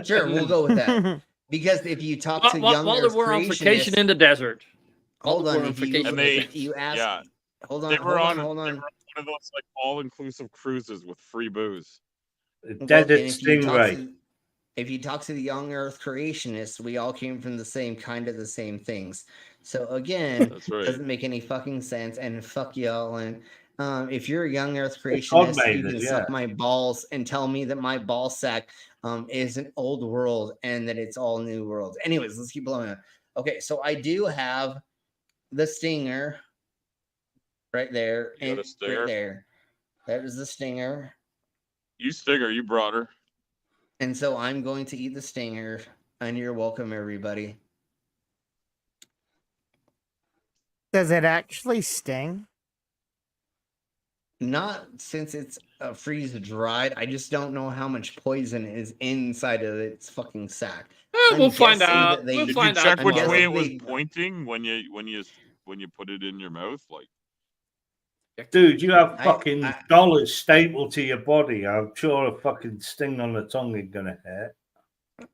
Sure, we'll go with that. Because if you talk to young While they were on vacation in the desert. Hold While on, they were on vacation in the desert. you ask, Yeah. hold on, They were on hold on. of those like all-inclusive cruises with free booze. Deaded If stingray. you talk to the young Earth creationists, we all came from the same things. So again, That's right. doesn't make any fucking sense. And fuck y'all. And if you're a young Earth God creationist, made you can it, suck yeah. my balls and tell me that my ball sack is an old world and that it's all new worlds. Anyways, let's keep blowing up. Okay, so I do have the stinger right there. You got a stinger? Right there. That is the stinger. You stinger, you brought her. And so I'm going to eat the stinger, and you're welcome, everybody. Does it actually sting? Not since it's freeze dried. I just don't know how much poison is inside of its fucking sack. We'll find out. Did you check which way it was pointing when you put it in your mouth? Like, Dude, you have fucking dollars stapled to your body. I'm sure a fucking sting on the tongue ain't gonna hurt.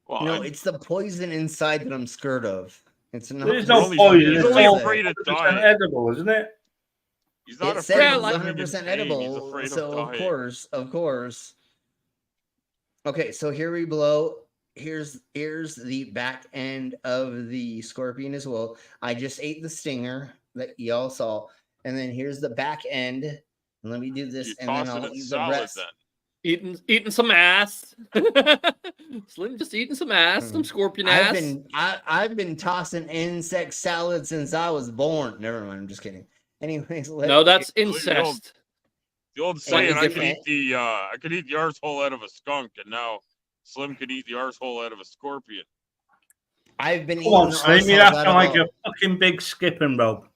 well, no, it's the poison inside that I'm scared of. It's not. There's no poison. He's It's only all afraid of 100% dying. edible, isn't it? He's not It afraid said of it was living in 100% pain. edible. He's afraid So of dying. of course. Okay, so here we blow. Here's the back end of the scorpion as well. I just ate the stinger that y'all saw, and then here's the back end. And let me do this, You and then toss it I'll in eat the salad rest. then. Eating some ass. Slim just eating some ass, some scorpion ass. I've been tossing insect salad since I was born. Never mind, I'm just kidding. Anyways, No, that's incest. The old saying, I could eat the arsehole out of a skunk, and now Slim could eat the arsehole out of a scorpion. I've been Come on, eating Slim, you arseholes have out to of like a- a fucking big skipping rope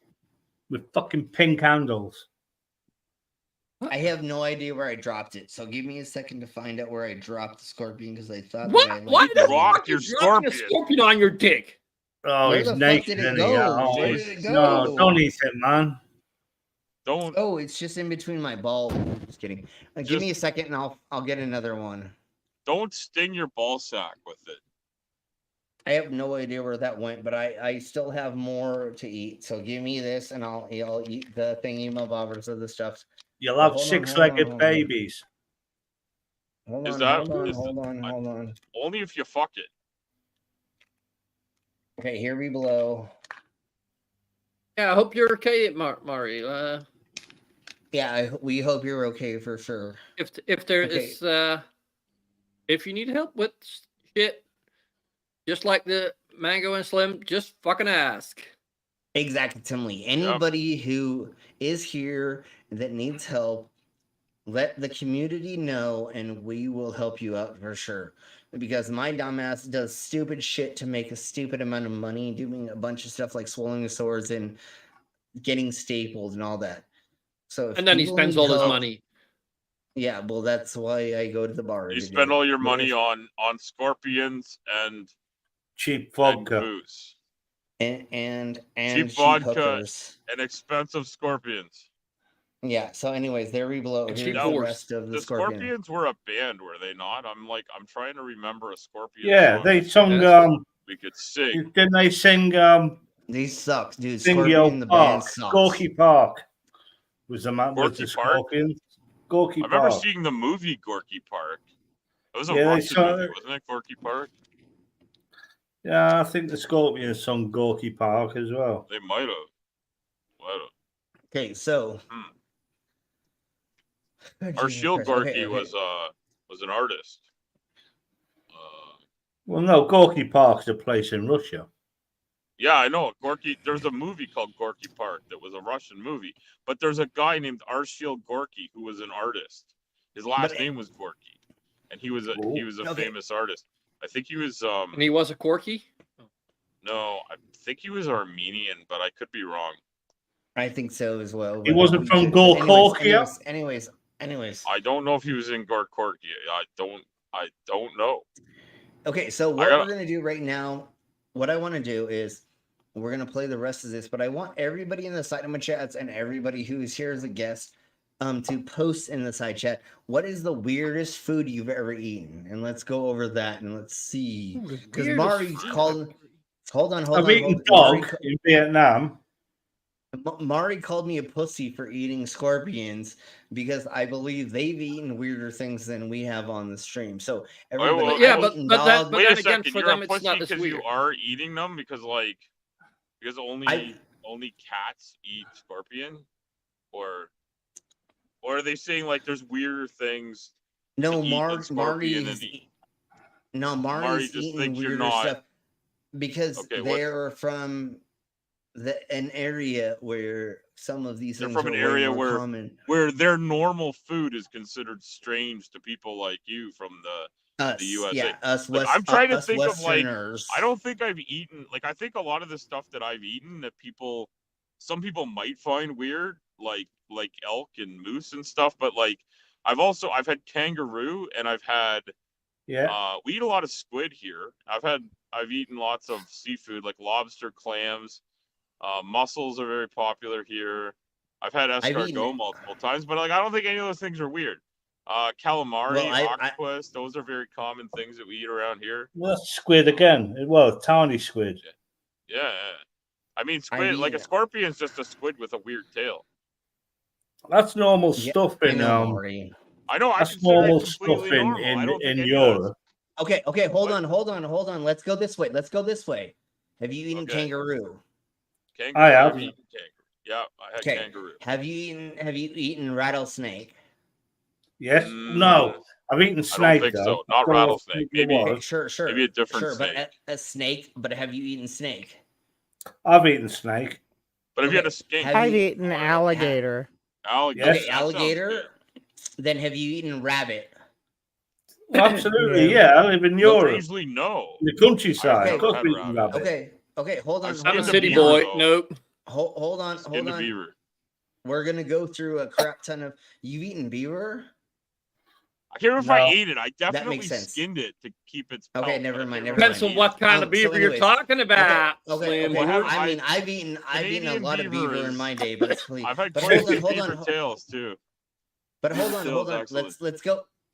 with fucking pink handles. I have no idea where I dropped it, so give me a second to find out where I dropped the scorpion because I thought What? that I Why the Rock fuck your you dropping a scorpion on your dick? Oh, Where he's the fuck naked, did it isn't he? go? Oh, Where did it no, go? don't eat it, man. Don't. Oh, it's just in between my balls. Just kidding. Give me a second, and I'll get another one. Don't sting your ball sack with it. I have no idea where that went, but I still have more to eat. So give me this, and I'll eat the thingy bobbers of the stuff. You'll have Hold on, six-legged hold on. babies. Hold Is on, that hold on. only if you fuck it? Okay, here we blow. Yeah, I hope you're okay, Mari. Yeah, we hope you're okay for sure. If there is if you need help with shit, just like the Mango and Slim, just fucking ask. Exactly. Anybody who is here that needs help, let the community know, and we will help you out for sure. Because my dumbass does stupid shit to make a stupid amount of money, doing a bunch of stuff like swallowing the swords and getting stapled and all that. So And then he spends all his money. Yeah, well, that's why I go to the bar. You spend all your money on scorpions and cheap vodka, and booze, and cheap cheap vodka hookers. and expensive scorpions. Yeah. So, anyways, there we blow. Here's Now, the rest of the scorpion. Scorpions were a band, were they not? I'm trying to remember a Scorpion. Yeah, song they sung. we could sing. Didn't they sing? These sucks, dude. Scorpion the band Park, sucks. Gorky Park was the man with Gorky the Park? scorpion. Gorky I remember Park. seeing the movie Gorky Park. It was a Yeah, they Russian saw- movie, wasn't it? Gorky Park. Yeah, I think the Scorpions sung Gorky Park as well. They might have. Okay, so Arshil Gorky was an artist. Well, no, Gorky Park's a place in Russia. Yeah, I know. Gorky. There's a movie called Gorky Park that was a Russian movie, but there's a guy named Arshil Gorky who was an artist. His last name was Gorky, and he was a famous artist. I think he was. And he was a Corky? No, I think he was Armenian, but I could be wrong. I think so as well. He wasn't from Gorkorkia? Anyways. I don't know if he was in Gorkorkia. I don't know. Okay, so what we're gonna do right now, what I want to do is we're gonna play the rest of this, but I want everybody in the Saitama chats and everybody who is here as a guest to post in the side chat what is the weirdest food you've ever eaten, and let's go over that and let's see. Because Mari's called. Hold on. I've eaten dog in Vietnam. Mari called me a pussy for eating scorpions because I believe they've eaten weirder things than we have on the stream. So everybody, well, yeah, I've but eaten but that dog. but wait then a again, second, for you're them a it's pussy not as because you weird. are eating them because only cats eat scorpion, or are they saying like there's weirder things No, to eat than scorpion and Mari Mari's just eating thinks you're weirder not stuff because okay. they're from an area where some of these They're things from are an way area more common. where their normal food is considered strange to people like you from the USA. Yeah, us Like West, I'm trying to us think of like Westerners. I don't think I've eaten like I think a lot of the stuff that I've eaten that some people might find weird, like elk and moose and stuff, but like I've had kangaroo and I've had we eat a lot of squid here. I've eaten lots of seafood like lobster, clams. Mussels are very popular here. I've had escargot multiple times, but like I don't think any of those things are weird. Calamari, octopus, those are very common things that we eat around here. Well, that's squid again. Well, tiny squid. Yeah. I mean, squid, like a scorpion's just a squid with a weird tail. That's normal stuff in I know. I that's consider normal it stuff completely normal. I don't think in any Europe. Okay, hold on. Let's go this way. Have you eaten kangaroo? Kangaroo. I have. I've eaten kangaroo. Yeah, I had kangaroo. Have you eaten rattlesnake? Yes. No. I've eaten snake. I don't think though. so. Not rattlesnake. Maybe sure. Maybe a different snake. But a snake. But have you eaten snake? I've eaten snake. But have you had a skink? I've eaten alligator. Alligator. Okay, alligator. Then have you eaten rabbit? Well, absolutely, yeah. I live in Europe. Usually no. In the countryside. Okay, I've eaten rabbit. Okay, hold on. I'm a city boy. Nope. Hold on. Beaver. We're gonna go through a crap ton of. You've eaten beaver? I can't remember if I ate it. I That definitely makes sense. skinned it to keep its. Okay, never mind. Depends on what kind of beaver you're talking about. Okay. Slim. I mean, I've eaten a lot of beaver in my day, but I've had but hold on. tails too. But hold on. Excellent.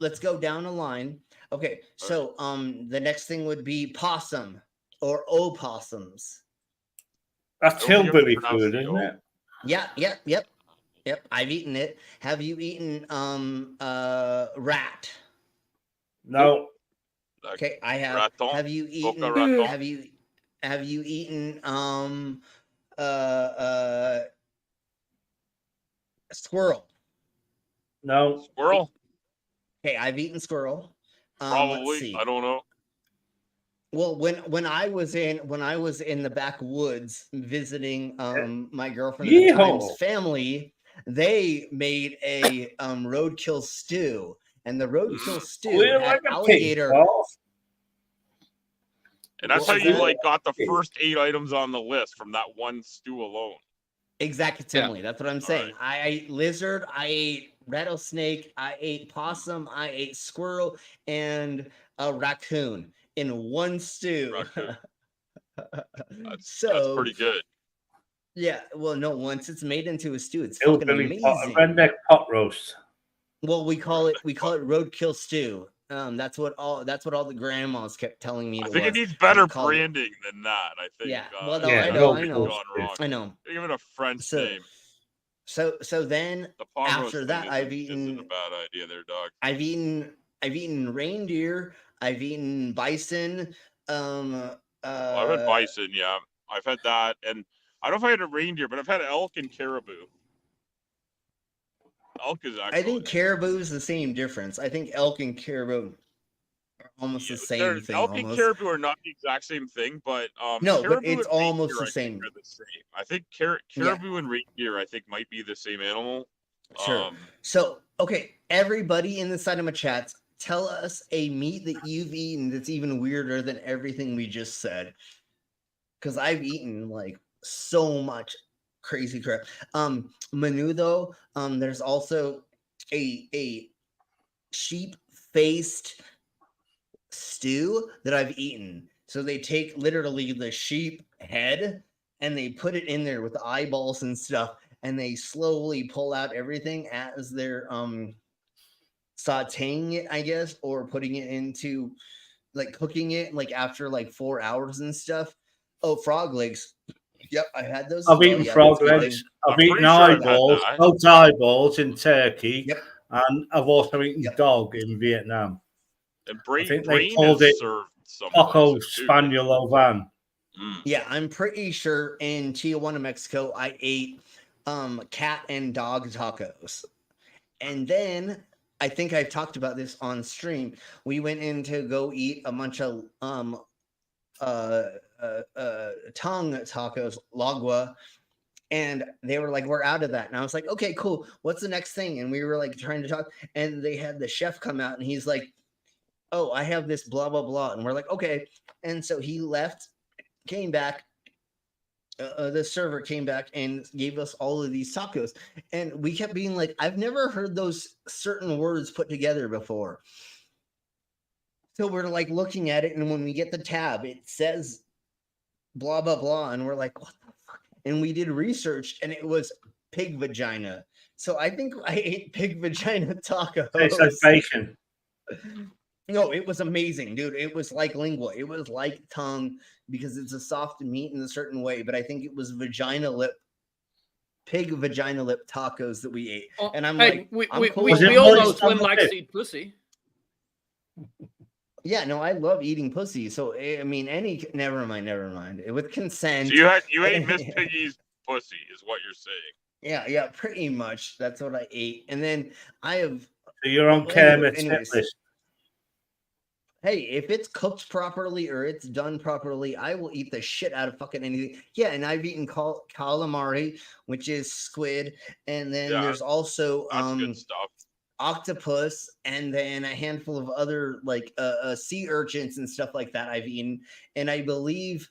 Let's go down a line. Okay, so the next thing would be possum or opossums. That's hillbilly food, isn't it? Yep. I've eaten it. Have you eaten rat? No. Okay, I have. Raton? Have you eaten? Have you eaten squirrel? No. Squirrel? Okay, I've eaten squirrel. Probably. I don't know. Well, when I was in the backwoods visiting my girlfriend at the time's family, they made a roadkill stew, and the roadkill stew had alligator. And that's how you got the first 8 items on the list from that one stew alone. Exactly. That's what I'm saying. Right. I ate lizard, I ate rattlesnake, I ate possum, I ate squirrel, and a raccoon in one stew. That's pretty good. Yeah. Well, no. Once it's made into a stew, it's fucking amazing. Redneck pot roast. Well, we call it roadkill stew. That's what all the grandmas kept telling me. I think it needs better branding than that. I think. Yeah. Well, no, I know. Give it a French name. So then after that, I've eaten. Isn't a bad idea, there, dog. I've eaten reindeer. I've eaten bison. I've had bison. Yeah, I've had that, and I don't know if I had a reindeer, but I've had elk and caribou. Elk is actually. I think caribou is the same difference. I think elk and caribou are almost the same thing. Elk and caribou are not the exact same thing, but no, but it's almost the same. I think caribou and reindeer, I think, might be the same animal. Sure. So, okay, everybody in the side of my chats, tell us a meat that you've eaten that's even weirder than everything we just said. Because I've eaten like so much crazy crap. Menudo. There's also a sheep-faced stew that I've eaten. So they take literally the sheep head and they put it in there with the eyeballs and stuff, and they slowly pull out everything as they're sauteing it, I guess, or putting it into like cooking it like after like 4 hours and stuff. Oh, frog legs. Yep, I had those. I've eaten frog legs. I've eaten eyeballs, smoked eyeballs in Turkey, and I've also eaten dog in Vietnam. And I think they brain called is it served some Taco places, too. Spaniel Ovan. Yeah, I'm pretty sure in Tijuana, Mexico, I ate cat and dog tacos. And then I think I've talked about this on stream. We went in to go eat a bunch of tongue tacos, lagua, and they were like, we're out of that. And I was like, okay, cool. What's the next thing? And we were like trying to talk, and they had the chef come out, and he's like, oh, I have this blah blah blah, and we're like, okay. And so he left, came back. The server came back and gave us all of these tacos, and we kept being like, I've never heard those certain words put together before. So we're like looking at it, and when we get the tab, it says blah blah blah, and we're like, what the fuck? And we did research, and it was pig vagina. So I think I ate pig vagina tacos. Tastes like bacon. No, it was amazing, dude. It was like lingua. It was like tongue because it's a soft meat in a certain way. But I think it was pig vagina lip tacos that we ate. And I'm like, we cool. all know Swin likes to eat pussy. Yeah, no, I love eating pussy. So I mean, never mind. With consent. So you ate Miss Piggy's pussy, is what you're saying. Yeah, pretty much. That's what I ate. And then I have. So you're on Kermit's hit list. Hey, if it's cooked properly or it's done properly, I will eat the shit out of fucking anything. Yeah, and I've eaten calamari, which is squid, and then there's also good stuff. Octopus, and then a handful of other like sea urchins and stuff like that I've eaten. And I believe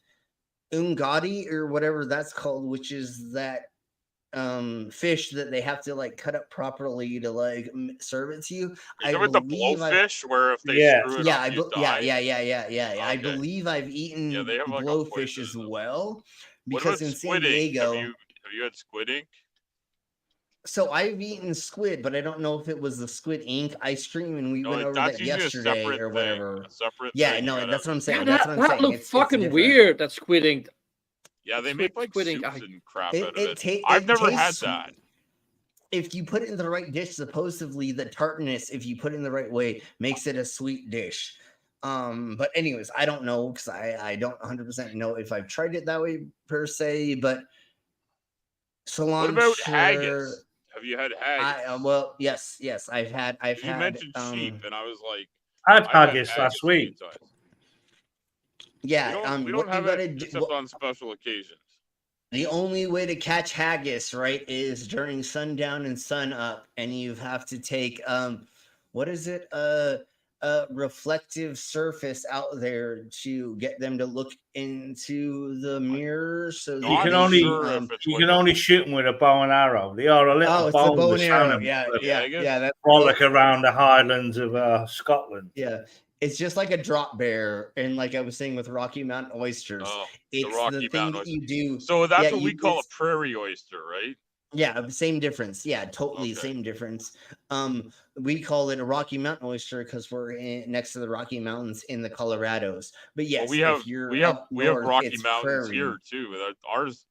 ungati or whatever that's called, which is that fish that they have to like cut up properly to like serve it to you. Is it with the blowfish where if they screw it up, you die? Yeah. I Okay. believe I've eaten they have like blowfish as well. What Because about in San squid ink? Diego, Have you had squid ink? so I've eaten squid, but I don't know if it was the squid ink ice cream, and we went over that yesterday or whatever. That's what I'm saying. Yeah, that looked fucking weird. That squid ink. Yeah, they make like squid ink. soups and crap out of it. I've never had that. If you put it in the right dish, supposedly the tartness, if you put it in the right way, makes it a sweet dish. But anyways, I don't know because I don't 100% know if I've tried it that way per se. But cilantro. What about haggis? Have you had haggis? Well, yes, I've had. You mentioned sheep, and I was like, I had haggis last week. Yeah, we don't have it except on special occasions. The only way to catch haggis, right, is during sundown and sun up, and you have to take what is it? A reflective surface out there to get them to look into the mirror. So you can only shoot them with a bow and arrow. They are a little bow and arrow. Yeah. That's frolic around the highlands of Scotland. Yeah. It's just like a drop bear, and like I was saying with Rocky Mountain oysters, it's the thing that you do. So that's what we call a prairie oyster, right? Yeah, same difference. Yeah, totally same difference. We call it a Rocky Mountain oyster because we're next to the Rocky Mountains in the Colorados. But yes, we have Rocky Mountains here too. Ours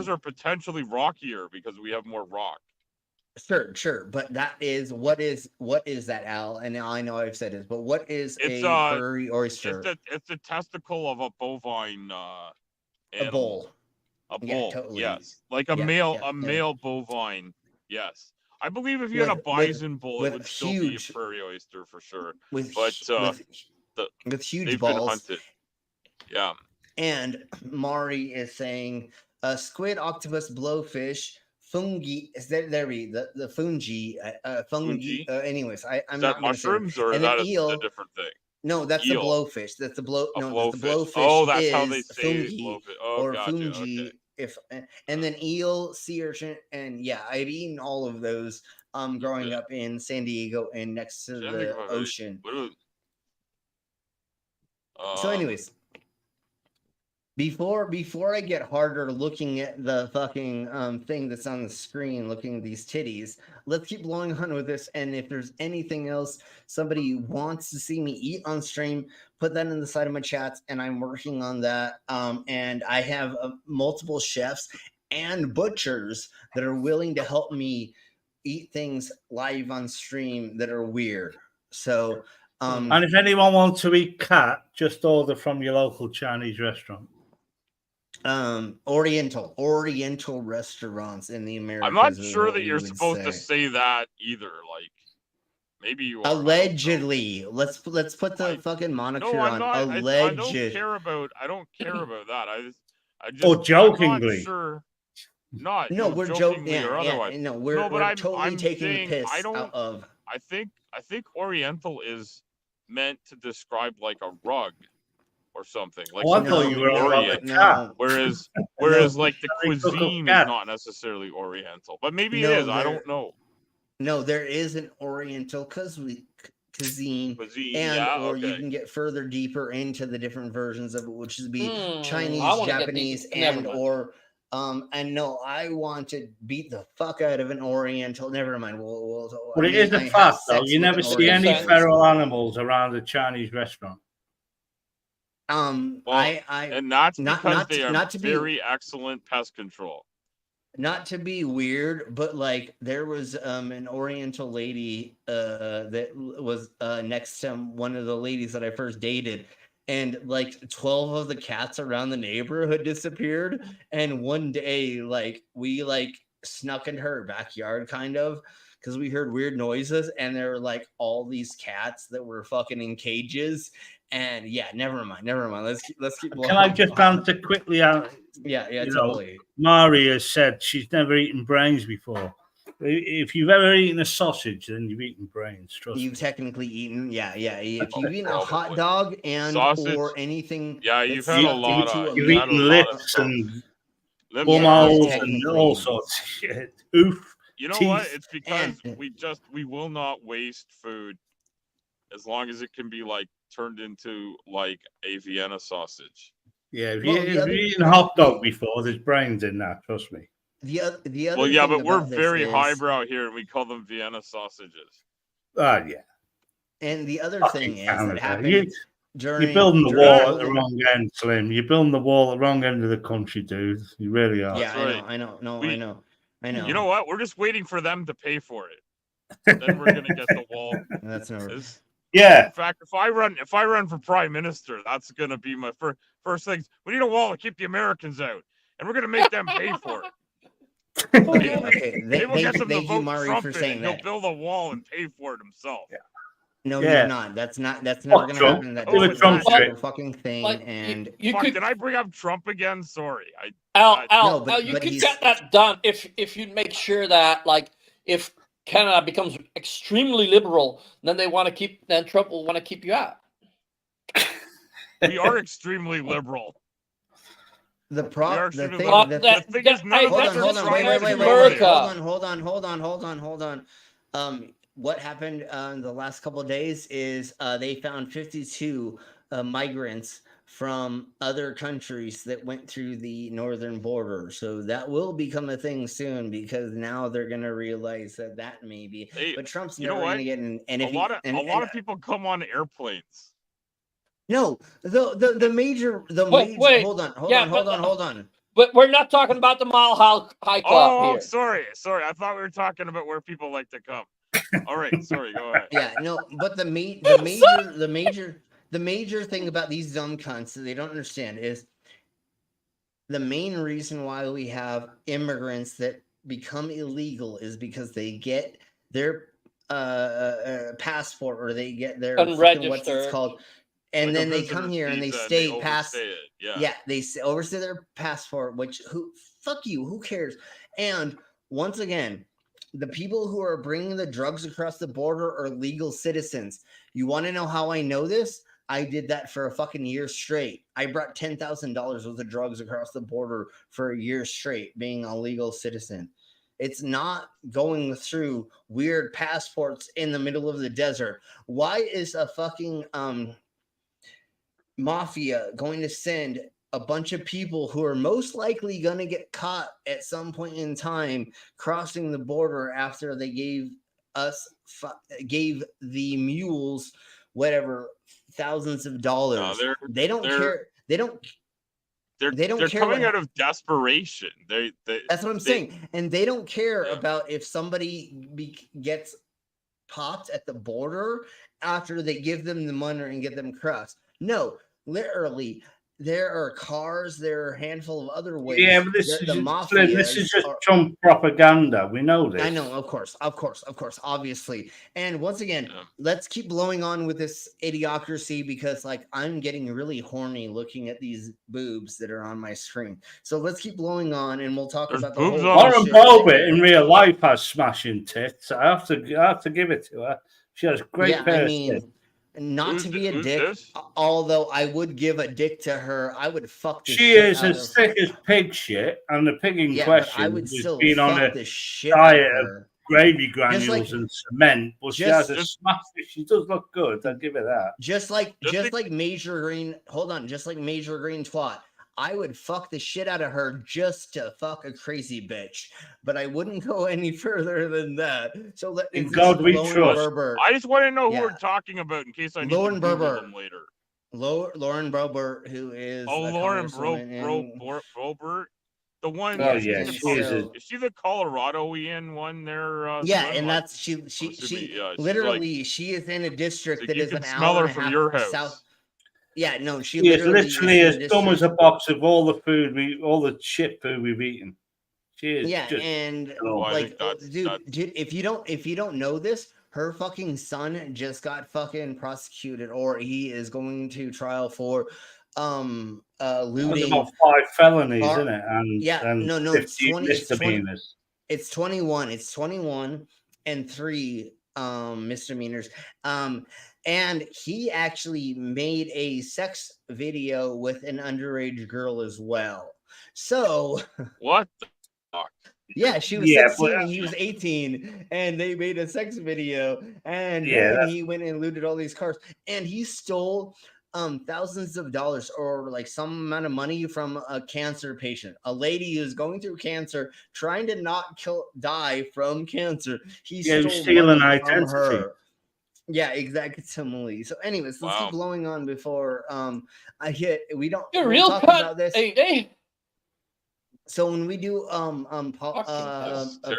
are potentially rockier because we have more rock. Sure, but that is what is that, Al? And I know I've said it, but what is a prairie oyster? It's the testicle of a bovine a bull. A bull, totally. Yes, like a male bovine. Yes, I believe if you had a bison bull, it would still be a prairie oyster for sure. With huge balls. Been hunted. Yeah. And Mari is saying squid, octopus, blowfish. Fungi is there the fungi anyways I'm not mushrooms or is that a different thing? No, that's eel. The blowfish. That's the blowfish. The blowfish. Oh, that's how they say fungi blowfish. Oh, gotcha. Fungi. Okay. If and then eel, sea urchin, and I've eaten all of those growing up in San Diego and next to the ocean. So anyways, Before I get harder looking at the fucking thing that's on the screen, looking at these titties, let's keep blowing on with this. And if there's anything else somebody wants to see me eat on stream, put that in the side of my chats, and I'm working on that. And I have multiple chefs and butchers that are willing to help me eat things live on stream that are weird. So, and if anyone wants to eat cat, just order from your local Chinese restaurant. Oriental restaurants in the Americas. I'm not sure that you're supposed to say that either. Like, maybe you are. Allegedly. Let's put the fucking moniker on. Alleged. I don't care about that. I just. Or jokingly. I'm not sure. Not. No, we're joking. Yeah, or otherwise. Yeah, no, we're totally taking the piss out of. I think Oriental is meant to describe like a rug or something. Like I thought you were Orient. Whereas like the cuisine is not necessarily Oriental, but maybe it is. I don't know. No, there is an Oriental cuisine, and you can get further deeper into the different versions of it, which would be Chinese, Japanese, and no, I want to beat the fuck out of an Oriental. Never mind. But it is a fact, though. You never see any feral animals around a Chinese restaurant. And that's because they are very excellent pest control. Not to be weird, but like there was an Oriental lady that was next to one of the ladies that I first dated, and like 12 of the cats around the neighborhood disappeared. And one day, like we snuck into her backyard, kind of, because we heard weird noises, and there were like all these cats that were fucking in cages. And yeah, never mind. Let's keep. Can I just answer quickly? Yeah, totally. Mari has said she's never eaten brains before. If you've ever eaten a sausage, then you've eaten brains. Trust you've me. technically eaten, If you've eaten a hot dog and sausage, or anything, you've had a lot of. You've eaten lips and bumholes and all sorts of shit. Oof. You know what? It's because we will not waste food as long as it can be like turned into like a Vienna sausage. Yeah, if you've eaten a hot dog before, there's brains in that. Trust me. The other. Well, yeah, but we're very highbrow here, and we call them Vienna sausages. Yeah. And the other thing is that happened you're building the wall at the wrong end, Slim. You're building the wall at the wrong end of the country, dude. You really are. Yeah, I know. I know. You know what? We're just waiting for them to pay for it. Then we're gonna get the wall. That's no. Yeah. In fact, if I run for prime minister, that's gonna be my first things. We need a wall to keep the Americans out, and we're gonna make them pay for it. Okay. Thank you, Mari, for saying that. He'll build a wall and pay for it himself. Yeah. No, you're not. That's never going to happen. That's a fucking thing. And did I bring up Trump again? Sorry. Al, you could get that done if you make sure that, like, if Canada becomes extremely liberal, then Trump will want to keep you out. We are extremely liberal. The thing is, hold on. What happened the last couple of days is they found 52 migrants from other countries that went through the northern border. So that will become a thing soon, because now they're going to realize that maybe. But Trump's never going to get in. And a lot of people come on airplanes. No, the major. Wait. Hold on. But we're not talking about the Mile High Club here. Sorry. I thought we were talking about where people like to come. All right, sorry. Go ahead. Yeah, no, but the major thing about these dumb cunts that they don't understand is the main reason why we have immigrants that become illegal is because they get their passport, or they get their what's it's called. And then they come here and they stay past. They overstay their passport. Fuck you? Who cares? And once again, the people who are bringing the drugs across the border are legal citizens. You want to know how I know this? I did that for a fucking year straight. I brought $10,000 worth of drugs across the border for a year straight, being a legal citizen. It's not going through weird passports in the middle of the desert. Why is a fucking mafia going to send a bunch of people who are most likely going to get caught at some point in time crossing the border after they gave the mules whatever thousands of dollars. They don't care. They don't They're care coming out of desperation. That's what I'm saying. And they don't care about if somebody gets popped at the border after they give them the money and get them crossed. No, literally, there are cars, there are a handful of other ways. Yeah, but this is just Trump propaganda. We know this. I know, of course, obviously. And once again, let's keep blowing on with this idiocracy because, like, I'm getting really horny looking at these boobs that are on my screen. So let's keep blowing on, and we'll talk about the whole. Lauren Boebert in real life has smashing tits. I have to give it to her. She has great I mean, not to be a dick, although I would give a dick to her. I would fuck the She shit is out as of thick as pig shit, and the pig in question I would has still been on fuck a the shit out diet of of her. gravy granules and cement, but she has a just- smash. She does look good. I'll give her that. Just like Major Green. Hold on, just like Major Green twat. I would fuck the shit out of her just to fuck a crazy bitch, but I wouldn't go any further than that. So let In God we trust. I just want to know who we're talking about in case I need Lauren to Google Boebert. them later. Lauren Boebert, who is Lauren Congresswoman Boebert, the one. Oh yeah, she is. Is she the Colorado-ian one there? and that's she literally she is in a district that is an hour and a half your house. south. Yeah, no, she is literally is as dumb as a box of all the shit food we've eaten. She is. Yeah, and like, dude, if you don't know this, her fucking son just got fucking prosecuted, or he is going to trial for looting. That's about 5 felonies, isn't it? And no, it's 20 misdemeanors. It's 21. It's 21 and 3 misdemeanors. And he actually made a sex video with an underage girl as well. So what the fuck? Yeah, she was 16 and he was 18, and they made a sex video, and then he went and looted all these cars, and he stole thousands of dollars or like some amount of money from a cancer patient, a lady who's going through cancer, trying to not die from cancer. He stole stealing money identity. from her. Yeah, exactly. So, anyways, let's keep blowing on before we don't talk about this. So when we do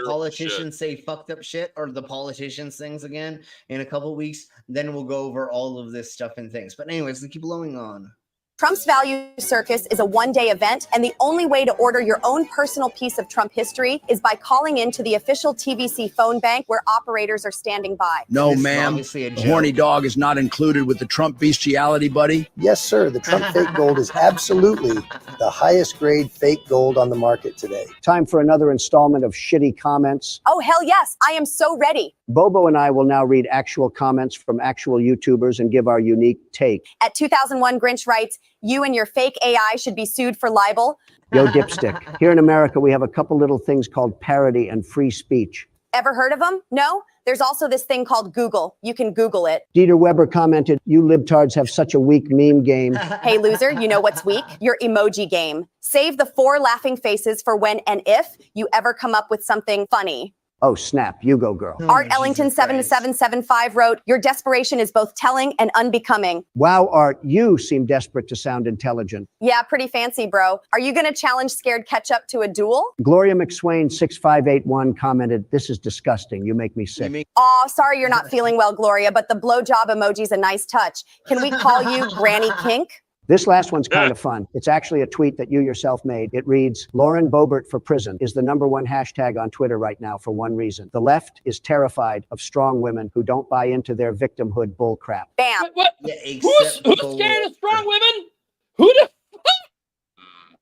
politicians say fucked up shit, or the politicians things again in a couple weeks, then we'll go over all of this stuff and things. But anyways, let's keep blowing on. Trump's Value Circus is a one-day event, and the only way to order your own personal piece of Trump history is by calling in to the official TVC phone bank where operators are standing by. No, ma'am. The horny dog is not included with the Trump bestiality, buddy. Yes, sir. The Trump fake gold is absolutely the highest grade fake gold on the market today. Time for another installment of shitty comments. Oh, hell yes. I am so ready. Bobo and I will now read actual comments from actual YouTubers and give our unique take. At 2001, Grinch writes, "You and your fake AI should be sued for libel." Yo, dipstick. Here in America, we have a couple little things called parody and free speech. Ever heard of them? No? There's also this thing called Google. You can Google it. Dieter Weber commented, "You libtards have such a weak meme game." Hey, loser, you know what's weak? Your emoji game. Save the 4 laughing faces for when and if you ever come up with something funny. Oh, snap. You go, girl. Art Ellington 77775 wrote, "Your desperation is both telling and unbecoming." Wow, Art, you seem desperate to sound intelligent. Yeah, pretty fancy, bro. Are you going to challenge Scared Ketchup to a duel? Gloria McSwain 6581 commented, "This is disgusting. You make me sick." Aw, sorry you're not feeling well, Gloria, but the blowjob emoji's a nice touch. Can we call you Granny Kink? This last one's kind of fun. It's actually a tweet that you yourself made. It reads, "Lauren Boebert for prison is the #1 hashtag on Twitter right now for one reason. The left is terrified of strong women who don't buy into their victimhood bullcrap." Bam. What? Who's scared of strong women? Who the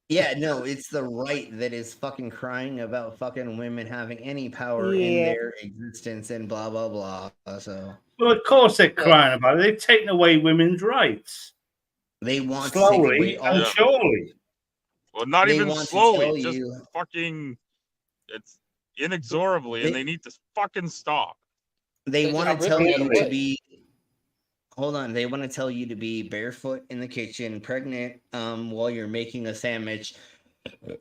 Yeah, no, it's the right that is fucking crying about fucking women having any power in Yeah. their existence and blah, blah, blah. So Well, of course they're crying about it. They've taken away women's rights. they want Slowly to take away all and surely. Well, not They even want to slowly, tell just you- fucking, it's inexorably, and they need to fucking stop. They want to tell you to be Hold on. They want to tell you to be barefoot in the kitchen, pregnant, while you're making a sandwich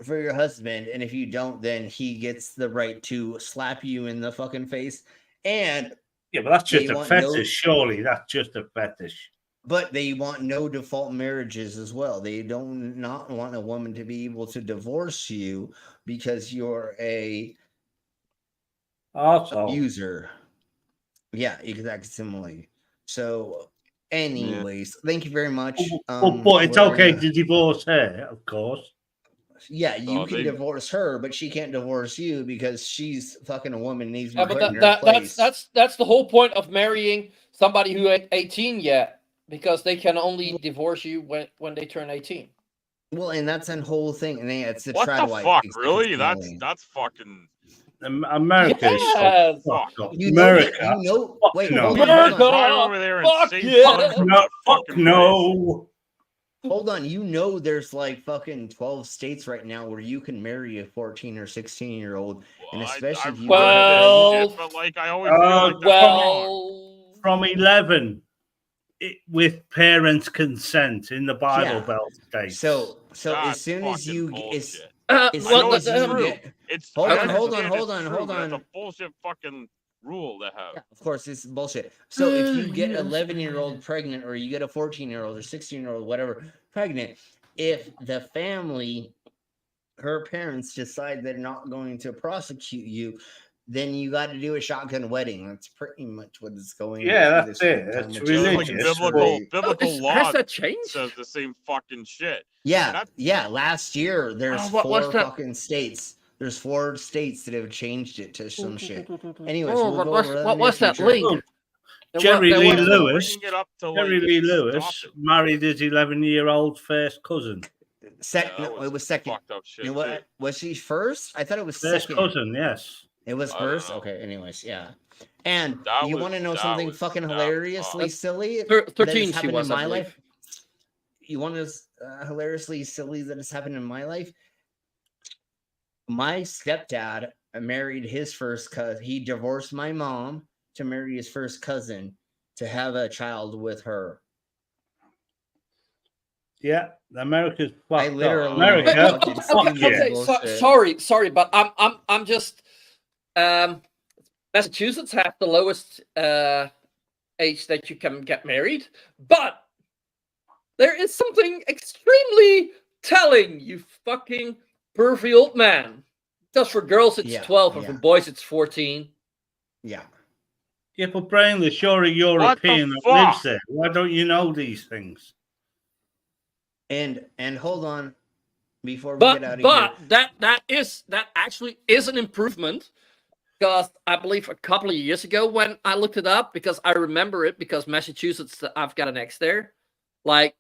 for your husband, and if you don't, then he gets the right to slap you in the fucking face. And yeah, but that's just they a want fetish. Surely that's just a fetish. But they want no default marriages as well. They don't not want a woman to be able to divorce you because you're a abuser. Yeah, exactly. Similarly. So, anyways, thank you very much. But it's okay to divorce her, of course. Yeah, you can divorce her, but she can't divorce you because she's fucking a woman and needs to be Yeah, put but in her place. that's the whole point of marrying somebody who ain't 18 yet, because they can only divorce you when they turn 18. Well, and that's a whole thing, and it's the What the fuck? Really? That's fucking. America is so Yes. fucked up. You America. know, you know. Wait, no. hold on, hold on. Right over there and Fuck say yeah. something from No, that fuck fucking no. Hold on, you know there's like fucking 12 states right now where you can marry a 14 or 16-year-old, and especially if you shit, but like I always feel like that's wrong. From 11, with parents' consent in the Bible Yeah. Belt states. So That's as soon as you bullshit. as I soon know as it's you true. get It's hold I on, hold on, understand hold it's on, true, hold but on. That's a bullshit fucking rule to have. Yeah, of course, it's bullshit. So if you get 11-year-old pregnant, or you get a 14-year-old or 16-year-old, whatever, pregnant, if the family, her parents, decide they're not going to prosecute you, then you got to do a shotgun wedding. That's pretty much what it's going. Yeah, to that's this it. time, It's which is religious. like Biblical law Has that changed? says the same fucking shit. Yeah, yeah. Last year, there's what's four that? fucking states. There's 4 states that have changed it to some shit. Anyways, Oh, we'll go what's over that in the what's that future. link? Jerry There Lee was- Lewis. Bringing it up to, Jerry like, Lee stop Lewis married his 11-year-old first cousin. No, it was second. Fucked up shit. You know what? Too. Was she first? I thought it was First second. cousin, yes. It was I don't first. know. Okay. Anyways, yeah. And That you was- want to know that something was- fucking that- hilariously silly? 13 that has she happened was, in I my believe. life. You want to hilariously silly that has happened in my life? My stepdad married his first cousin. He divorced my mom to marry his first cousin to have a child with her. Yeah, America's fucked up. literally- America, fucking fuck stupid yeah. Okay, bullshit. sorry, but I'm just Massachusetts have the lowest age that you can get married, but there is something extremely telling, you fucking pervy old man. Because for girls it's 12, and for boys it's 14. Yeah. Yeah, but Brian, the sure European that fuck? lives there. Why don't you know these things? And hold on before we get out of here. But that actually is an improvement, because I believe a couple of years ago when I looked it up, because I remember it, because Massachusetts, I've got an ex there, like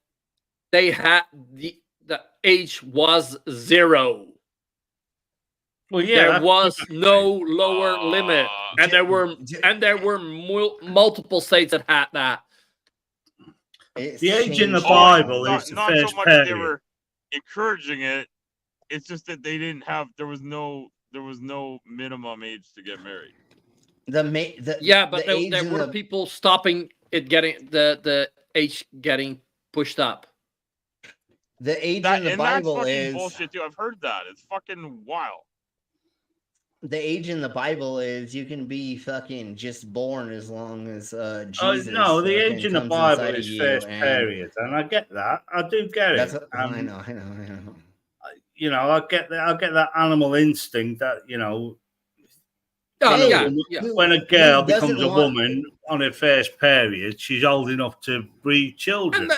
they had the age was 0. Well, yeah, there was no lower limit, and there were multiple states that had that. The age in the Bible is the not first so much period. they were encouraging it. It's just that they didn't have. There was no minimum age to get married. Yeah, but there were people stopping it getting the age getting pushed up. The age in the Bible that's fucking is bullshit too. I've heard that. It's fucking wild. the age in the Bible is you can be fucking just born as long as Jesus. No, the fucking age in the comes Bible inside of is you, first and period, and I get that. I do get That's it. what, I know. You know, I get that animal instinct that, you know, Yeah. when a girl Who doesn't becomes a want- woman on her first period, she's old enough to breed children.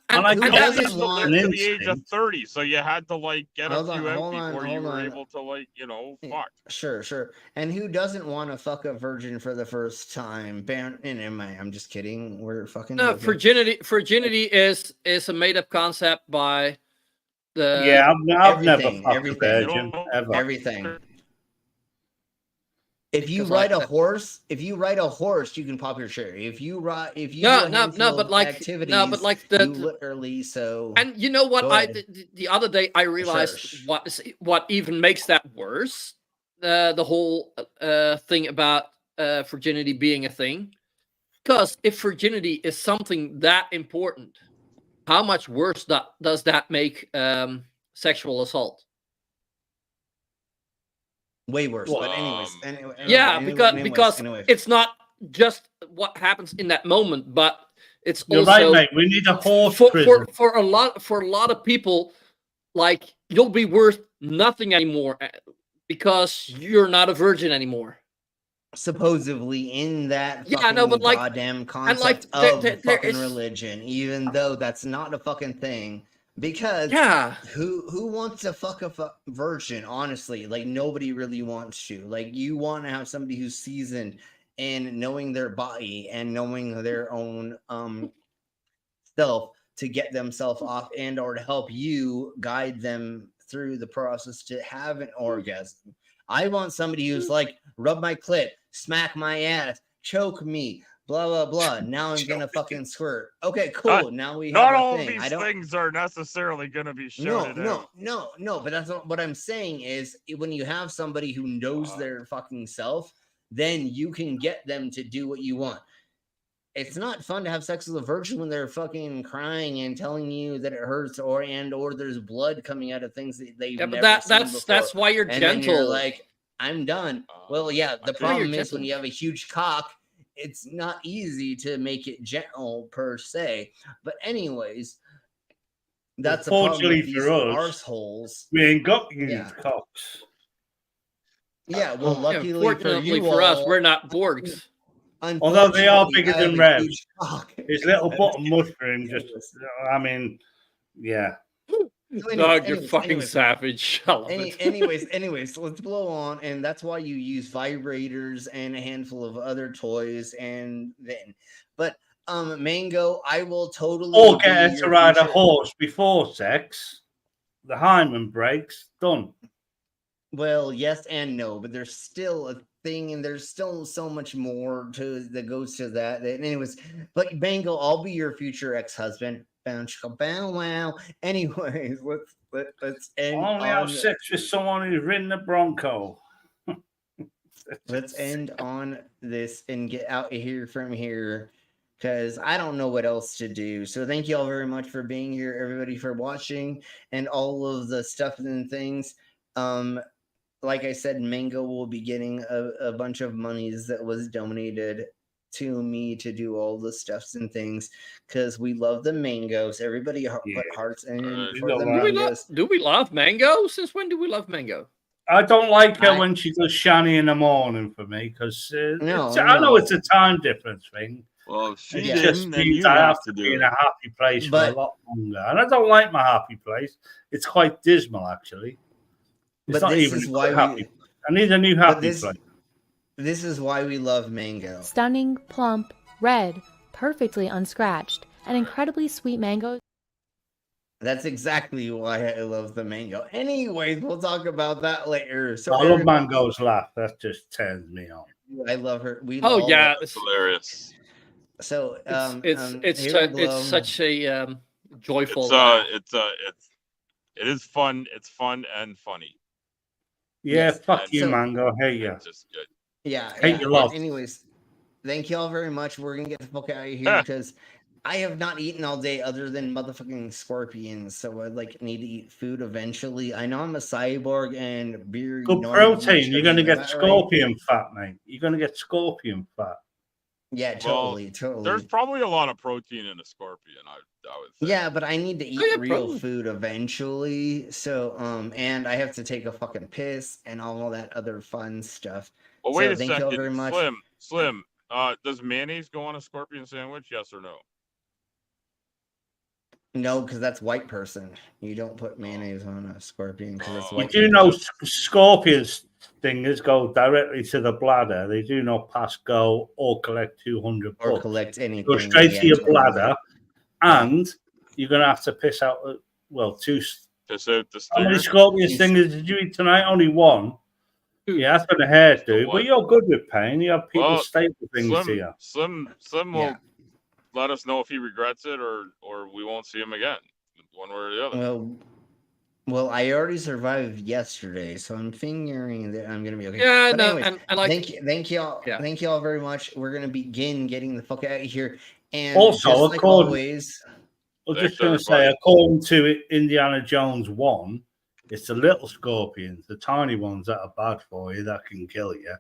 And I Who get doesn't that's live an to the age of instinct. 30? So you had to like get Hold a on, few out hold on, before you hold were on. able to fuck. Sure. And who doesn't want to fuck a virgin for the first time? I'm just kidding. We're fucking No, joking. virginity is a made up concept by the. Yeah, I've never Everything, fucked a everything. virgin ever. Everything. If you ride a horse, you can pop your cherry. If you do a handful of activities, you literally And you know what? Go ahead. The other day I realized what even makes that worse. The whole thing about virginity being a thing Because if virginity is something that important, how much worse does that make sexual assault? Way worse. But because it's not just what happens in that moment, but it's You're also right, mate. We need a horse prison. for a lot of people. Like, you'll be worth nothing anymore because you're not a virgin anymore. Supposedly in that but like, goddamn concept of fucking religion, even though that's not a fucking thing. Because who wants to fuck a virgin? Honestly, like nobody really wants to. Like you want to have somebody who's seasoned in knowing their body and knowing their own self to get themselves off and or to help you guide them through the process to have an orgasm. I want somebody who's like, rub my clit, smack my ass, choke me, blah blah blah. Now I'm gonna fucking squirt. Okay, cool. Now we have not a all thing. of these things are necessarily gonna be shown. No. But that's not what I'm saying. Is when you have somebody who knows their fucking self, then you can get them to do what you want. It's not fun to have sex with a virgin when they're fucking crying and telling you that it hurts or there's blood coming out of things that they've never seen before. That's why you're and gentle. Then you're like, I'm done. Well, yeah, the problem is when you have a huge cock, it's not easy to make it gentle per se. But anyways, that's a problem with these arseholes. We ain't got huge cocks. Yeah, well, luckily fortunately for us, we're not Borgs. Although they are bigger than Revs. His little bottom mushroom just, I mean, yeah. Dog, you're fucking savage. Anyways, let's blow on, and that's why you use vibrators and a handful of other toys, and then, but Mango, I will totally. Or get her to ride a horse before sex. The hymen breaks. Done. Well, yes and no, but there's still a thing, and there's still so much more that goes to that. Anyways, but Mango, I'll be your future ex-husband. Bow wow. Anyways, let's end. Only have sex with someone who's ridden a Bronco. Let's end on this and get out of here from here, because I don't know what else to do. So thank you all very much for being here, everybody, for watching and all of the stuff and things. Like I said, Mango will be getting a bunch of monies that was donated to me to do all the stuffs and things, because we love the mangoes. Everybody put hearts in for the mangoes. Do we love Mango? Since when do we love Mango? I don't like her when she does Shani in the morning for me, because I know it's a time difference thing. Well, if she just means I have to be in a happy place for a lot longer, and I don't like my happy place. It's quite dismal, actually. It's not even happy. I need a new happy place. This is why we love Mango. Stunning, plump, red, perfectly unscratched, and incredibly sweet mangoes. That's exactly why I love the mango. Anyways, we'll talk about that later. So I love Mango's laugh. That just turns me on. I love her. It's hilarious. So it's such a joyful. It is fun. It's fun and funny. Yeah, fuck you, Mango. Hey, yeah. Just good. Yeah. Hate your love. Anyways, thank you all very much. We're gonna get the fuck out of here because I have not eaten all day other than motherfucking scorpions. So I need to eat food eventually. I know I'm a cyborg and beer. Good protein. You're gonna get scorpion fat, mate. You're gonna get scorpion fat. Yeah, totally. There's probably a lot of protein in a scorpion. I would say. Yeah, but I need to eat real food eventually. So, and I have to take a fucking piss and all that other fun stuff. Well, wait a thank you all very second, much. Slim. Does mayonnaise go on a scorpion sandwich? Yes or no? No, because that's white person. You don't put mayonnaise on a scorpion because it's white. You do know scorpions stingers go directly to the bladder. They do not pass go or collect 200 or collect anything. Go straight to your bladder, and you're gonna have to piss out. Piss out the stinger. How many scorpion stingers did you eat tonight? Only one. Yeah, that's gonna hurt, dude. But you're good with pain. You have people staple things to you. Slim will let us know if he regrets it or we won't see him again, one way or the other. Well, I already survived yesterday, so I'm figuring that I'm gonna be okay. Yeah, But no, anyways, and like, thank y'all, yeah. thank y'all very much. We're gonna begin getting the fuck out of here, and Also, just like according- always, I was just going to say, according to Indiana Jones 1, it's the little scorpions, the tiny ones that are bad for you, that can kill you.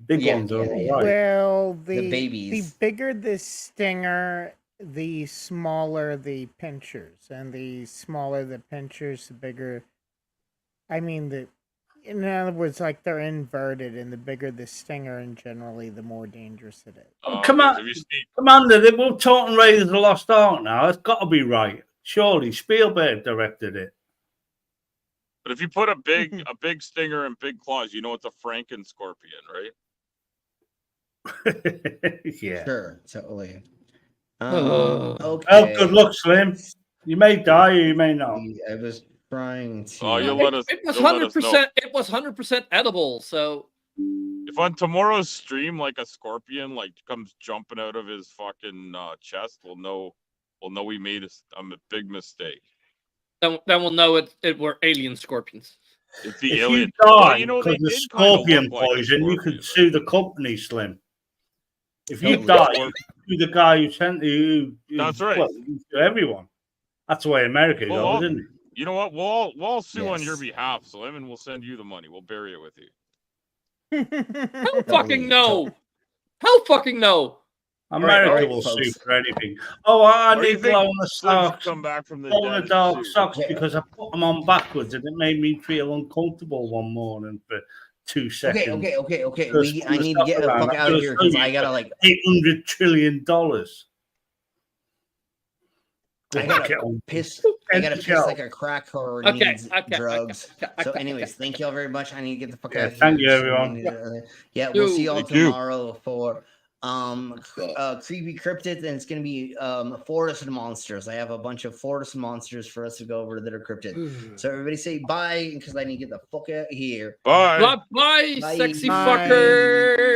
Big ones are all right. Well, The babies. the bigger the stinger, the smaller the pinchers, and the smaller the pinchers, the bigger. I mean, in other words, like they're inverted, and the bigger the stinger, and generally, the more dangerous it is. Oh, come on, Commander, we're talking Raiders of the Lost Ark now. It's got to be right. Surely Spielberg directed it. But if you put a big stinger and big claws, you know it's a Franken scorpion, right? Yeah. Sure, totally. Okay. Okay. Oh, good luck, Slim. You may die or you may not. I was trying to. Oh, you'll let us. It was you'll let us know. 100%. It was 100% edible. So If on tomorrow's stream, like a scorpion, like comes jumping out of his fucking chest, we'll know we made a big mistake. then we'll know it were alien scorpions. It's the If alien. you die Well, you know, they because of did kinda scorpion look like a poison, you scorpion, could sue the company, Slim. If you Totally. die, you sue the guy who sent you. That's right. Well, you sue everyone. That's the way America Well, goes, isn't it? You know what? We'll all sue on your Yes. behalf, Slim, and we'll send you the money. We'll bury it with you. Hell fucking no. Hell fucking no. America will sue for anything. Oh, I Or you need think glow in the Slim should socks. come back from the Glow in dead the and dark sue? socks because I put them on backwards and it made me feel uncomfortable one morning for 2 seconds. Okay. Because I need to get the fuck out of here because I gotta like $800 trillion. I gotta piss. I gotta piss like a crack whore needs drugs. So, anyways, thank y'all very much. I need to get the fuck out of here. Thank you, So everyone. we'll see y'all Thank you. tomorrow for creepy cryptid, and it's gonna be forest monsters. I have a bunch of forest monsters for us to go over that are cryptid. So everybody say bye because I need to get the fuck out of here. Bye. Bye, sexy fucker.